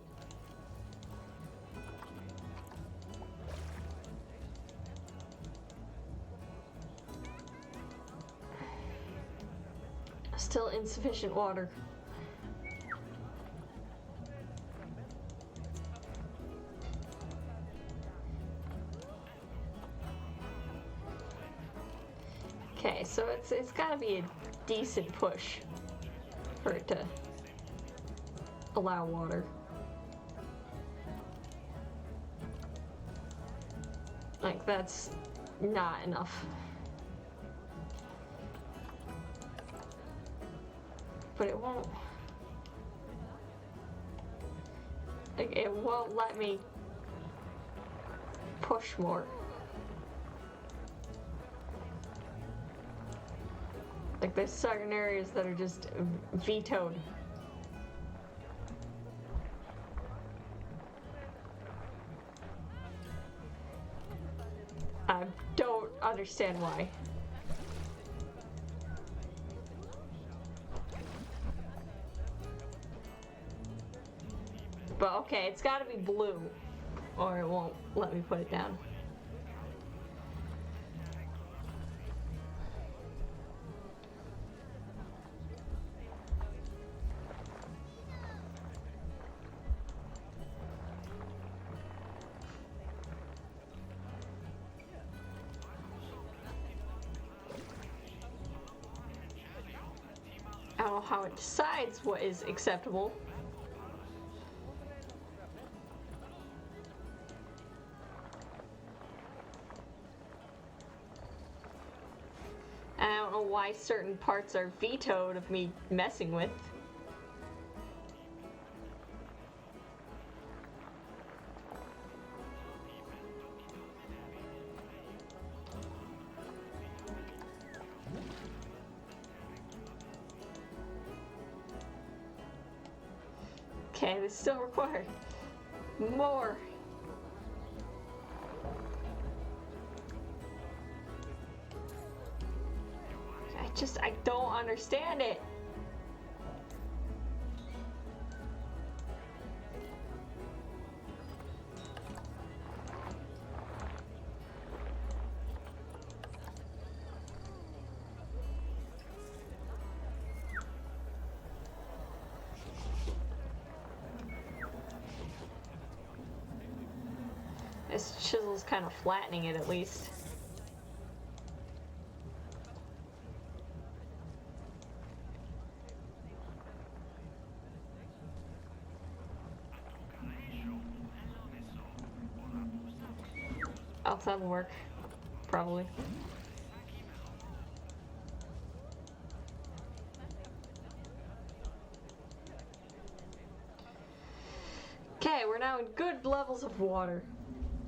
Still insufficient water. Okay, so it's gotta be a decent push for it to allow water. Like, that's not enough. But it won't. Like, it won't let me push more. Like, there's certain areas that are just vetoed. I don't understand why. But okay, it's gotta be blue, or it won't let me put it down. I don't know how it decides what is acceptable. I don't know why certain parts are vetoed of me messing with. Okay, this still required more. I don't understand it. This chisel's kind of flattening it at least. Oh, that'll work. Probably. Okay, we're now in good levels of water.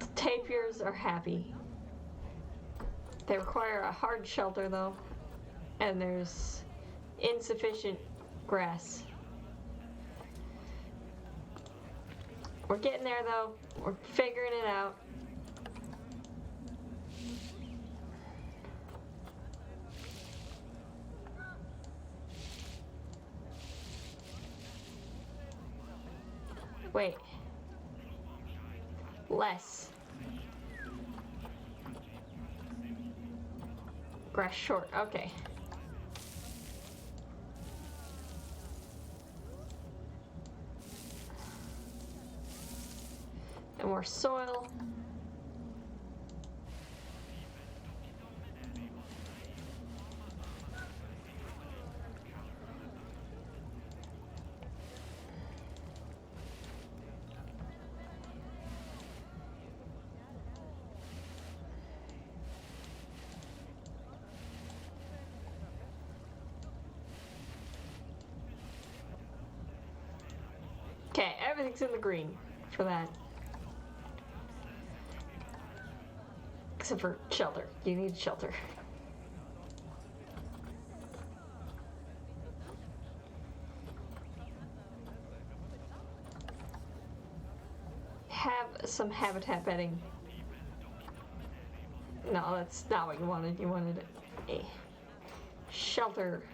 The tapirs are happy. They require a hard shelter though, and there's insufficient grass. We're getting there though. We're figuring it out. Wait. Less. Grass short, okay. And more soil. Okay, everything's in the green for that. Except for shelter. You need shelter. Have some habitat bedding. No, that's not what you wanted. You wanted a shelter.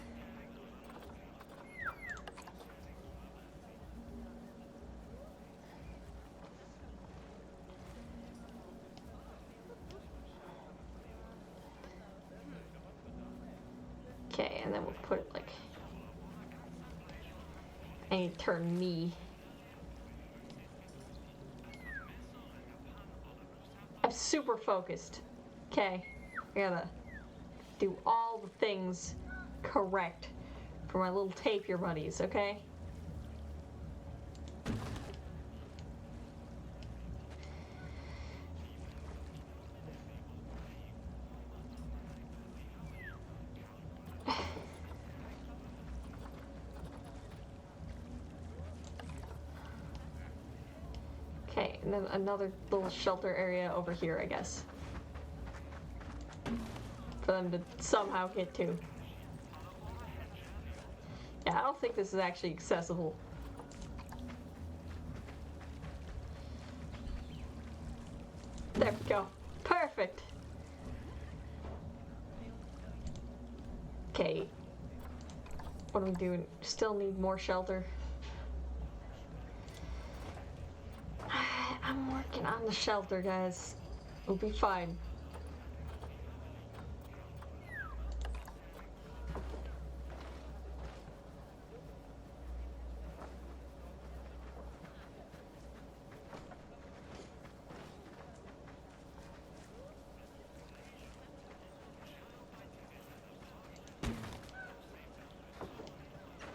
Okay, and then we'll put it like, I need to turn me. I'm super focused. Okay, I gotta do all the things correct for my little tapir buddies, okay? Okay, and then another little shelter area over here, I guess. For them to somehow get to. Yeah, I don't think this is actually accessible. There we go. Perfect. Okay. What are we doing? Still need more shelter. I'm working on the shelter, guys. We'll be fine.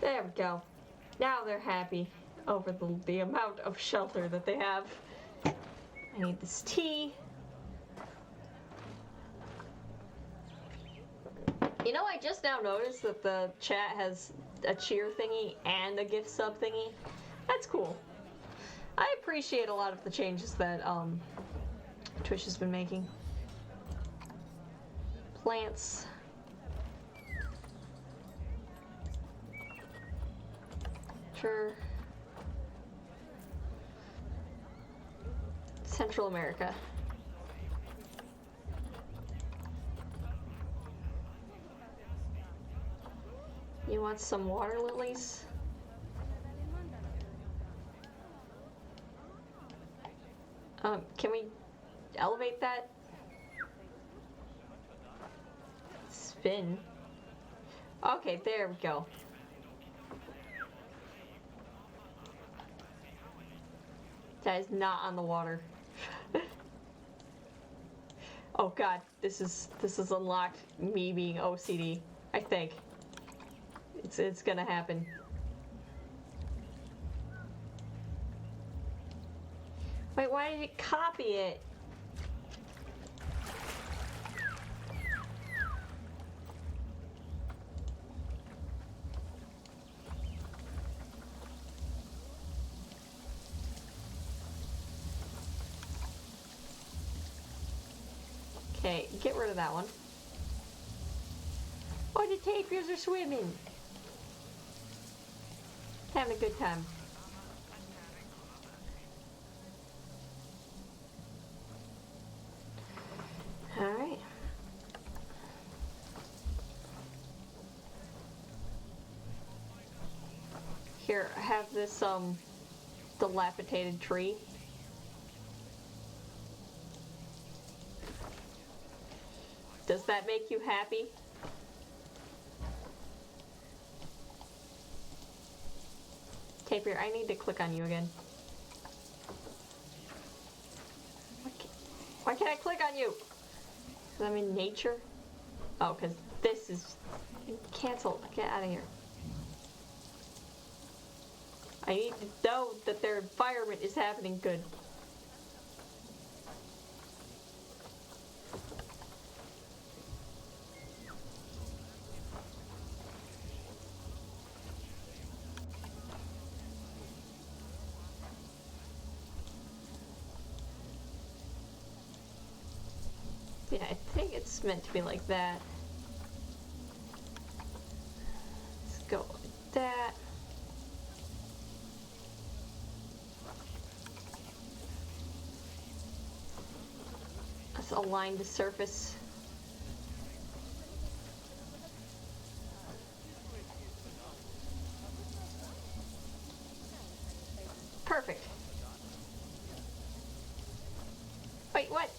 There we go. Now they're happy over the amount of shelter that they have. I need this tea. You know, I just now noticed that the chat has a cheer thingy and a gift sub thingy. That's cool. I appreciate a lot of the changes that Twitch has been making. Plants. Sure. Central America. You want some water lilies? Can we elevate that? Spin. Okay, there we go. That is not on the water. Oh god, this is unlocked me being OCD, I think. It's gonna happen. Wait, why did it copy it? Okay, get rid of that one. Oh, the tapirs are swimming. Having a good time. Alright. Here, I have this, dilapidated tree. Does that make you happy? Tapir, I need to click on you again. Why can't I click on you? Because I'm in nature? Oh, because this is... Cancel. Get out of here. I need to know that their environment is happening good. Yeah, I think it's meant to be like that. Let's go like that. Let's align the surface. Perfect. Wait, what?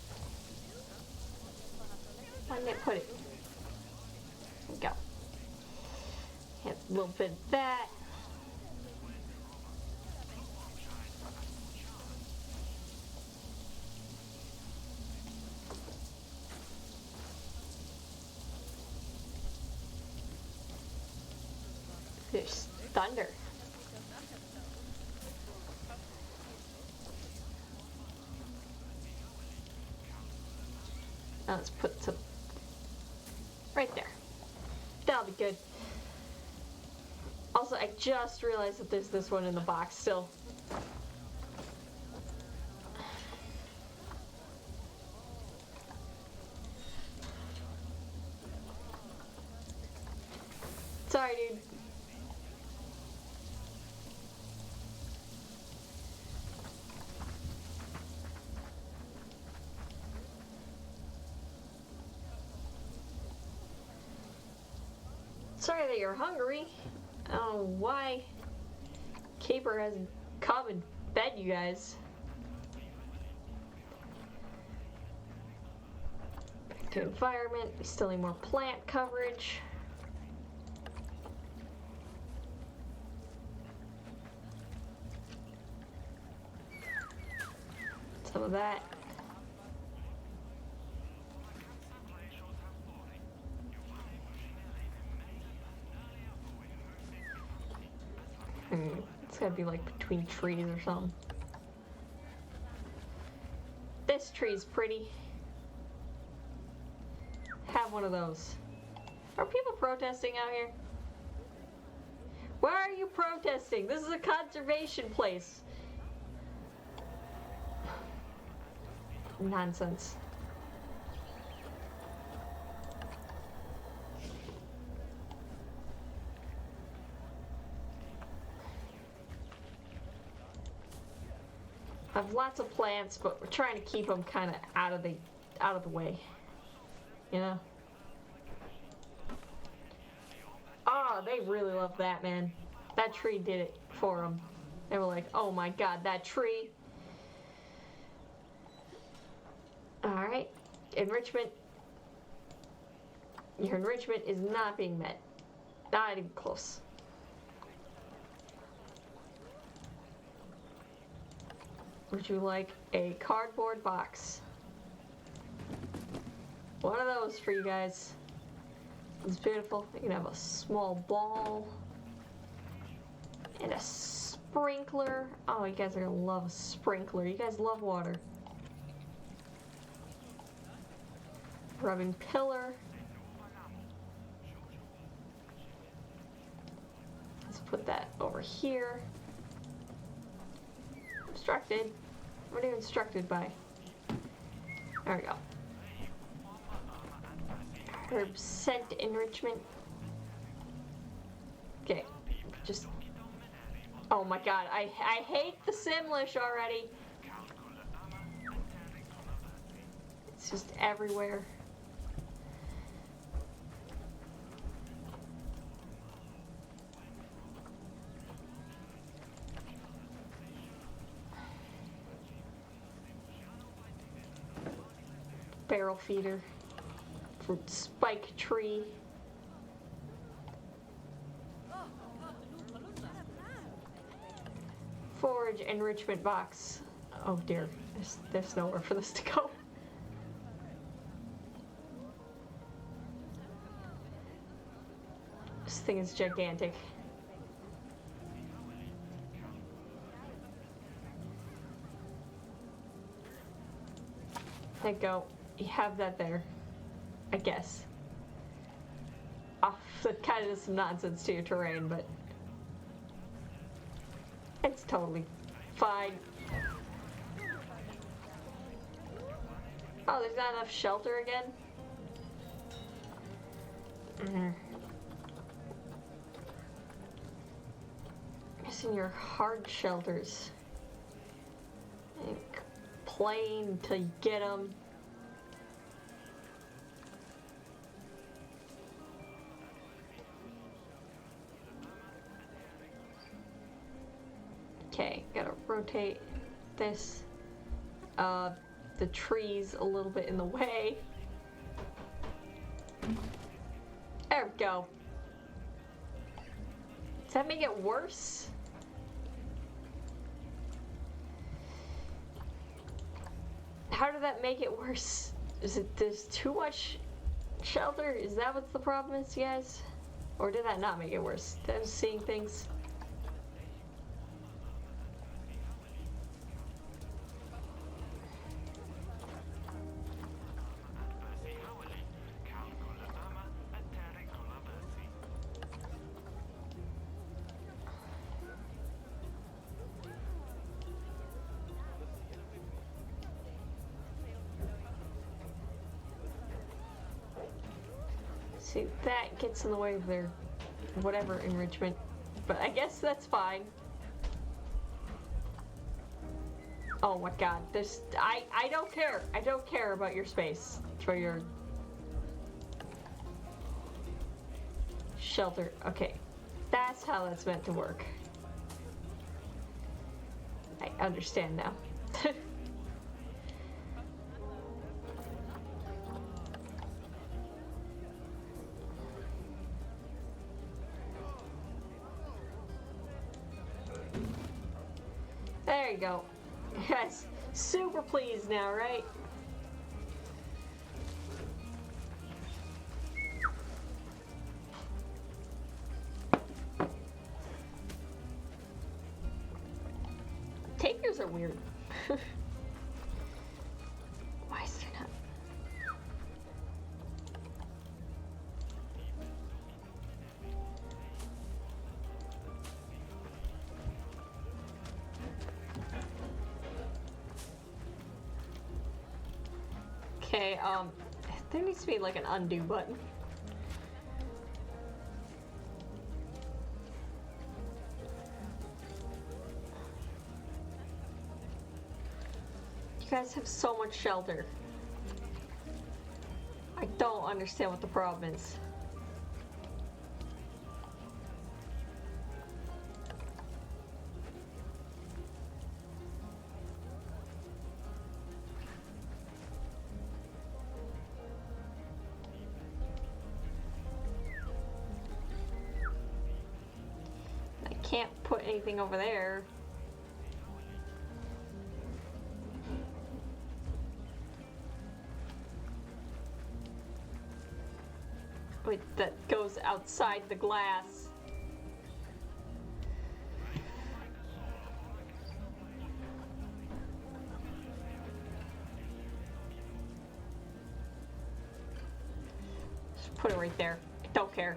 Why didn't it put it? There we go. Have a little bit of that. There's thunder. Now let's put some right there. That'll be good. Also, I just realized that there's this one in the box still. Sorry, dude. Sorry that you're hungry. I don't know why Caper hasn't come and fed you guys. Back to environment. We still need more plant coverage. Some of that. It's gotta be like between trees or something. This tree's pretty. Have one of those. Are people protesting out here? Why are you protesting? This is a conservation place. Nonsense. I have lots of plants, but we're trying to keep them kind of out of the way. You know? Oh, they really love that, man. That tree did it for them. They were like, oh my god, that tree. Alright. Enrichment. Your enrichment is not being met. Not even close. Would you like a cardboard box? One of those for you guys. It's beautiful. You can have a small ball. And a sprinkler. Oh, you guys are gonna love a sprinkler. You guys love water. Rubbing pillar. Let's put that over here. Instructed. What are you instructed by? There we go. Herb scent enrichment. Okay, just. Oh my god, I hate the Simlish already. It's just everywhere. Barrel feeder. Fruit spike tree. Forage enrichment box. Oh dear, there's nowhere for this to go. This thing is gigantic. There you go. You have that there. I guess. That kind of is some nonsense to your terrain, but it's totally fine. Oh, there's not enough shelter again? Missing your hard shelters. And complain until you get them. Okay, gotta rotate this, the trees a little bit in the way. There we go. Does that make it worse? How did that make it worse? Is it there's too much shelter? Is that what the problem is, guys? Or did that not make it worse? I was seeing things. See, that gets in the way of their whatever enrichment, but I guess that's fine. Oh my god, this, I don't care. I don't care about your space for your shelter. Okay, that's how that's meant to work. I understand now. There you go. Yes, super pleased now, right? Tapirs are weird. Why is there not? Okay, there needs to be like an undo button. You guys have so much shelter. I don't understand what the problem is. I can't put anything over there. Wait, that goes outside the glass. Just put it right there. I don't care.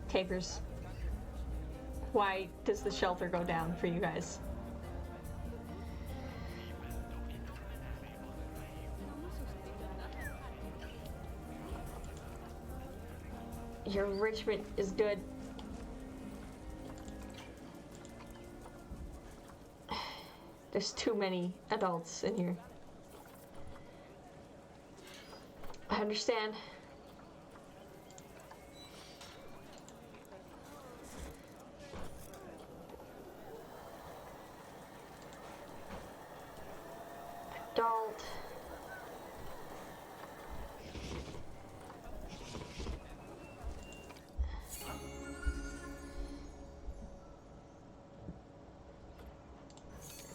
Tapirs. Why does the shelter go down for you guys? Your enrichment is good. There's too many adults in here. I understand. Adult.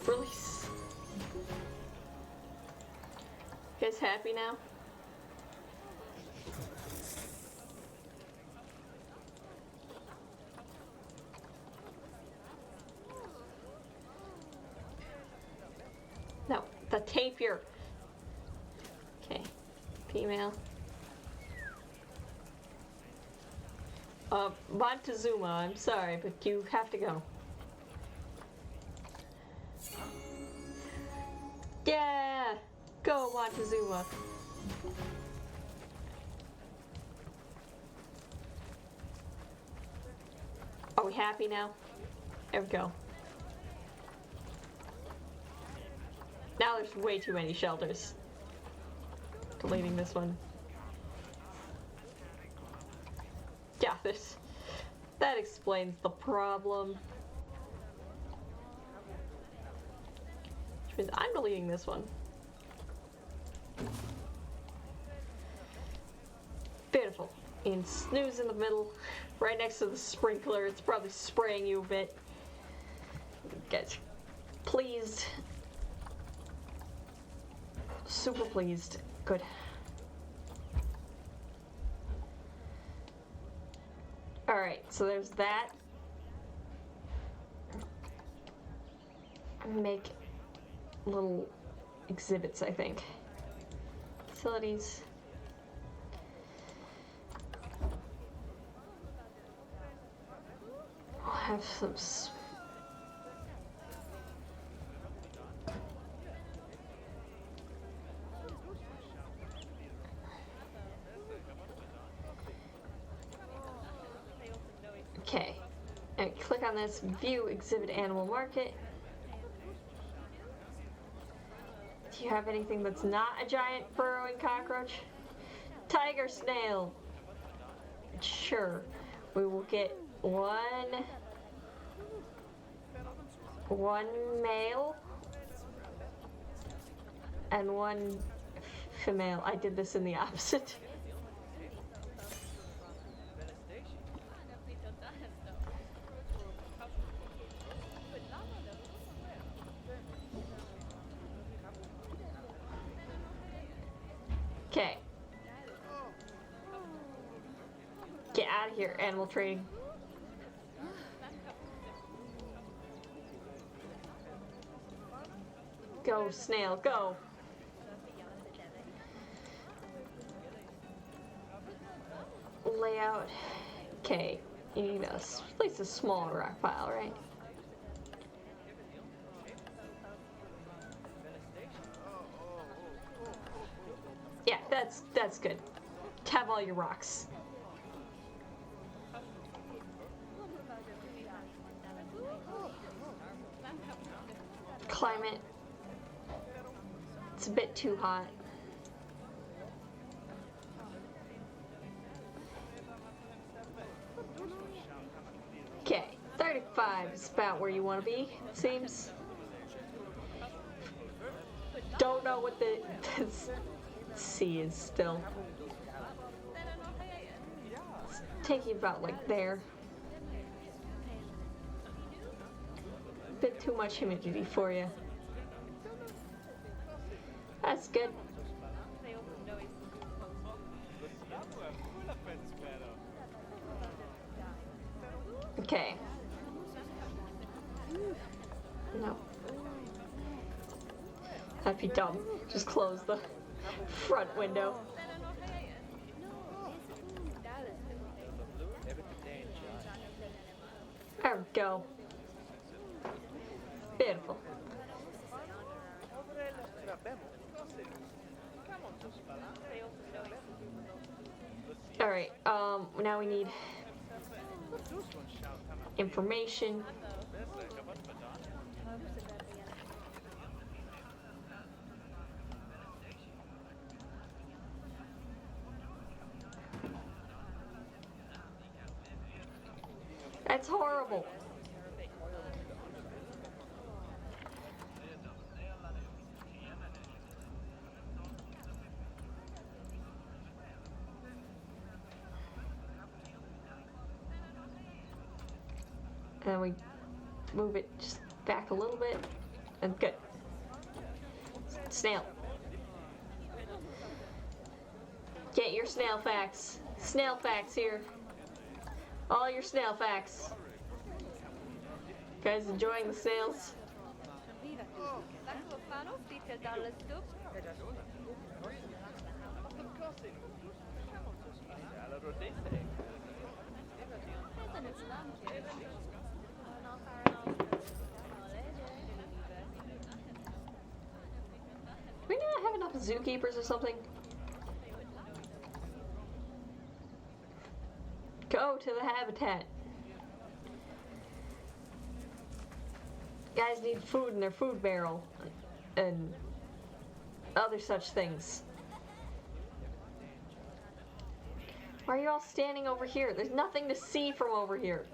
Release. You guys happy now? No, the tapir. Okay, female. Montezuma, I'm sorry, but you have to go. Yeah! Go, Montezuma! Are we happy now? There we go. Now there's way too many shelters. Deleting this one. Yeah, that explains the problem. Which means I'm deleting this one. Beautiful. And snooze in the middle, right next to the sprinkler. It's probably spraying you a bit. Get pleased. Super pleased. Good. Alright, so there's that. Make little exhibits, I think. Facilities. I'll have some. Okay, and click on this View Exhibit Animal Market. Do you have anything that's not a giant burrowing cockroach? Tiger snail. Sure, we will get one male and one female. I did this in the opposite. Okay. Get out of here, animal trading. Go, snail, go. Layout. Okay, you need to place a smaller rock pile, right? Yeah, that's good. Have all your rocks. Climate. It's a bit too hot. Okay, 35 is about where you want to be, it seems. Don't know what the sea is still. It's taking about like there. A bit too much humidity for you. That's good. Okay. No. That'd be dumb. Just close the front window. There we go. Beautiful. Alright, now we need information. That's horrible. And then we move it just back a little bit, and good. Snail. Get your snail facts. Snail facts here. All your snail facts. Guys enjoying the snails? Do we not have enough zookeepers or something? Go to the habitat. Guys need food in their food barrel and other such things. Why are you all standing over here? There's nothing to see from over here.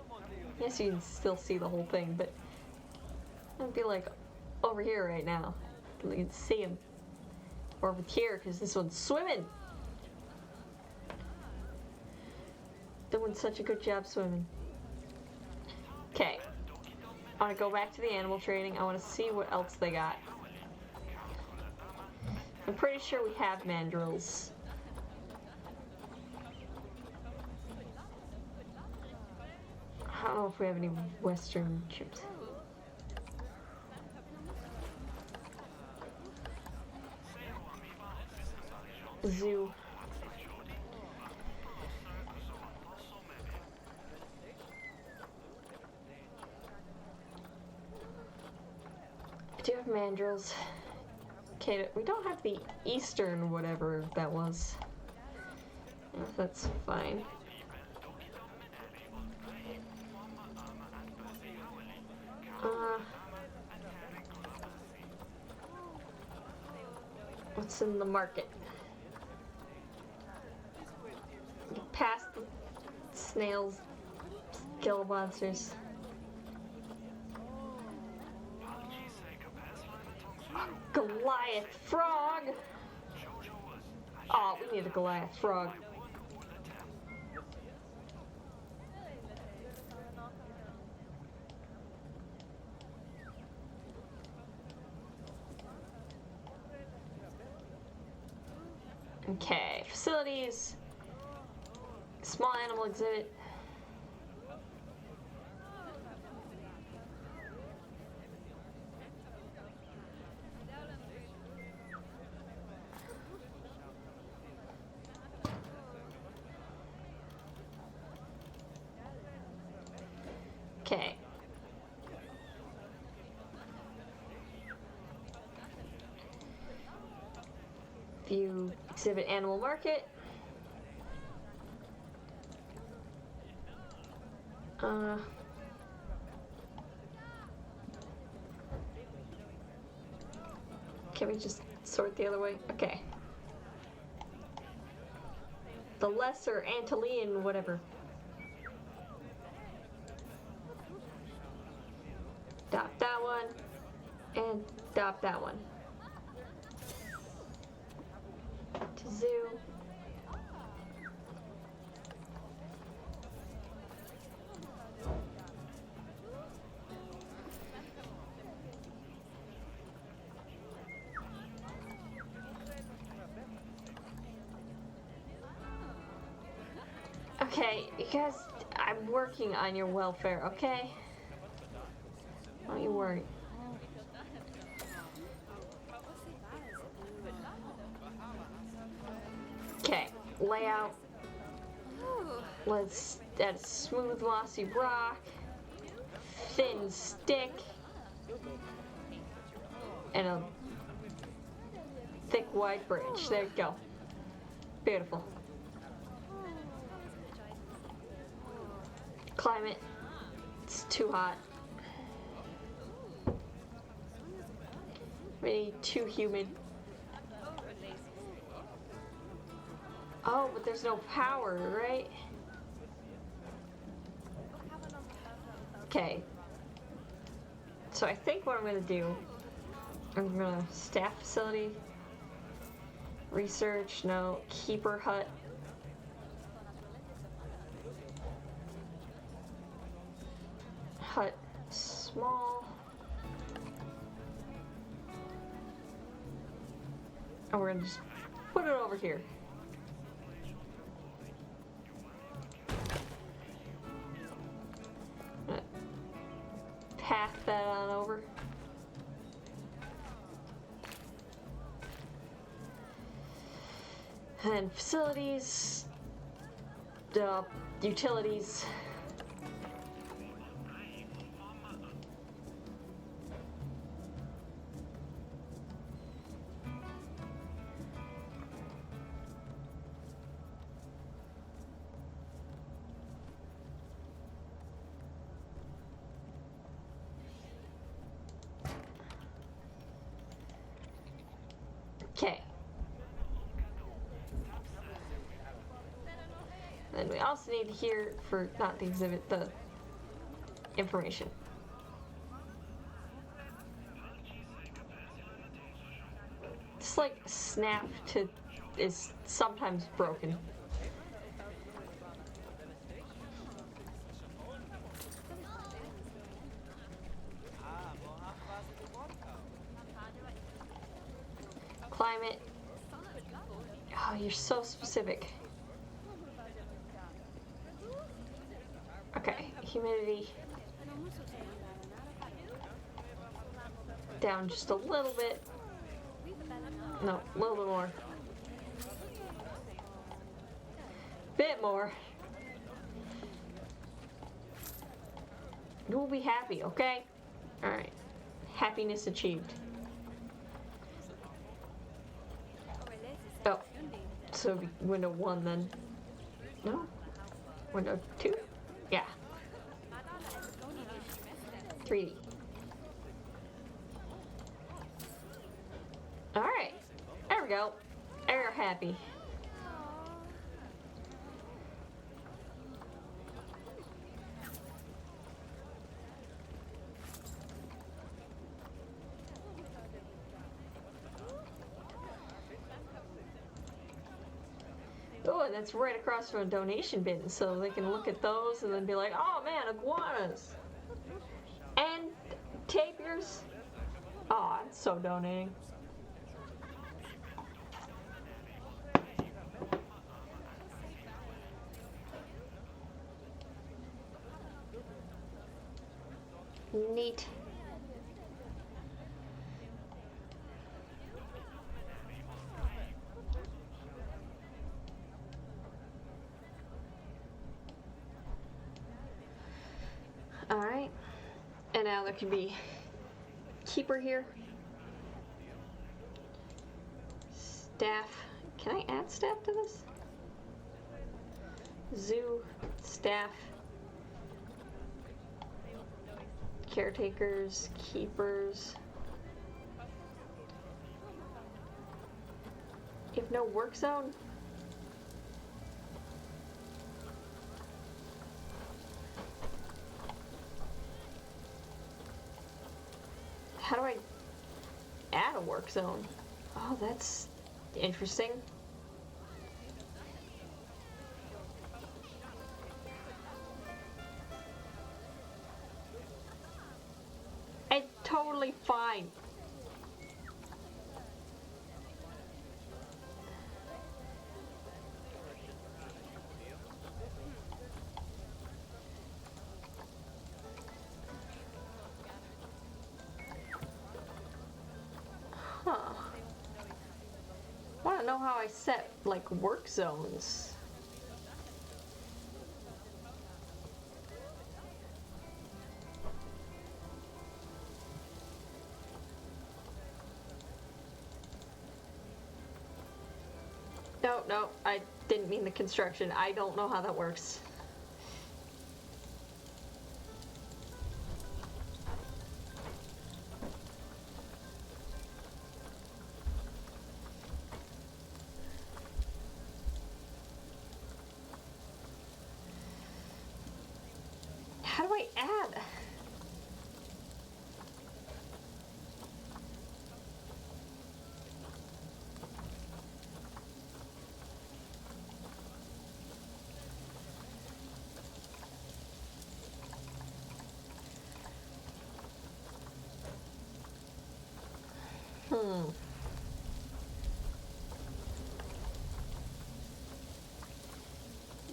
Yes, you can still see the whole thing, but I'd be like over here right now. You can see him. Or over here, because this one's swimming. Doing such a good job swimming. Okay. I want to go back to the animal trading. I want to see what else they got. I'm pretty sure we have mandrills. don't know if we have any Western chips. Zoo. I do have mandrills. Okay, we don't have the Eastern whatever that was. That's fine. What's in the market? Past the snails, gill monsters. Goliath frog! Oh, we need a Goliath frog. Okay, facilities. Small animal exhibit. Okay. View exhibit animal market. Can we just sort the other way? Okay. The lesser Antillean whatever. Adopt that one. And adopt that one. To zoo. Okay, you guys, I'm working on your welfare, okay? Don't you worry. Okay, layout. Let's add a smooth mossy rock, thin stick, and a thick wide bridge. There you go. Beautiful. Climate, it's too hot. Maybe too humid. Oh, but there's no power, right? Okay. So I think what I'm gonna do, I'm gonna staff facility, research, no, keeper hut. Hut small. And we're gonna just put it over here. Path that on over. And then facilities, utilities. Okay. Then we also need here for not the exhibit, the information. It's like snap to is sometimes broken. Climate. Oh, you're so specific. Okay, humidity down just a little bit. No, a little bit more. Bit more. You'll be happy, okay? Alright. Happiness achieved. Oh. So window 1 then. No? Window 2? Yeah. 3D. Alright. There we go. They're happy. Oh, and that's right across from a donation bin, so they can look at those and then be like, oh man, iguanas! And tapirs! Oh, it's so donating. Neat. Alright. And now there can be keeper here. Staff. Can I add staff to this? Zoo, staff, caretakers, keepers. You have no work zone? How do I add a work zone? Oh, that's interesting. It's totally fine. Huh. I want to know how I set, like, work zones. No, I didn't mean the construction. I don't know how that works. How do I add?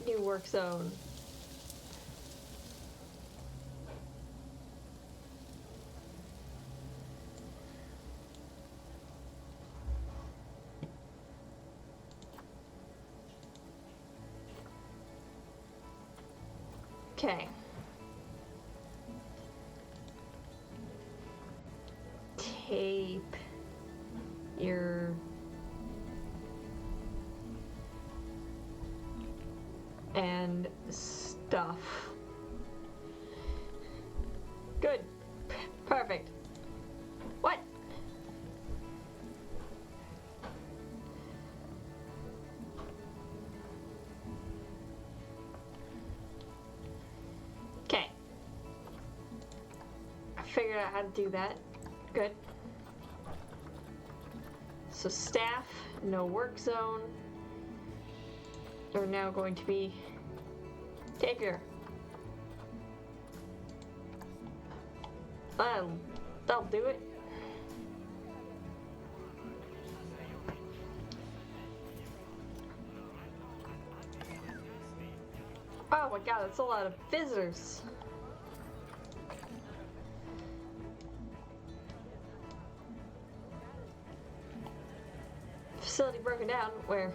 New work zone. Okay. Tape your and stuff. Good. Perfect. What? Okay. I figured out how to do that. Good. So staff, no work zone. We're now going to be taker. That'll do it. Oh my god, that's a lot of visitors. down. Where?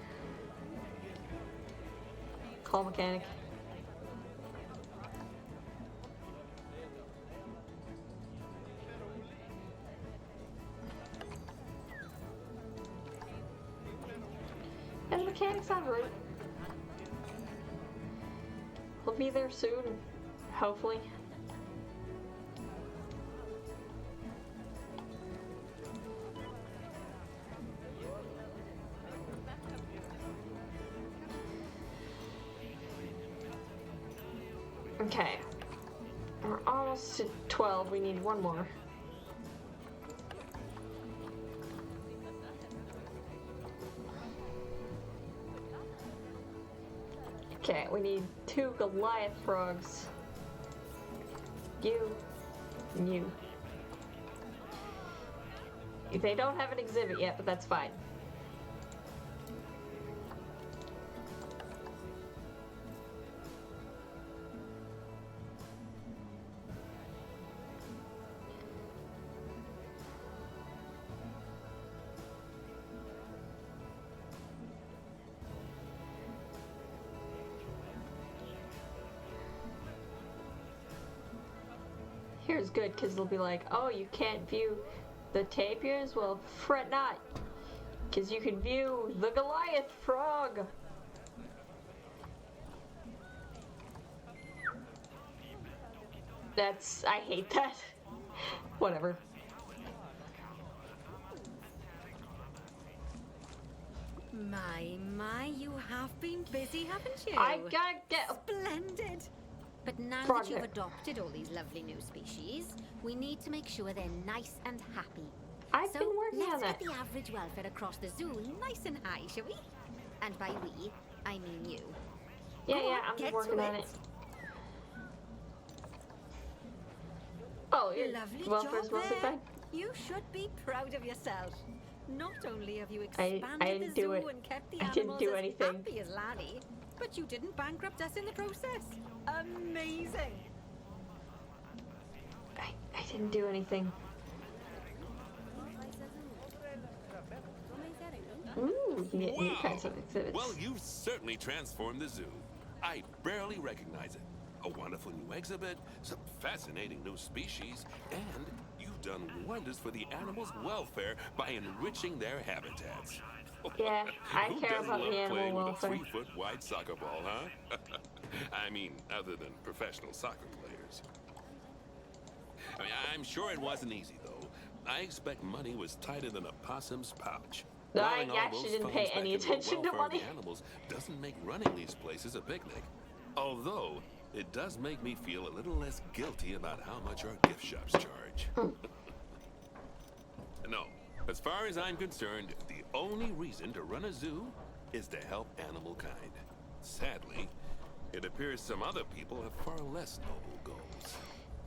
Call mechanic. And the mechanic's en route. We'll be there soon, hopefully. Okay. We're almost to 12. We need one more. Okay, we need 2 Goliath frogs. You. And you. They don't have an exhibit yet, but that's fine. Here's good, because they'll be like, oh, you can't view the tapirs? Well, fret not, because you can view the Goliath frog. I hate that. Whatever. My, you have been busy, haven't you? I gotta get... Splendid! But now that you've adopted all these lovely new species, we need to make sure they're nice and happy. I've been working on that. Let's get the average welfare across the zoo nice and high, shall we? And by we, I mean you. Yeah, I'm working on it. Oh, your lovely welfare's job mostly there. fine. You should be proud of yourself. Not only have you I expanded didn't the do zoo it. and kept the I didn't animals do as anything. happy as Lanny, but you didn't bankrupt us in the process. Amazing. I didn't do anything. Ooh, new kinds of exhibits. Well, you've certainly transformed the zoo. I barely recognize it. A wonderful new exhibit, some fascinating new species, and you've done wonders for the animals' welfare by enriching their habitats. Yeah, I Who care doesn't about love the animal playing welfare. with a 3-foot wide soccer ball, huh? I mean, other than professional soccer players. I mean, I'm sure it wasn't easy, though. I expect money was tighter than a possum's pouch. I Plowing all actually those didn't pay funds back any into the attention to welfare of money. the animals doesn't make running these places a picnic. Although, it does make me feel a little less guilty about how much our gift shops charge. No, as far as I'm concerned, the only reason to run a zoo is to help animal kind. Sadly, it appears some other people have far less noble goals.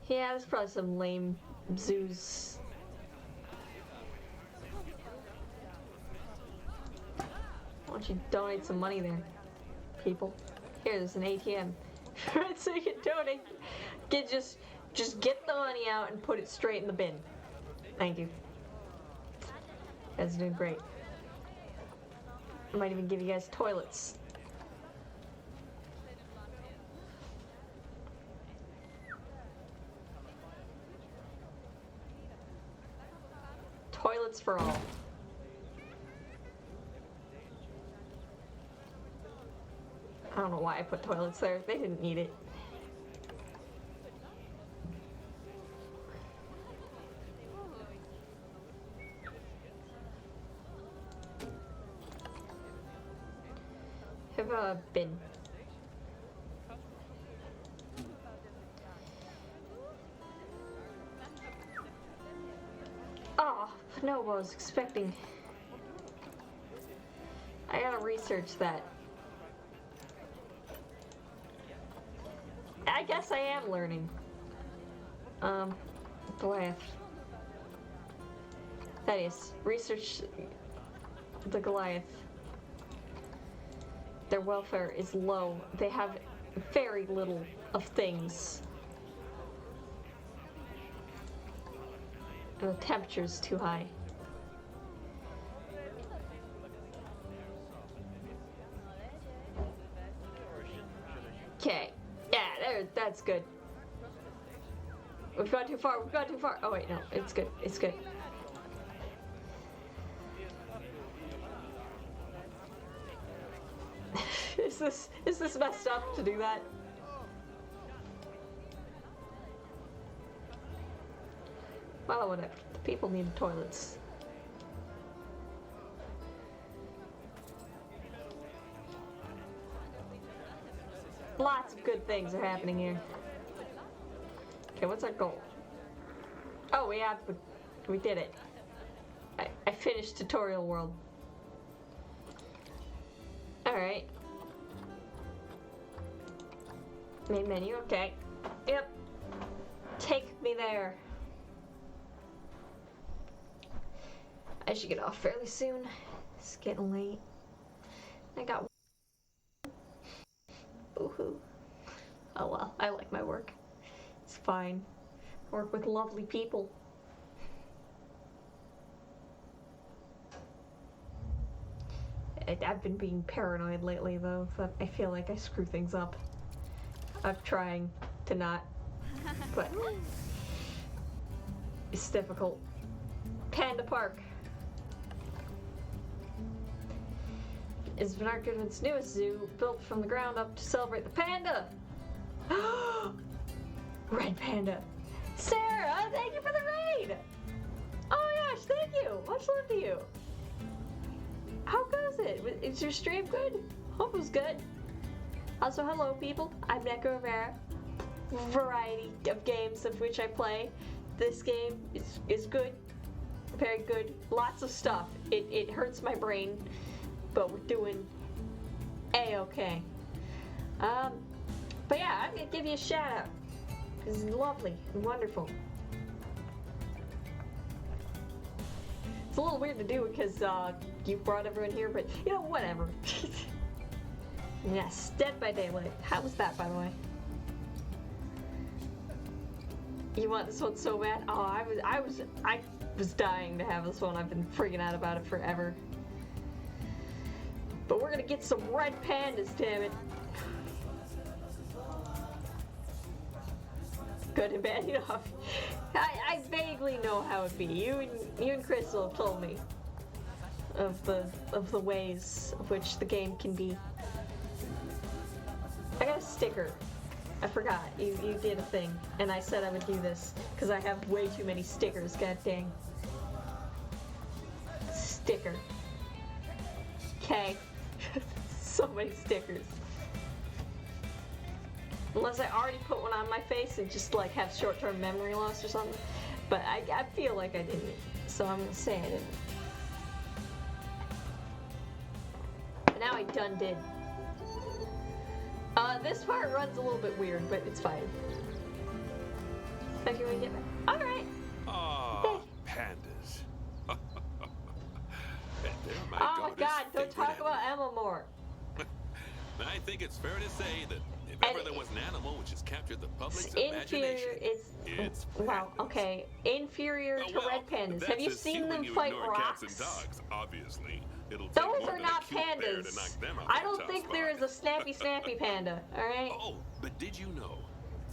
Yeah, there's probably some lame zoos. Why don't you donate some money there, people? Here, there's an ATM. So you can donate. Just get the money out and put it straight in the bin. Thank you. You guys are doing great. I might even give you guys toilets. Toilets for all. I don't know why I put toilets there. They didn't need it. Have a bin. Oh, no, I was expecting. I gotta research that. I guess I am learning. Goliath. That is, research the Goliath. Their welfare is low. They have very little of things. And the temperature's too high. Okay. Yeah, that's good. We've gone too far. We've gone too far. Oh wait, no, it's good. It's good. Is this messed up to do that? Well, whatever. The people need toilets. Lots of good things are happening here. Okay, what's our goal? Oh, we did it. I finished tutorial world. Alright. Main menu, okay. Yep. Take me there. I should get off fairly soon. It's getting late. I got boo-hoo. Oh well, I like my work. It's fine. I work with lovely people. I've been being paranoid lately though, that I feel like I screw things up. I'm trying to not, but it's difficult. Panda Park is Bernard Goodwin's newest zoo, built from the ground up to celebrate the panda. Red Panda. Sarah, thank you for the raid! Oh my gosh, thank you! Much love to you. How goes it? Is your stream good? Hope it was good. Also, hello people. I'm Neko Rivera. Variety of games of which I play. This game is good. Very good. Lots of stuff. It hurts my brain, but we're doing A-okay. But yeah, I'm gonna give you a shout out. This is lovely and wonderful. It's a little weird to do because you brought everyone here, but you know, whatever. Yes, Dead by Daylight. How was that, by the way? You want this one so bad? Oh, I was dying to have this one. I've been freaking out about it forever. But we're gonna get some red pandas, damn it. Good and bad, you know. I vaguely know how it'd be. You and Crystal have told me of the ways of which the game can be. I got a sticker. I forgot. You did a thing, and I said I would do this because I have way too many stickers. God dang. Sticker. Okay. So many stickers. Unless I already put one on my face and just like have short-term memory loss or something. But I feel like I didn't. So I'm gonna say I didn't. But now I done did. This part runs a little bit weird, but it's fine. Okay, we get back. Alright. Ah, pandas. Oh my god, don't talk about Emma more. I think it's fair to say that if ever there was an animal which has captured the public's imagination, it's wow, okay. Inferior to red pandas. Have you seen them fight rocks? Cats and dogs, obviously. It'll take Those more are than not a cute bear to pandas. knock them out I their don't top think there is spot. a snappy panda, alright? Oh, but did you know,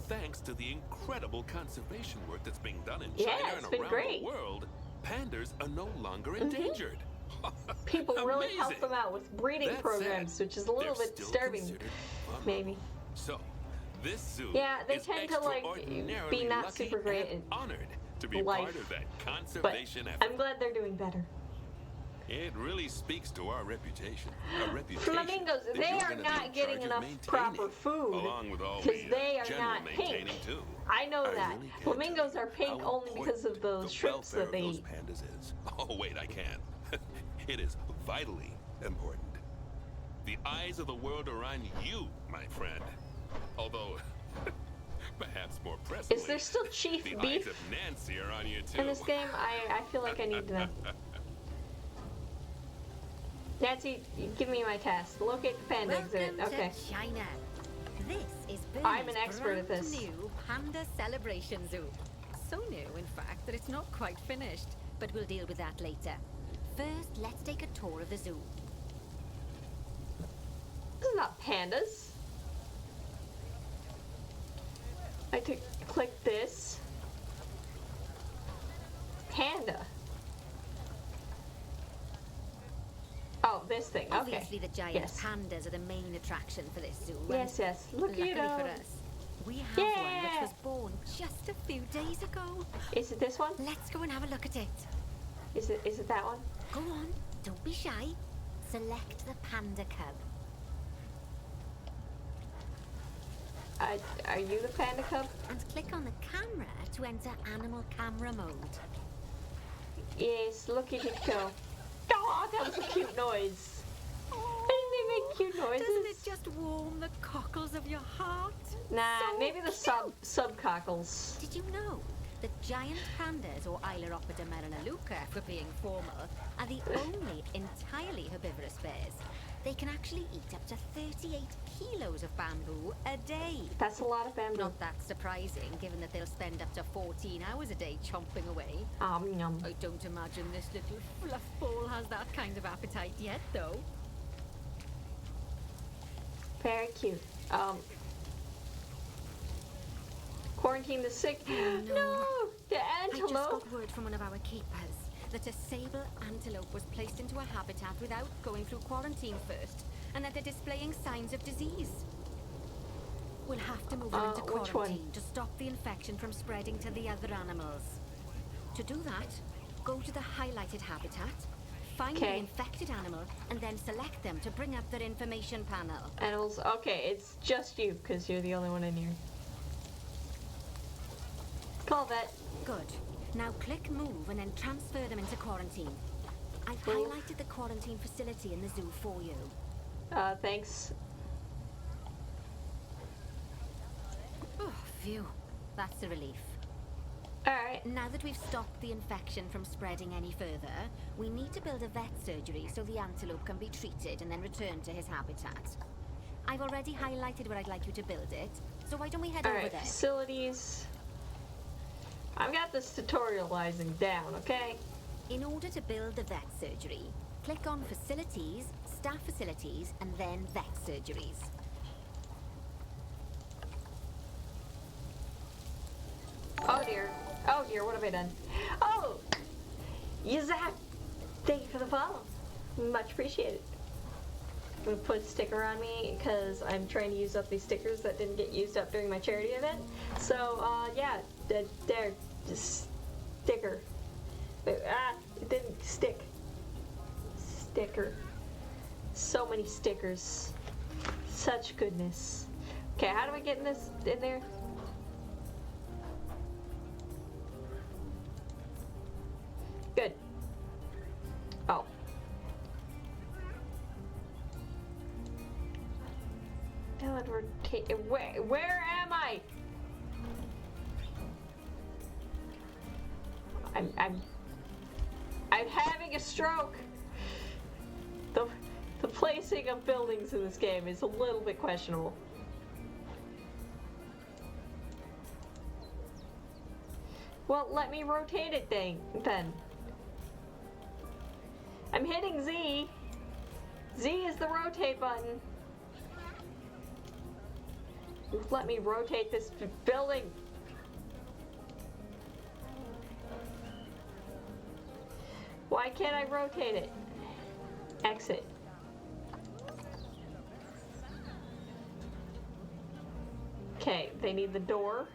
thanks to the incredible conservation work that's being done in Yeah, China it's and been around great. the world, pandas are no longer endangered. People really help Amazing. them out with breeding That programs, said, which is a little they're bit still disturbing, considered vulnerable. maybe. So, this zoo Yeah, they is tend to, like, extraordinarily be not lucky super great and at honored to be life. part of that But conservation effort. I'm glad they're doing better. It really speaks to our reputation. A reputation Flamingos, that they you're are gonna be not in getting charge of enough maintaining, proper food, along with all because the they are general not maintaining pink. too. I know that. Really can't Flamingos tell are you pink how only because of important those the shrimps welfare that they of those eat. pandas is. Oh wait, I can. It is vitally important. The eyes of the world are on you, my friend. Although, perhaps more pressingly, Is there still Chief the Beef eyes of Nancy are on you too. in this game? I feel like I need to know. Nancy, give me my task. Locate the panda exhibit. Welcome Okay. to China. This is I'm Bernie's an expert at this. brand-new Panda Celebration Zoo. So new, in fact, that it's not quite finished. But we'll deal with that later. First, let's take a tour of the zoo. This is not pandas. I have to click this. Panda. Oh, this thing. Okay. Obviously, the giant Yes. pandas are the main attraction for this zoo. Yes, yes. Look Luckily at for it. us, we have one Yeah. which was born just a few days ago. Is it this one? Let's go and have a look at it. Is it that one? Go on, don't be shy. Select the panda cub. Are you the panda cub? And click on the camera to enter animal camera mode. Yes, look at it go. Oh, that was a cute noise. Didn't they make cute noises? Doesn't it just warm the cockles of your heart? Nah, So maybe the sub cockles. Did you know that giant pandas, or Ailuropoda merinaluca for being formal, are the only entirely herbivorous bears? They can actually eat up to 38 kilos of bamboo a day. That's a lot of bamboo. Not that surprising, given that they'll spend up to 14 hours a day chomping away. Yum. I don't imagine this little fluff ball has that kind of appetite yet, though. Very cute. Quarantine the sick. No, the I just antelope. got word from one of our keepers that a sable antelope was placed into a habitat without going through quarantine first, and that they're displaying signs of disease. We'll have to move them into which quarantine one? to stop the infection from spreading to the other animals. To do that, go to the highlighted habitat, find the Okay. infected animal, and then select them to bring up their information panel. Animals. Okay, it's just you because you're the only one in here. Call vet. Good. Now click move and then transfer them into quarantine. I've Move. highlighted the quarantine facility in the zoo for you. Thanks. Oh, phew. That's a relief. Alright. Now that we've stopped the infection from spreading any further, we need to build a vet surgery so the antelope can be treated and then returned to his habitat. I've already highlighted where I'd like you to build it, so why don't we head over Alright, there? facilities. I've got this tutorializing down, okay? In order to build the vet surgery, click on Facilities, Staff Facilities, and then Vet Surgeries. Oh dear. Oh dear, what have I done? Oh! Yazak! Thank you for the follow. Much appreciated. I'm gonna put a sticker on me because I'm trying to use up these stickers that didn't get used up during my charity event. So, yeah, there, just sticker. It didn't stick. Sticker. So many stickers. Such goodness. Okay, how do I get in there? Good. Oh. Where am I? I'm having a stroke. The placing of buildings in this game is a little bit questionable. Well, let me rotate it then. I'm hitting Z. Z is the rotate button. Let me rotate this building. Why can't I rotate it? Exit. Okay, they need the door.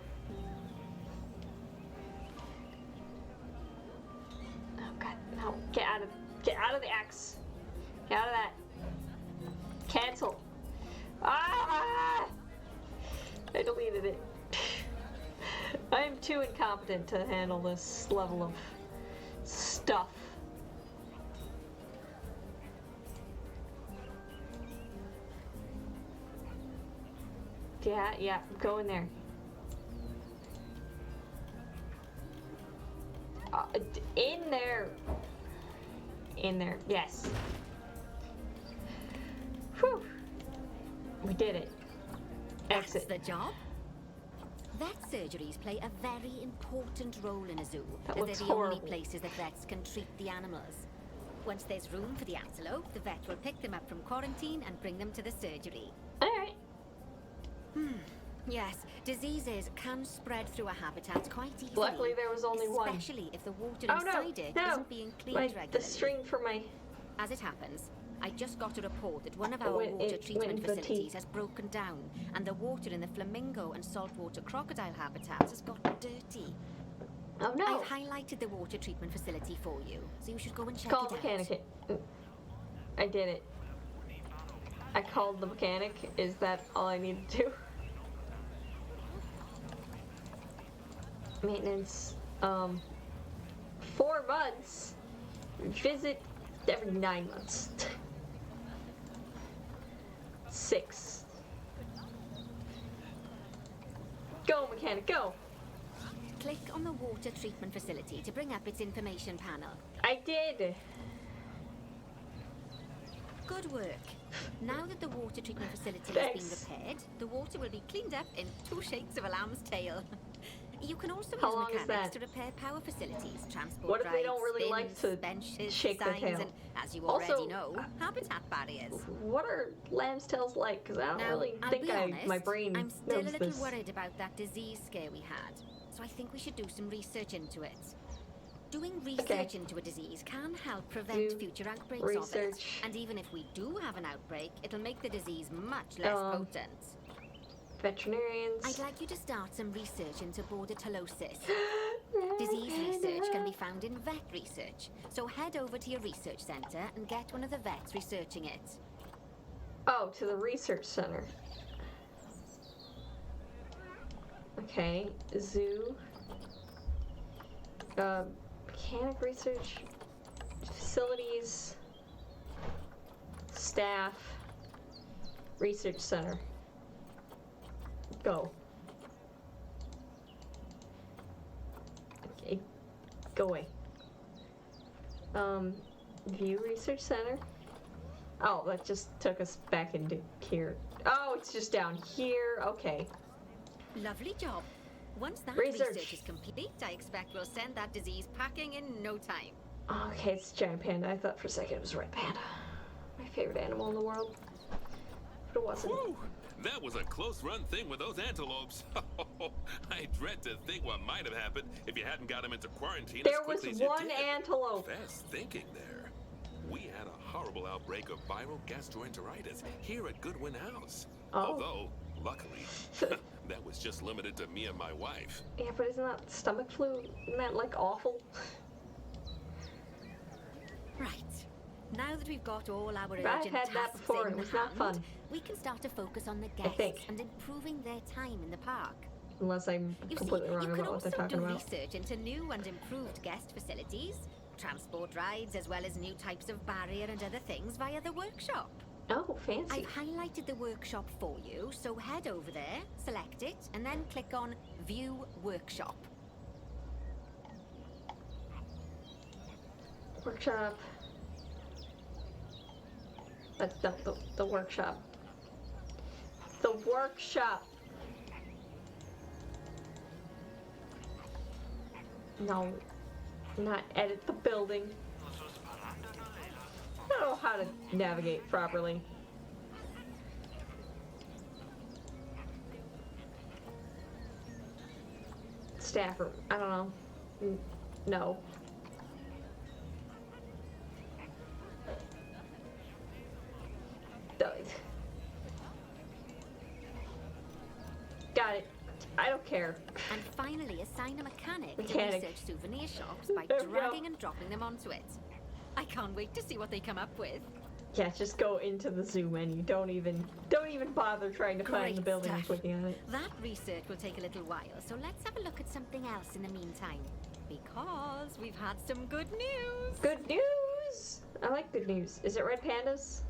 Oh god, no. Get out of the X. Get out of that. Cancel. Ah! I deleted it. I am too incompetent to handle this level of stuff. Yeah, go in there. In there, yes. Whew. We did it. Exit. That's the job. Vet surgeries play a very important role in a zoo, That as looks they're the horrible. only places that vets can treat the animals. Once there's room for the antelope, the vet will pick them up from quarantine and bring them to the surgery. Alright. Yes, diseases can spread through a habitat quite easily. Luckily, there was only one. Especially if the water inside it isn't being cleaned regularly. The string for my... As it happens, I just got a report that one of our water treatment facilities has broken down, and the water in the flamingo and saltwater crocodile habitats has got dirty. Oh no! I've highlighted the water treatment facility for you, so you should go and check Call it the out. mechanic. I did it. I called the mechanic. Is that all I need to do? Maintenance. 4 months. Visit every 9 months. 6. Go, mechanic, go! Click on the water treatment facility to bring up its information panel. I did! Good work. Now that the water treatment facility Thanks. has been repaired, the water will be cleaned up in 2 shakes of a lamb's tail. You can also How use long is mechanics that? to repair power facilities, transport What if they rides, don't really like bins, to benches, shake their signs, tail? and, as you Also, already know, habitat barriers. What are lamb's tails like? Because I don't Now, really I'll think be honest, my brain I'm still a knows little this. worried about that disease scare we had, so I think we should do some research into it. Doing research into a disease can help prevent future outbreaks of it. Research. And even if we do have an outbreak, it'll make the disease much less potent. Veterinarians. I'd like you to start some research into bordetellosis. Disease research can be found in vet research, so head over to your research center and get one of the vets researching it. Oh, to the research center. Okay, zoo. Mechanic research. Facilities. Staff. Research center. Go. Okay, go away. View research center. Oh, that just took us back into here. Oh, it's just down here. Okay. Lovely job. Once that Research. research is complete, I expect we'll send that disease packing in no time. Okay, it's giant panda. I thought for a second it was red panda. My favorite animal in the world. But it wasn't. Whew. That was a close run thing with those antelopes. I dread to think what might have happened if you hadn't got them into quarantine There as was quickly as you one did. antelope. Fast thinking there. We had a horrible outbreak of viral gastroenteritis here at Goodwin House. Oh. Although, luckily, that was just limited to me and my wife. Yeah, but isn't that stomach flu? Isn't that like awful? Right. Now that we've got all our I've urgent had that tasks before, in and it was not hand, fun. we can start to focus on the I guests think. and improving their time in the park. Unless I'm You completely see, wrong you can about what also they're talking do about. research into new and improved guest facilities, transport rides, as well as new types of barrier and other things via the workshop. Oh, fancy. I've highlighted the workshop for you, so head over there, select it, and then click on View Workshop. Workshop. The workshop. The workshop. No. Not edit the building. I don't know how to navigate properly. Staff room. I don't know. No. Got it. I don't care. And finally, assign a mechanic to Mechanic. research souvenir shops by There we go. dragging and dropping them onto it. I can't wait to see what they come up with. Yeah, just go into the zoo menu. Don't even bother trying to find the Great building and stuff. clicking on it. That research will take a little while, so let's have a look at something else in the meantime. Because we've had some good news. Good news! I like good news. Is it red pandas?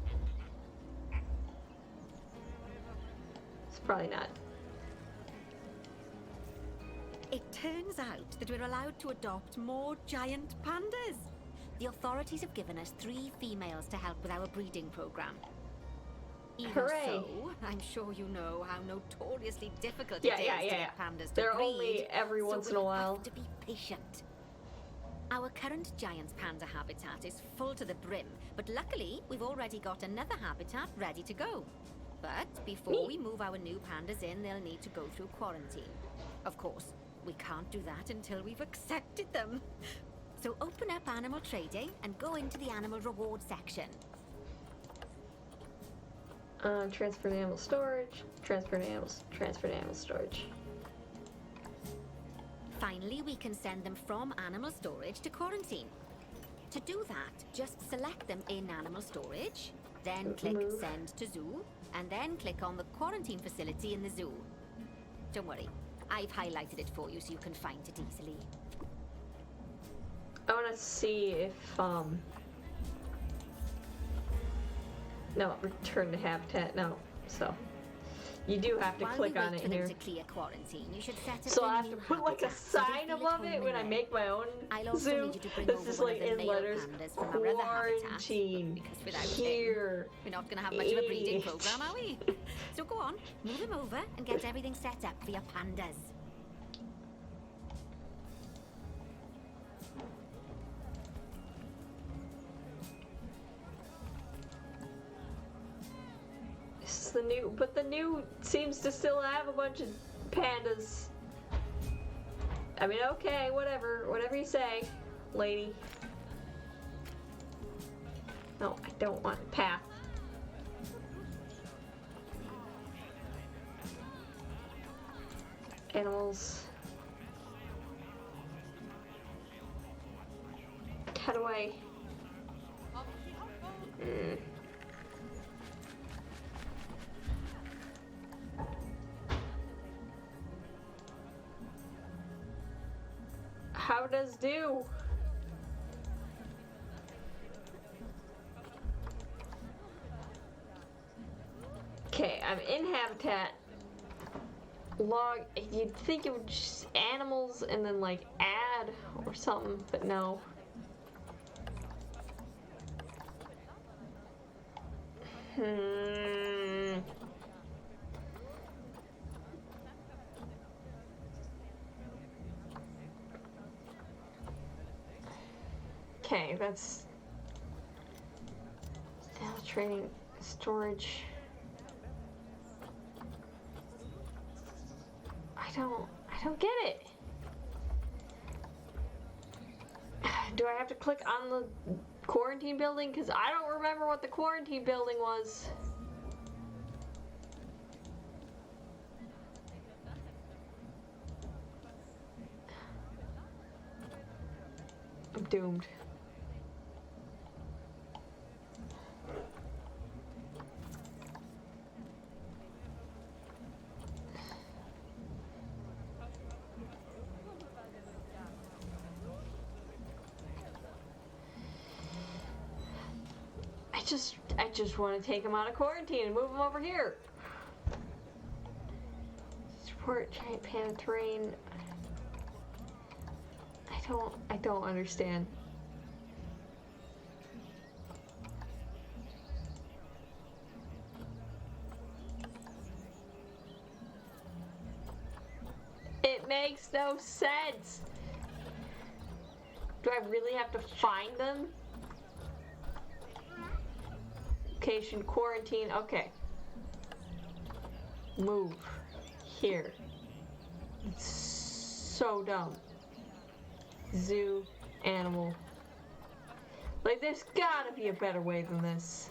It's probably not. It turns out that we're allowed to adopt more giant pandas. The authorities have given us 3 females to help with our breeding program. Even Hooray. so, I'm sure you know how notoriously difficult Yeah, it is yeah, to yeah. get pandas to They're breed. only every once in a we'll while. have to be patient. Our current giant panda habitat is full to the brim, but luckily we've already got another habitat ready to go. But before we move our new pandas in, they'll need to go through quarantine. Of course, we can't do that until we've accepted them. So open up Animal Trading and go into the Animal Reward section. Transfer to animal storage. Transfer to animal storage. Finally, we can send them from animal storage to quarantine. To do that, just select them in animal storage, then click Send to Zoo, and then click on the quarantine facility in the zoo. Don't worry, I've highlighted it for you so you can find it easily. I want to see if, no, return to habitat, no, so. You do have to click on it here. To clear quarantine, you should set up so I have to put like a sign above it when I make my own zoo. This is like in letters, quarantine, here. We're not going to have much of a breeding program, are we? So go on, move them over and get everything set up for your pandas. The new, but the new seems to still have a bunch of pandas. I mean, okay, whatever you say, lady. No, I don't want path. Animals. How do I? How does do? Okay, I'm in habitat. Log, you'd think it would just animals and then like add or something, but no. Okay, that's training storage. I don't get it. Do I have to click on the quarantine building? Because I don't remember what the quarantine building was. I'm doomed. I just want to take him out of quarantine and move him over here. Support giant panda terrain. I don't understand. It makes no sense. Do I really have to find them? Location, quarantine, okay. Move. Here. It's so dumb. Zoo, animal. Like, there's gotta be a better way than this.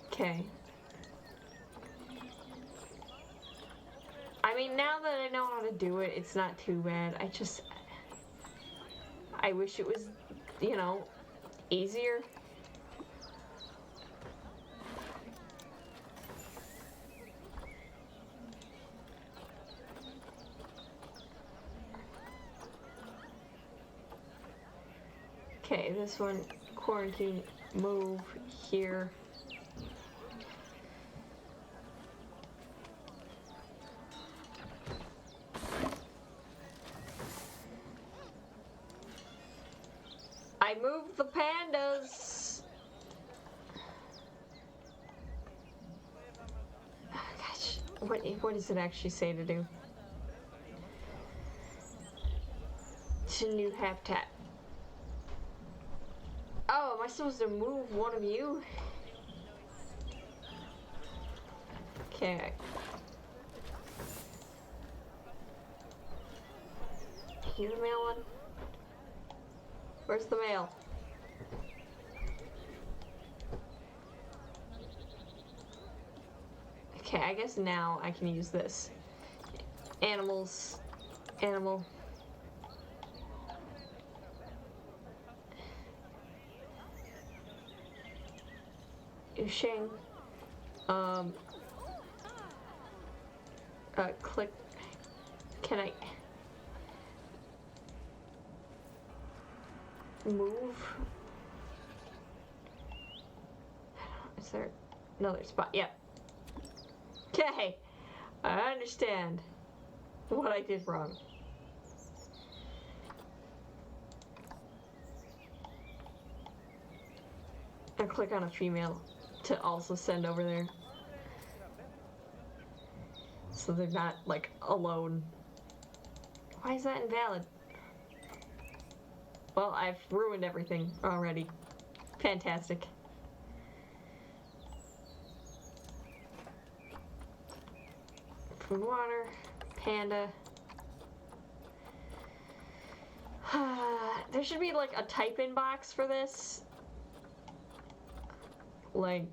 Okay. I mean, now that I know how to do it, it's not too bad. I wish it was, you know, easier. Okay, this one, quarantine, move here. I moved the pandas. Oh, gosh, what does it actually say to do? to new habitat. Oh, am I supposed to move one of you? Okay. You the male one? Where's the male? Okay, I guess now I can use this. Animals. Animal. Yusheng. Click. Can I move? Is there another spot? Yep. Okay. I understand what I did wrong. And click on a female to also send over there. So they're not, like, alone. Why is that invalid? Well, I've ruined everything already. Fantastic. Food, water, panda. There should be, like, a type-in box for this. Like,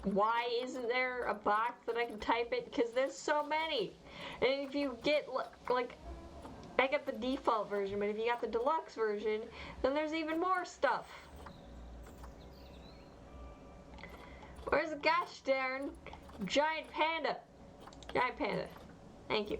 why isn't there a box that I can type it? Because there's so many. And if you get, like, I got the default version, but if you got the deluxe version, then there's even more stuff. Where's the gosh darn giant panda? Giant panda. Thank you.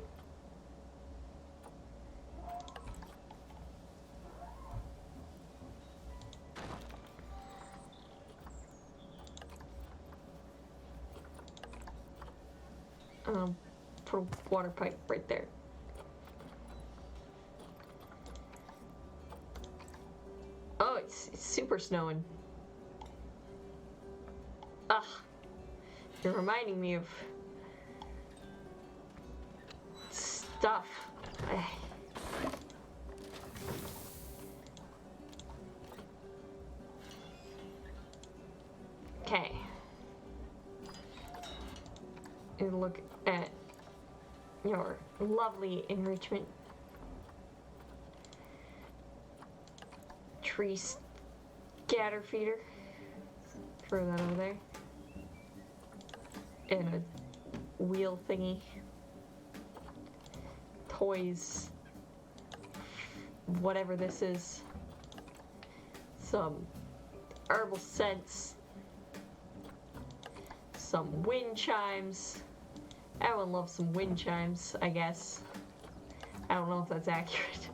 Put a water pipe right there. Oh, it's super snowing. Ugh. You're reminding me of stuff. Okay. And look at your lovely enrichment. Tree scatter feeder. Throw that over there. And a wheel thingy. Toys. Whatever this is. Some herbal scents. Some wind chimes. Everyone loves some wind chimes, I guess. I don't know if that's accurate.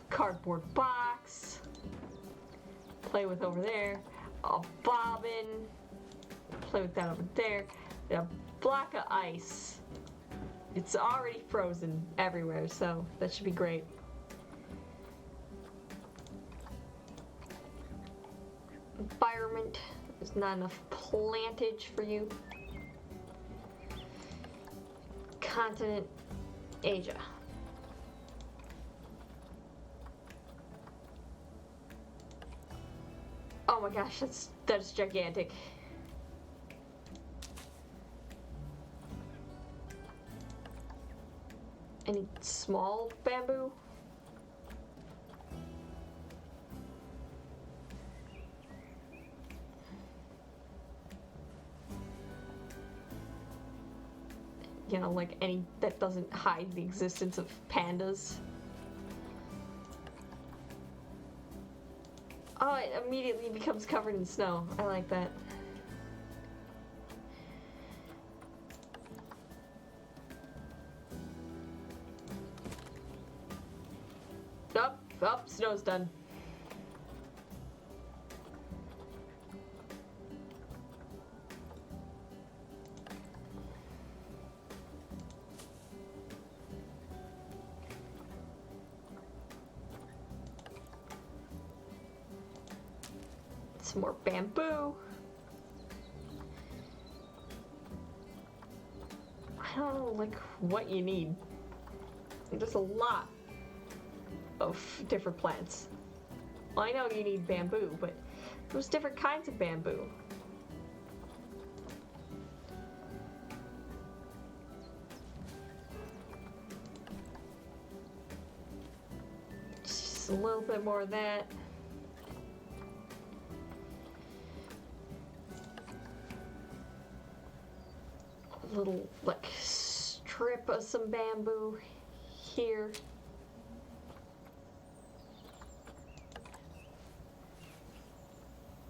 Cardboard box. Play with over there. A bobbin. Play with that over there. A block of ice. It's already frozen everywhere, so that should be great. Environment. There's not enough plantage for you. Continent Asia. Oh my gosh, that's gigantic. Any small bamboo? You know, like any that doesn't hide the existence of pandas. Oh, it immediately becomes covered in snow. I like that. Oh, snow's done. Some more bamboo. I don't know, like, what you need. There's a lot. of different plants. Well, I know you need bamboo, but there's different kinds of bamboo. Just a little bit more of that. A little, like, strip of some bamboo here.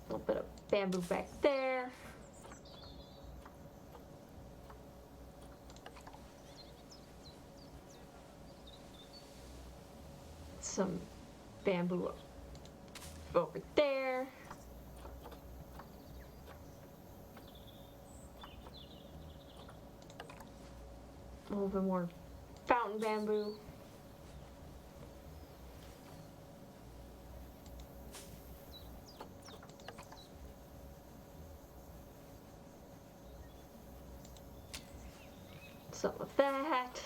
A little bit of bamboo back there. Some bamboo over there. A little bit more fountain bamboo. Some of that.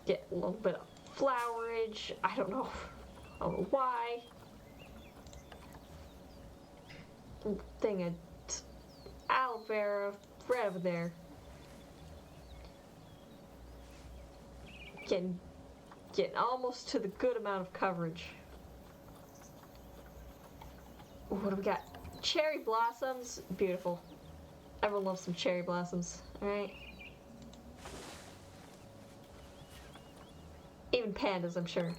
Get a little bit of flowerage. I don't know why. Thing of aloe vera right over there. Getting almost to the good amount of coverage. What do we got? Cherry blossoms. Beautiful. Everyone loves some cherry blossoms, alright? Even pandas, I'm sure.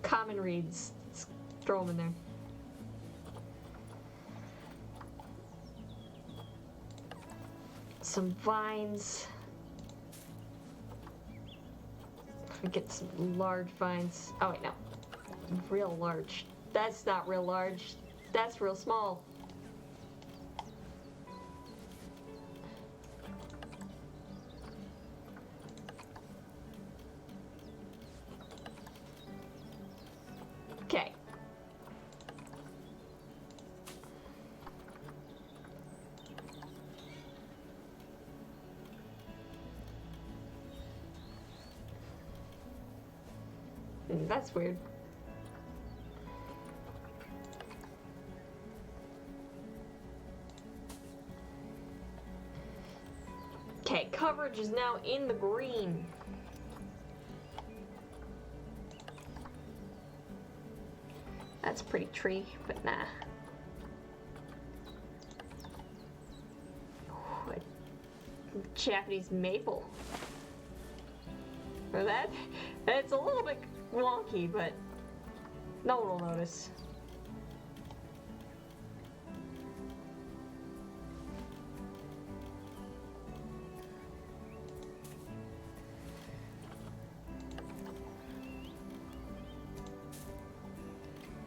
Common reeds. Let's throw them in there. Some vines. We get some large vines. Oh wait, no. Real large. That's not real large. That's real small. Okay. That's weird. Okay, coverage is now in the green. That's a pretty tree, but nah. Ooh, a Japanese maple. Or that's a little bit wonky, but no one will notice.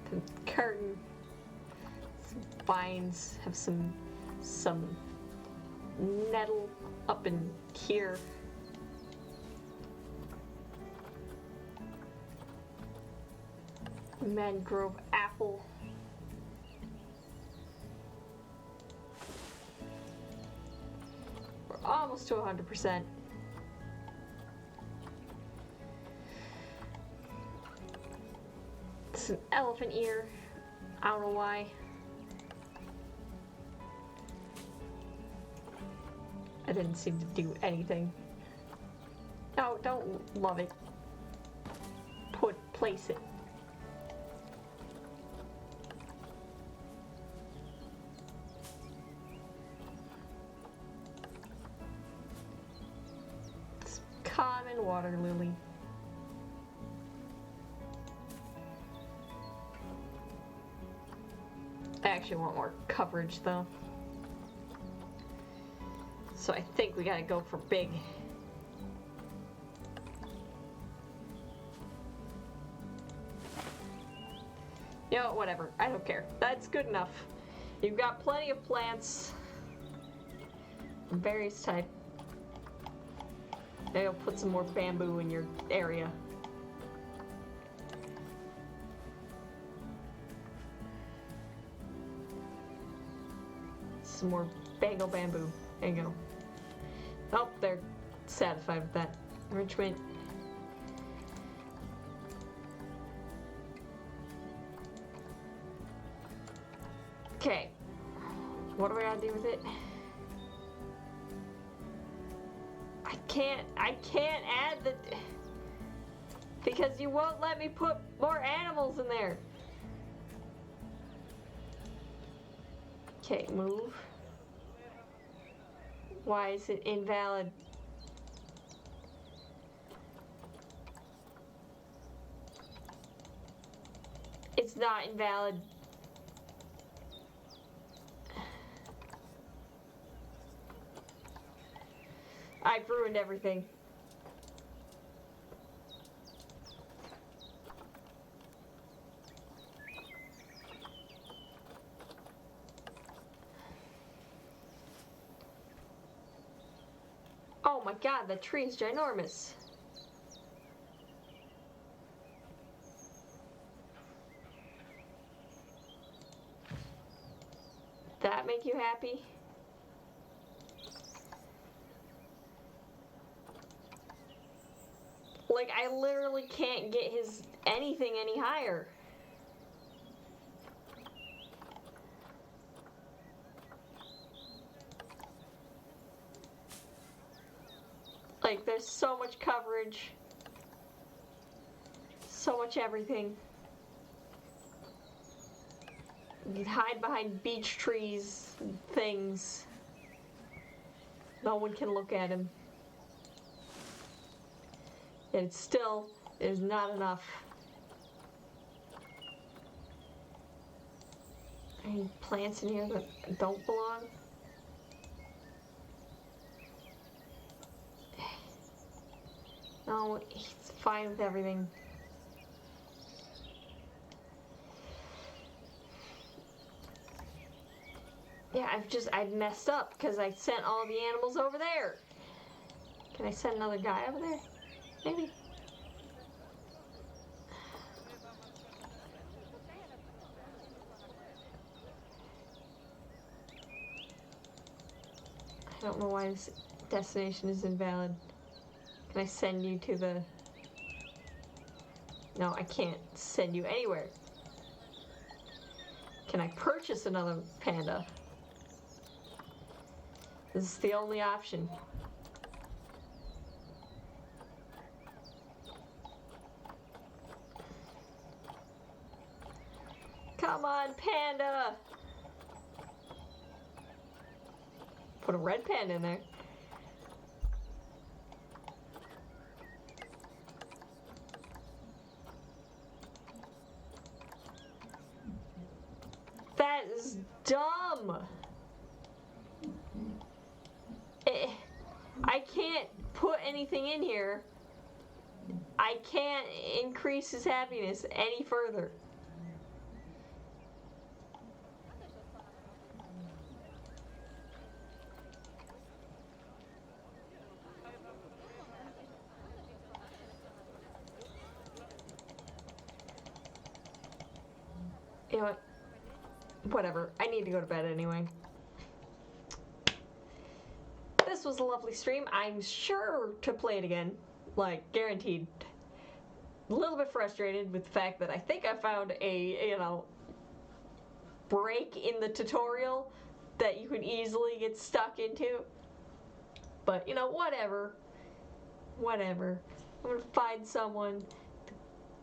The curtain, some vines, have some nettle up in here. Mangrove apple. We're almost to 100%. It's an elephant ear. I don't know why. I didn't seem to do anything. No, don't love it. Place it. Common water lily. I actually want more coverage though. So I think we gotta go for big. You know, whatever. I don't care. That's good enough. You've got plenty of plants. Various type. Maybe I'll put some more bamboo in your area. Some more Bengal bamboo. There you go. Oh, they're satisfied with that. Enrichment. Okay. What do I gotta do with it? I can't add the... Because you won't let me put more animals in there. Okay, move. Why is it invalid? It's not invalid. I've ruined everything. Oh my god, the tree is ginormous. That make you happy? Like, I literally can't get his anything any higher. Like, there's so much coverage. So much everything. You can hide behind beech trees and things. No one can look at him. And it still is not enough. Any plants in here that don't belong? No, he's fine with everything. Yeah, I've messed up because I sent all the animals over there. Can I send another guy over there? Maybe. I don't know why this destination is invalid. Can I send you to the... No, I can't send you anywhere. Can I purchase another panda? This is the only option. Come on, panda! Put a red panda in there. That is dumb! I can't put anything in here. I can't increase his happiness any further. You know what? Whatever. I need to go to bed anyway. This was a lovely stream. I'm sure to play it again. Like, guaranteed. A little bit frustrated with the fact that I think I found a, break in the tutorial that you could easily get stuck into. But, whatever. Whatever. I'm gonna find someone to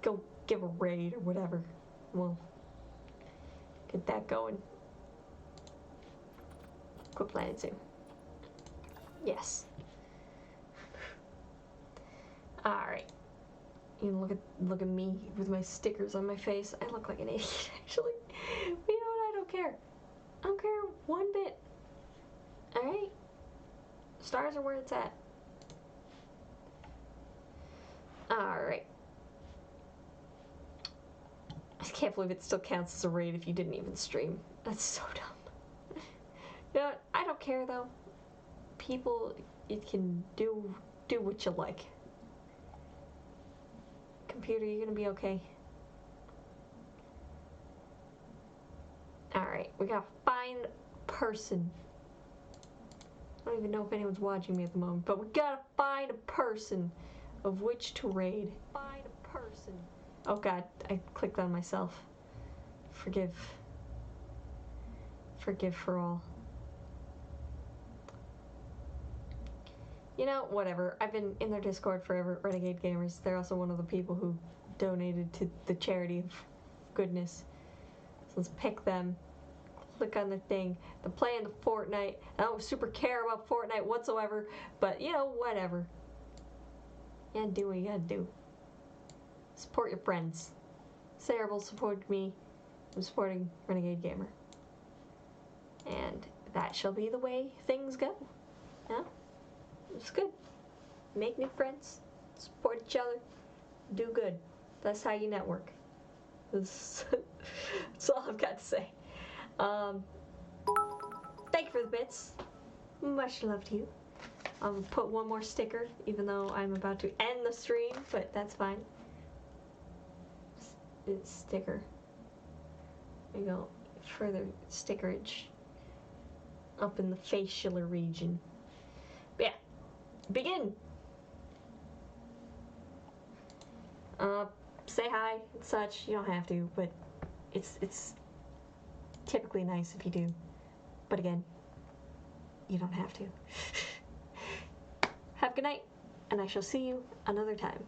go give a raid or whatever. We'll get that going. Quit playing soon. Yes. Alright. You can look at me with my stickers on my face. I look like an idiot, actually. But you know what? I don't care. I don't care one bit. Alright? Stars are where it's at. Alright. I can't believe it still counts as a raid if you didn't even stream. That's so dumb. You know what? I don't care though. People, it can do what you like. Computer, you're gonna be okay. Alright, we gotta find person. don't even know if anyone's watching me at the moment, but we gotta find a person of which to raid. Find a person. Oh god, I clicked on myself. Forgive. Forgive for all. You know, whatever. I've been in their Discord forever, Renegade Gamers. They're also one of the people who donated to the charity of goodness. So let's pick them. Click on the thing. They're playing the Fortnite. I don't super care about Fortnite whatsoever, but you know, whatever. You gotta do what you gotta do. Support your friends. Cerebral supported me. I'm supporting Renegade Gamer. And that shall be the way things go. Yeah? It's good. Make new friends. Support each other. Do good. That's how you network. That's all I've got to say. Thank you for the bits. Much love to you. I'll put one more sticker, even though I'm about to end the stream, but that's fine. It's sticker. There you go. Further stickerage up in the facialer region. But yeah. Begin. Say hi and such. You don't have to, but it's typically nice if you do. But again, you don't have to. Have a good night, and I shall see you another time.